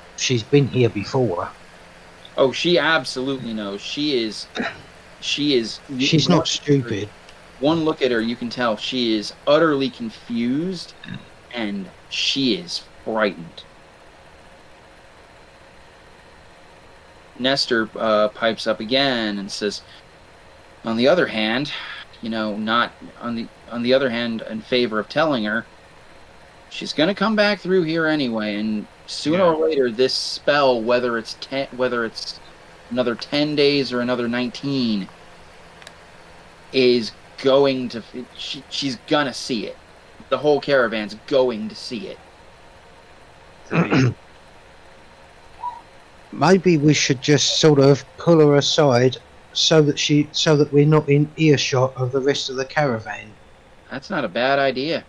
been here before. Oh, she absolutely knows. She's not stupid. One look at her, you can tell she is utterly confused, and she is frightened. Nestor pipes up again and says, on the other hand, not on the other hand, in favor of telling her, she's going to come back through here anyway, and sooner or later, this spell, whether it's another 10 days or another 19, is going to. She's gonna see it. The whole caravan's going to see it. Maybe we should just sort of pull her aside so that we're not in earshot of the rest of the caravan. That's not a bad idea.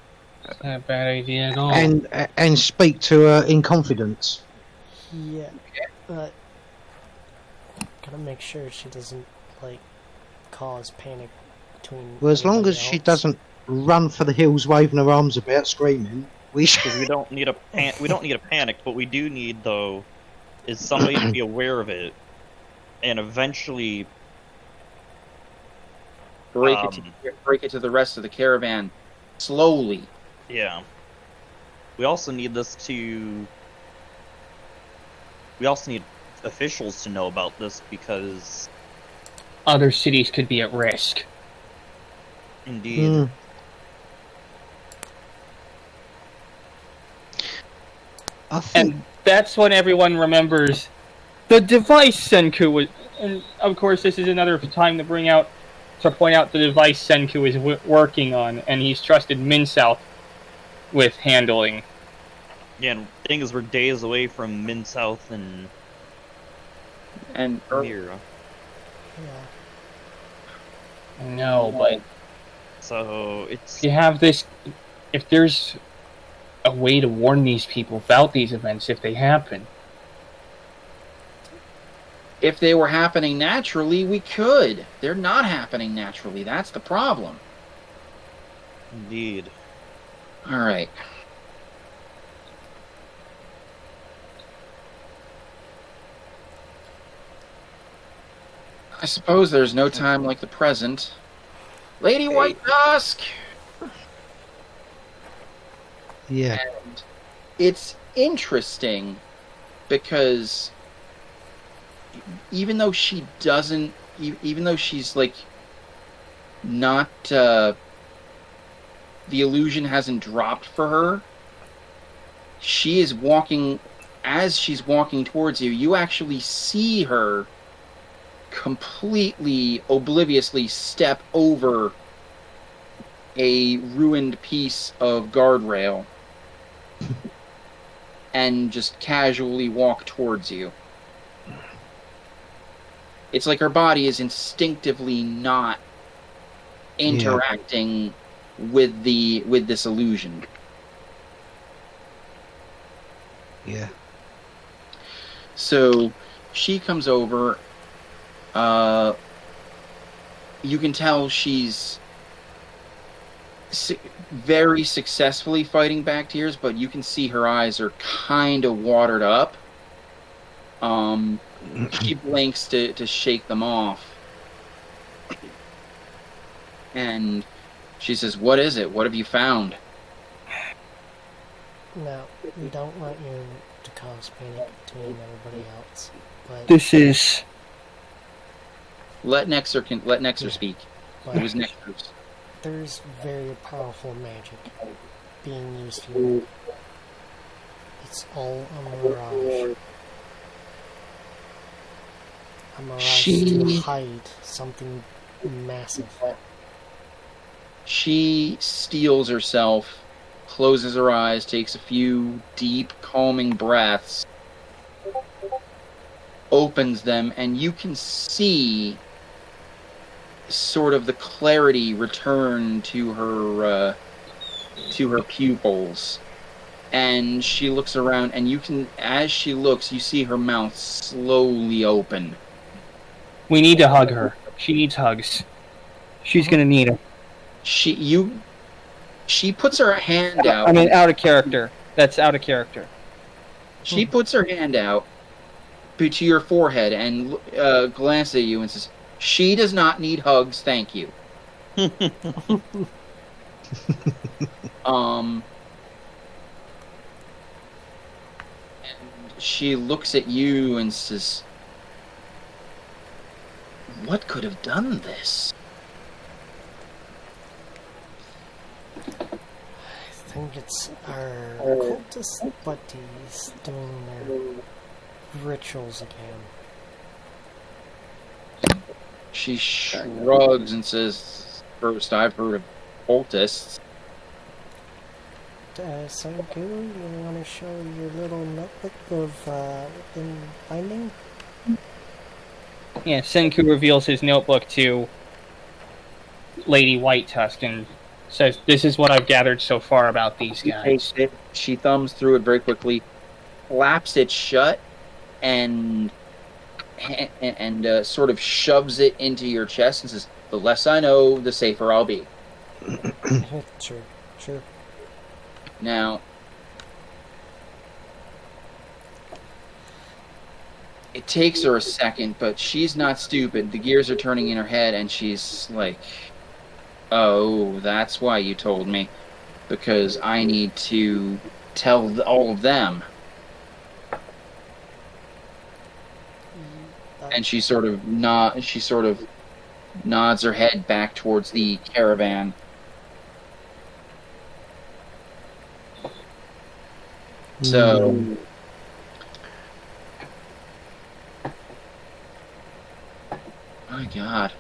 That's not a bad idea at all. And speak to her in confidence. Yeah, but gotta make sure she doesn't cause panic between. Well, as long as everybody she else. doesn't run for the hills waving her arms about screaming, we should. Because we don't need a panic. What we do need, though, is somebody to be aware of it, and eventually Break it to the rest of the caravan slowly. Yeah. We also need We also need officials to know about this because, Other cities could be at risk. indeed, I think. And that's when everyone remembers the device Senku was. And of course, this is another time to point out the device Senku is working on, and he's trusted Min-South with handling. yeah. And the thing is, we're days away from Min-South and Mira, Yeah. No, but so it's you have this. If there's a way to warn these people about these events if they happen. If they were happening naturally, we could. They're not happening naturally. That's the problem. indeed. All right. I suppose there's no time like the present. Lady White Tusk! Yeah. And it's interesting because even though she doesn't, even though she's like not the illusion hasn't dropped for her. She is walking, as she's walking towards you, you actually see her completely obliviously step over a ruined piece of guardrail and just casually walk towards you. It's like her body is instinctively not interacting with this illusion. Yeah. So she comes over. You can tell she's very successfully fighting back tears, but you can see her eyes are kind of watered up. She blinks to shake them off. And she says, "What is it? What have you found?" Now, we don't want you to cause panic between everybody else, but This is... Let Nexer speak. but It was Nexer's. there's very powerful magic being used here. It's all a mirage. A mirage to hide something massive. She steels herself, closes her eyes, takes a few deep, calming breaths, opens them, and you can see sort of the clarity return to her pupils. And she looks around, and you can, as she looks, you see her mouth slowly open. We need to hug her. She needs hugs. She's gonna need them. She puts her hand out. I mean, out of character. That's out of character. She puts her hand out to your forehead and glances at you and says, "She does not need hugs, thank you." And she looks at you and says, "What could have done this?" I think it's our cultist buddies doing their rituals again. She shrugs and says, "First, I've heard of cultists." Sanku, you want to show your little notebook of them finding? Yeah, Senku reveals his notebook to Lady White Tusk and says, "This is what I've gathered so far about these She guys." takes it, she thumbs through it very quickly, flaps it shut, and sort of shoves it into your chest and says, "The less I know, the safer I'll be." Sure. Now, it takes her a second, but she's not stupid. The gears are turning in her head, and she's like, "Oh, that's why you told me. Because I need to tell all of them." And she sort of nods her head back towards the caravan. So, my God,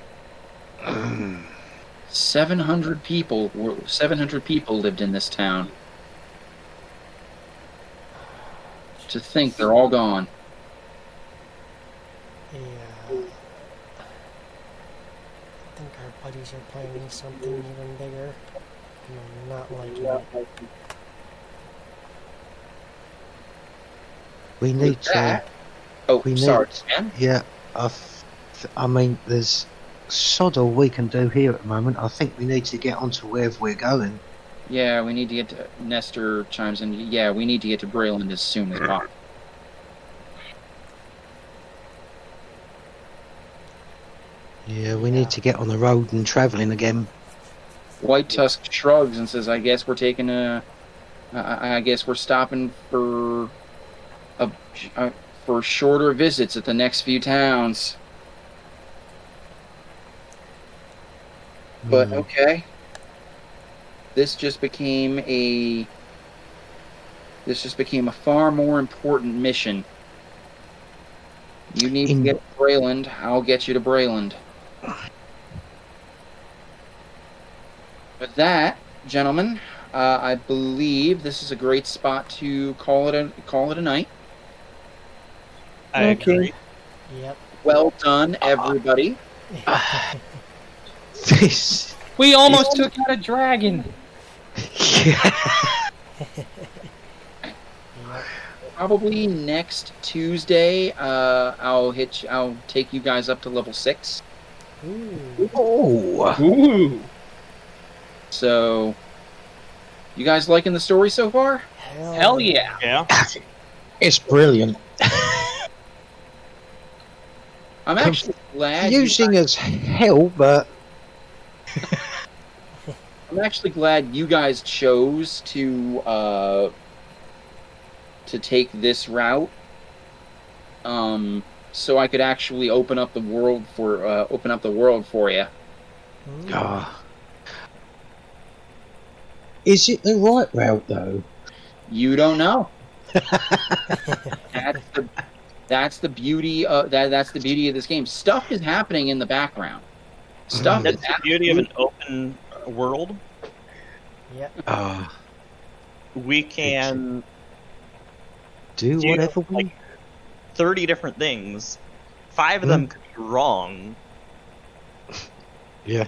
700 people lived in this town. To think they're all gone. Yeah. I think our buddies are planning something even bigger. And I'm not liking it. We need to. Oh, We sorry, need- man. Yeah, I mean, there's sod all we can do here at the moment. I think we need to get onto wherever we're going. Yeah, we need to get to... Nestor chimes in. Yeah, we need to get to Brayland as soon as possible. Yeah, we need to get on the road and travelling again. White Tusk shrugs and says, "I guess we're taking I guess we're stopping for shorter visits at the next few towns." But okay. this just became a far more important mission. You need to get to Brayland, I'll get you to Brayland. With that, gentlemen, I believe this is a great spot to call it a night. I agree. Yep. Well done, everybody. This. We almost took out a dragon. Probably next Tuesday, I'll take you guys up to level 6. Ooh. Oh. Ooh. So, you guys liking the story so far? Hell yeah. Yeah. It's brilliant. I'm actually glad Confusing as hell, but I'm actually glad you guys chose to take this route, so I could actually open up the world for you. ah. Is it the right route though? You don't know. That's the beauty of this game. Stuff is happening in the background. Stuff is That's the beauty of an open world. Yep. Ah. We can Do do whatever we. like 30 different things. 5 of them could be wrong. Yeah.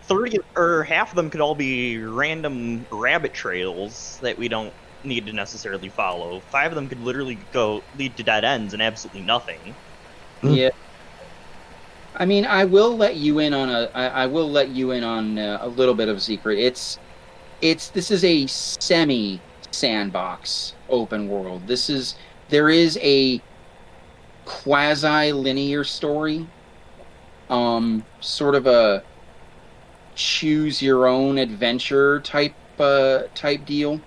30 or half of them could all be random rabbit trails that we don't need to necessarily follow. 5 of them could literally lead to dead ends and absolutely nothing. Yeah. I mean, I will let you in on a little bit of a secret. This is a semi sandbox open world. There is a quasi linear story, sort of a choose your own adventure type deal.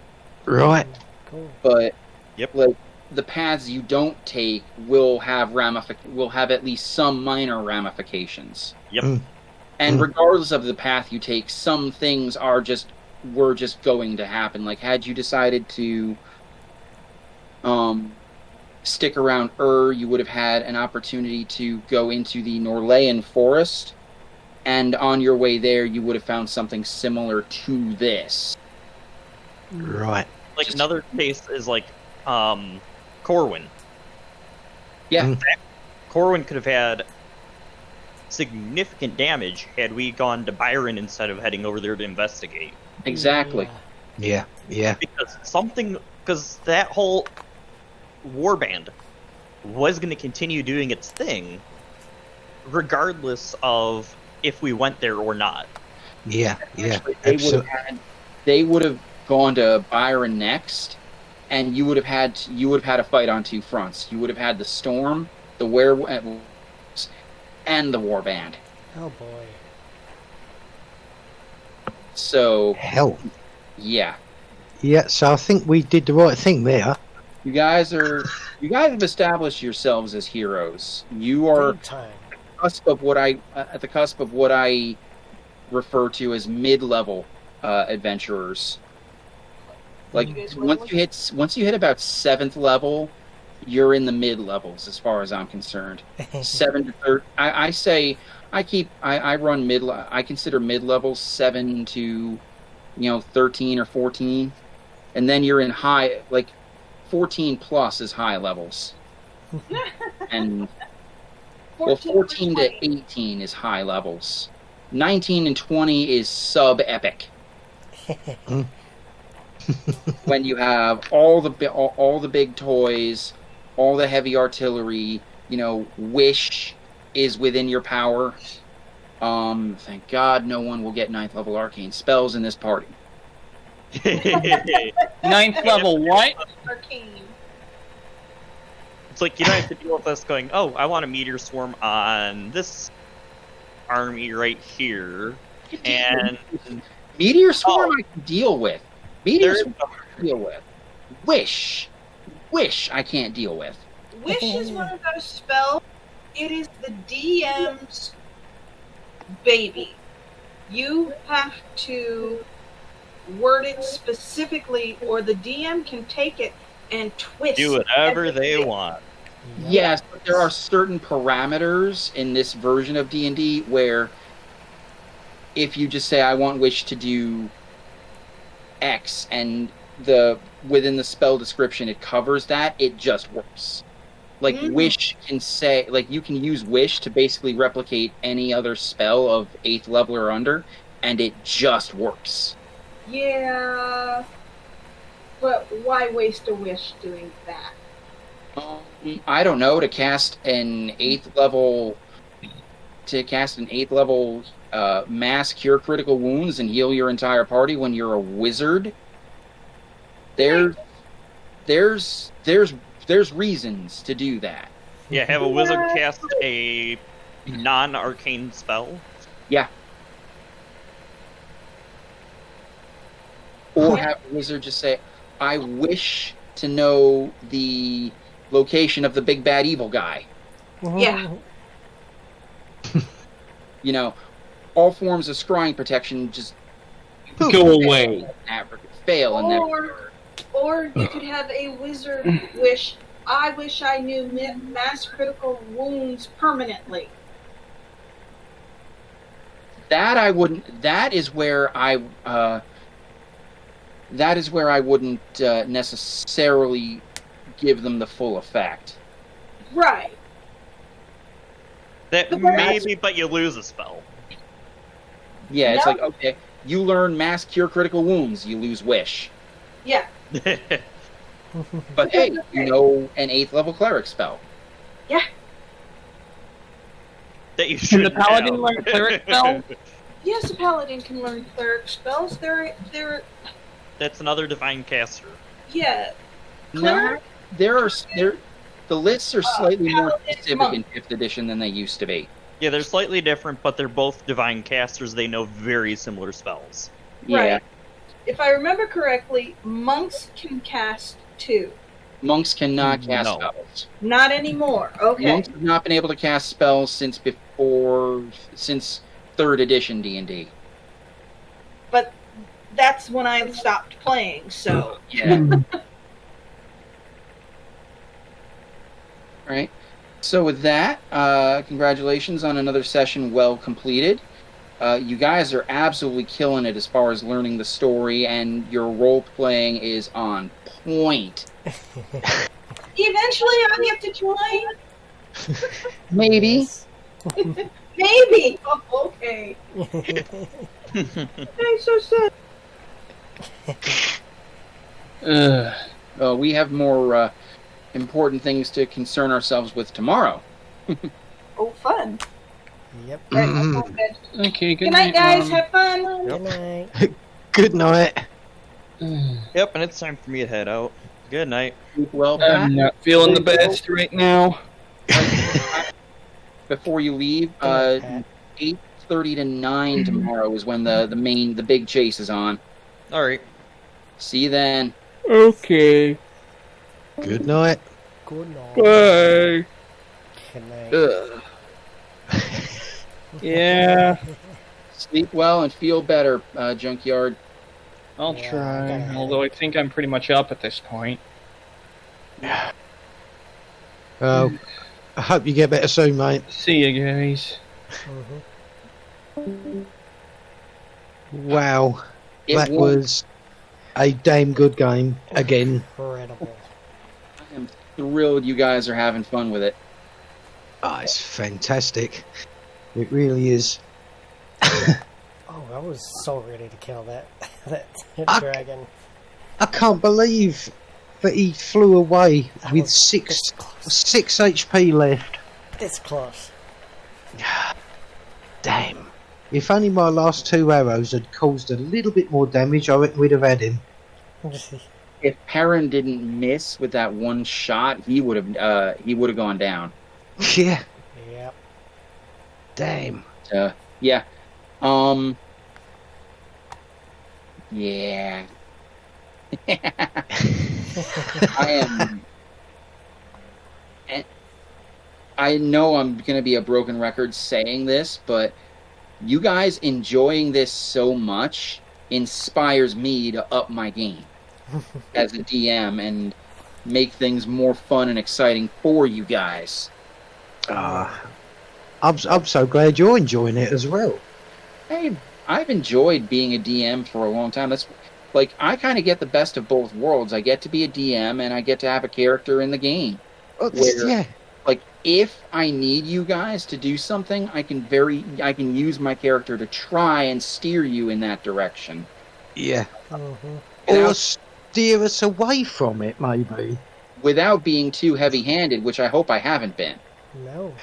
Right. Cool. But Yep. like the paths you don't take will have at least some minor ramifications. Yep. And regardless of the path you take, some things were just going to happen. Like had you decided to stick around you would have had an opportunity to go into the Norlean forest, and on your way there you would have found something similar to this. Right. Like another case is like Corwin. Yeah. Corwin could have had significant damage had we gone to Byron instead of heading over there to investigate. Exactly. Yeah. Yeah. Because that whole warband was going to continue doing its thing regardless of if we went there or not. Yeah. Yeah. Actually, they would have gone to Byron next, and you would have had a fight on 2 fronts. You would have had the storm, the werewolves, and the warband. Oh boy. So Hell. yeah, Yeah. So I think we did the right thing there. you guys have established yourselves as heroes. You are Big time. at the cusp of what I refer to as mid-level adventurers. Like once you hit about 7th level, you're in the mid levels as far as I'm concerned. 7 to 13. I run mid. I consider mid levels 7 to 13 or 14, and then you're in high, like 14 plus is high levels, and 14 to 18 is high levels. 19 and 20 is sub epic. When you have all the big toys, all the heavy artillery, wish is within your power. Thank God no one will get 9th level arcane spells in this party. 9th level what? Arcane. It's like you don't have to deal with us going, oh, I want a meteor swarm on this army right here. And Meteor Swarm I can deal with. Meteor There's- Swarm I can deal with. Wish I can't deal with. Wish is one of those spells. It is the DM's baby. You have to worded specifically, or the DM can take it and twist. Do whatever they everything. want. Yes, but there are certain parameters in this version of D&D where if you just say, I want Wish to do X, and within the spell description it covers that, it just works. Like, Wish can say, like, you can use Wish to basically replicate any other spell of 8th level or under, and it just works. Yeah, but why waste a wish doing that? I don't know, to cast an 8th level mass cure critical wounds and heal your entire party when you're a wizard. There's reasons to do that. Yeah, have a wizard cast a non-arcane spell. Yeah. Or have a wizard just say, I wish to know the location of the big bad evil guy. Yeah. You know, all forms of scrying protection just Go away. fail in that. Or you could have a wizard wish, I wish I knew mass critical wounds permanently. That I wouldn't. That is where I wouldn't necessarily give them the full effect. Right. That maybe, but you lose a spell. Yeah, it's No. like, okay, you learn mass cure critical wounds, you lose wish. Yeah. But hey, you know an 8th level cleric spell. Yeah. That you Can should the paladin learn cleric spell? Yes, a paladin can learn cleric spells. They're That's another divine caster. yeah. No, Cleric? the lists are slightly more paladin specific monk. in 5th edition than they used to be. Yeah, they're slightly different, but they're both divine casters. They know very similar spells. Yeah, Right. If I remember correctly, monks can cast too. monks cannot cast No. spells. Not anymore. Okay. Monks have not been able to cast spells since 3rd edition D&D. But that's when I stopped playing, so Yeah. Right. So with that, congratulations on another session well completed. You guys are absolutely killing it as far as learning the story, and your role playing is on point. eventually I'll get to join. Maybe. Maybe. Oh, okay. Thanks so sad. We have more important things to concern ourselves with tomorrow. Oh, fun. Yep. Right, that sounds good. Okay, Good night, guys. Have fun. Good night. Good night. Yep, and it's time for me to head out. Good night. Keep well, Pat. I'm not feeling the best right now. Before you leave, Good night, 8:30 to 9 tomorrow is when the big chase is on. All right. See you then. Okay. Good night. Good night. Bye. Good night. Ugh. Yeah, Sleep well and feel better, Junkyard. I'll Yeah, I try. gotta- Although I think I'm pretty much up at this point. I hope you get better soon, mate. See you guys. Wow, It that was a damn good game again. Incredible. I am thrilled you guys are having fun with it. Oh, it's fantastic. It really is. Oh, I was so ready to kill that I- dragon. I can't believe that he flew away That with was six this close. 6 HP left. This close. Damn. If only my last 2 arrows had caused a little bit more damage, I reckon we'd have had him. If Perrin didn't miss with that one shot, he would have gone down. Yeah. Yep. Damn. Yeah. Yeah. I know I'm going to be a broken record saying this, but you guys enjoying this so much inspires me to up my game as a DM and make things more fun and exciting for you guys. I'm so glad you're enjoying it as well. Hey, I've enjoyed being a DM for a long time. That's like, I kind of get the best of both worlds. I get to be a DM and I get to have a character in the game. Yeah. Like, if I need you guys to do something, I can use my character to try and steer you in that direction. Yeah. Mm-hmm. Or steer us away from it, maybe. Without being too heavy-handed, which I hope I haven't been. No.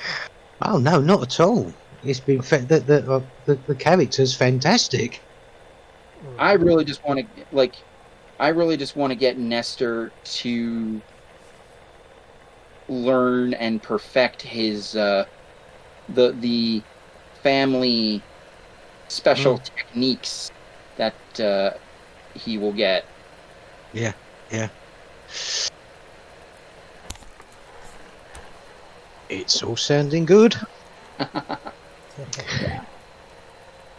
Oh no, not at all. It's been the character's fantastic. I really just want to get Nestor to learn and perfect his the family special techniques that he will get. Yeah. It's all sounding good.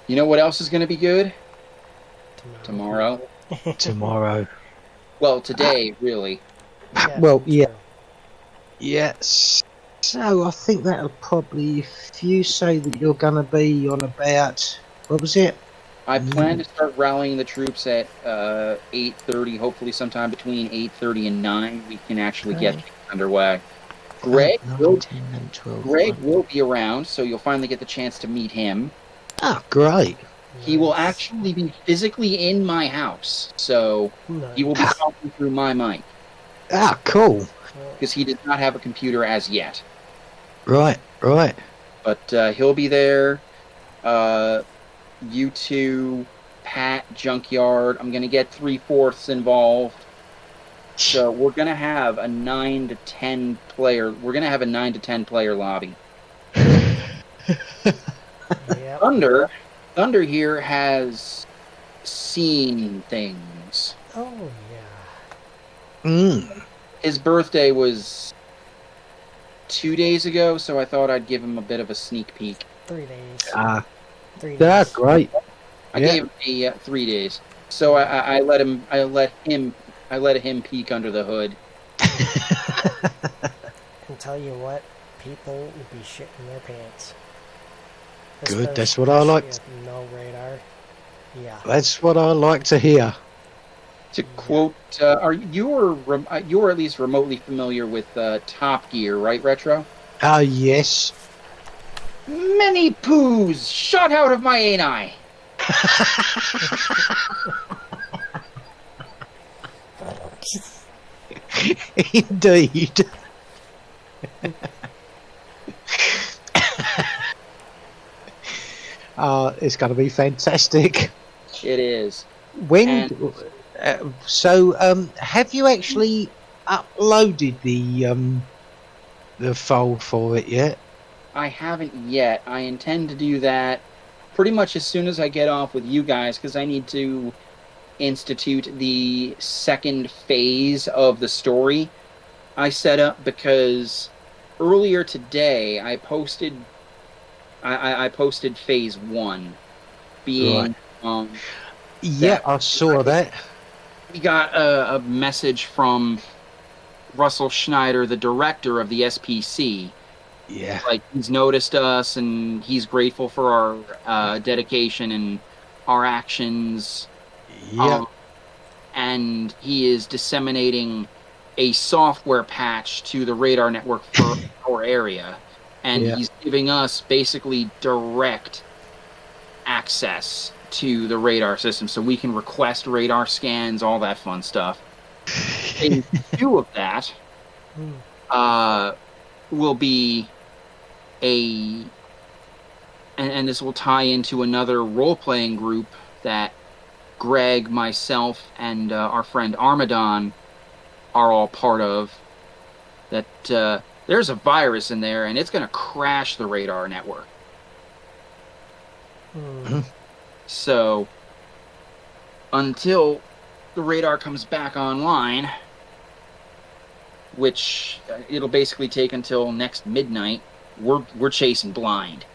You know what else is going to be good? Tomorrow. Tomorrow. Well, today, really. Well, yeah. Yes. So I think that'll probably, if you say that you're going to be on about, what was it? I plan to start rallying the troops at 8:30. Hopefully, sometime between 8:30 and 9, we can actually get things underway. Greg will be around, so you'll finally get the chance to meet him. Oh, great. He will actually be physically in my house, so he will be talking through my mic. Ah, cool. Because he does not have a computer as yet. Right. But he'll be there. You two, Pat, Junkyard. I'm going to get 3/4 involved. So we're going to have a 9 to 10 player. We're going to have a 9 to 10 player lobby. Yep. Thunder here has seen things. Oh yeah. His birthday was 2 days ago, so I thought I'd give him a bit of a sneak peek. 3 days. 3 days. That's great. I gave him 3 days, so I let him peek under the hood. And tell you what, people will be shitting their pants. Good, that's what I like. Especially with no radar. Yeah. That's what I like to hear. To quote, you're at least remotely familiar with Top Gear, right, Retro? Ah, yes. Many poos shot out of my ani. Indeed. It's going to be fantastic. It is. Have you actually uploaded the file for it yet? I haven't yet. I intend to do that pretty much as soon as I get off with you guys, because I need to institute the second phase of the story I set up, because earlier today I posted phase 1 being yeah, I saw that. We got a message from Russell Schneider, the director of the SPC. Yeah. Like, he's noticed us and he's grateful for our dedication and our actions. Yeah. And he is disseminating a software patch to the radar network for our area. And he's giving us basically direct access to the radar system, so we can request radar scans, all that fun stuff. Phase 2 of that will be and this will tie into another role-playing group that Greg, myself, and our friend Armadon are all part of. That there's a virus in there, and it's going to crash the radar network. So, until the radar comes back online, which it'll basically take until next midnight, we're chasing blind.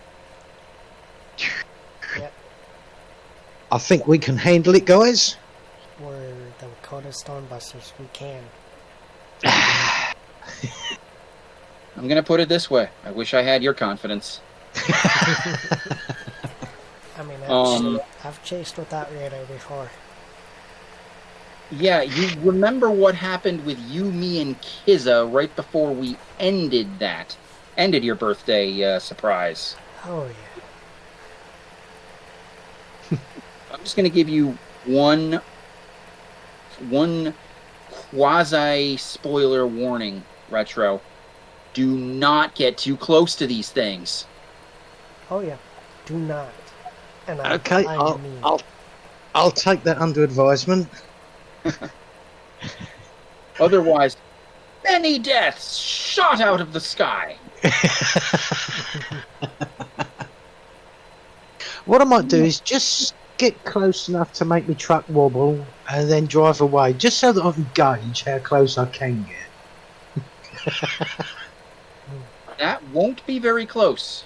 Yep. I think we can handle it, guys. We're the Dakota Stonebusters. We can. I'm gonna put it this way. I wish I had your confidence. I mean, Um, I've chased with that radar before. Yeah, you remember what happened with you, me, and Kizza right before we ended your birthday surprise. Oh yeah. I'm just gonna give you one quasi spoiler warning, Retro. Do not get too close to these things. Oh yeah. Do not. And Okay, I I'll, mean, I'll take that under advisement. Otherwise, many deaths shot out of the sky. What I might do is just get close enough to make my truck wobble and then drive away, just so that I can gauge how close I can get. That won't be very close.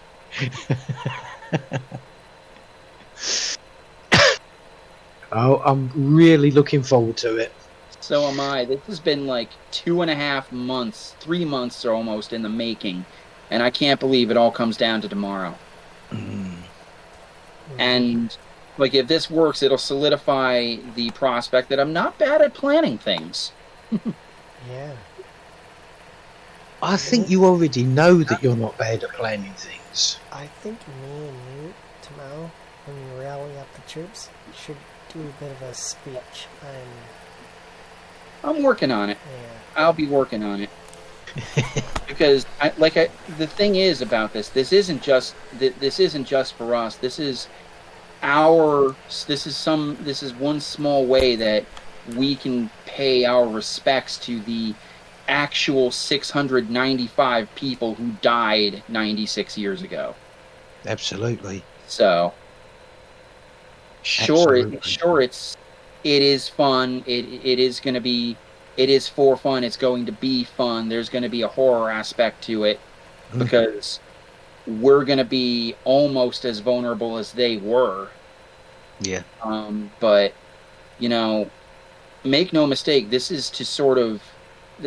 Oh, I'm really looking forward to it. So am I. This has been like 2.5 months, 3 months almost in the making, and I can't believe it all comes down to tomorrow. And like, if this works, it'll solidify the prospect that I'm not bad at planning things. yeah. I think you already know that you're not bad at planning things. I think me and you tomorrow, when we rally up the troops, should do a bit of a speech. I'm working on it. Yeah. I'll be working on it. Because the thing is about this isn't just for us. This is one small way that we can pay our respects to the actual 695 people who died 96 years ago. Absolutely. So Absolutely. it is fun. It is for fun. It's going to be fun. There's going to be a horror aspect to it because we're going to be almost as vulnerable as they were. Yeah. But, make no mistake, this is to sort of...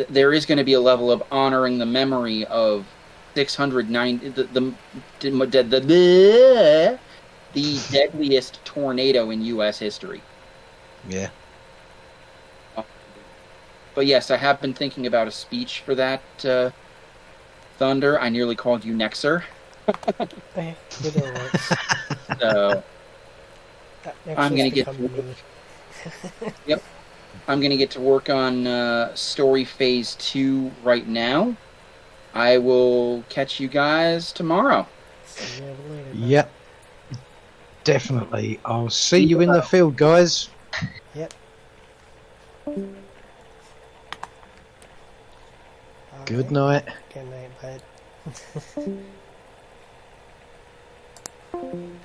There is going to be a level of honoring the memory of 690... The deadliest tornado in U.S. history. Yeah. But yes, I have been thinking about a speech for that, Thunder. I nearly called you Nexer. Either works. So I'm going to get to me. work. Yep. I'm going to get to work on story phase 2 right now. I will catch you guys tomorrow. See you later, bud. Yep. Definitely. I'll see you in the field, guys. Yep. Good Alright. night. Good night, bud.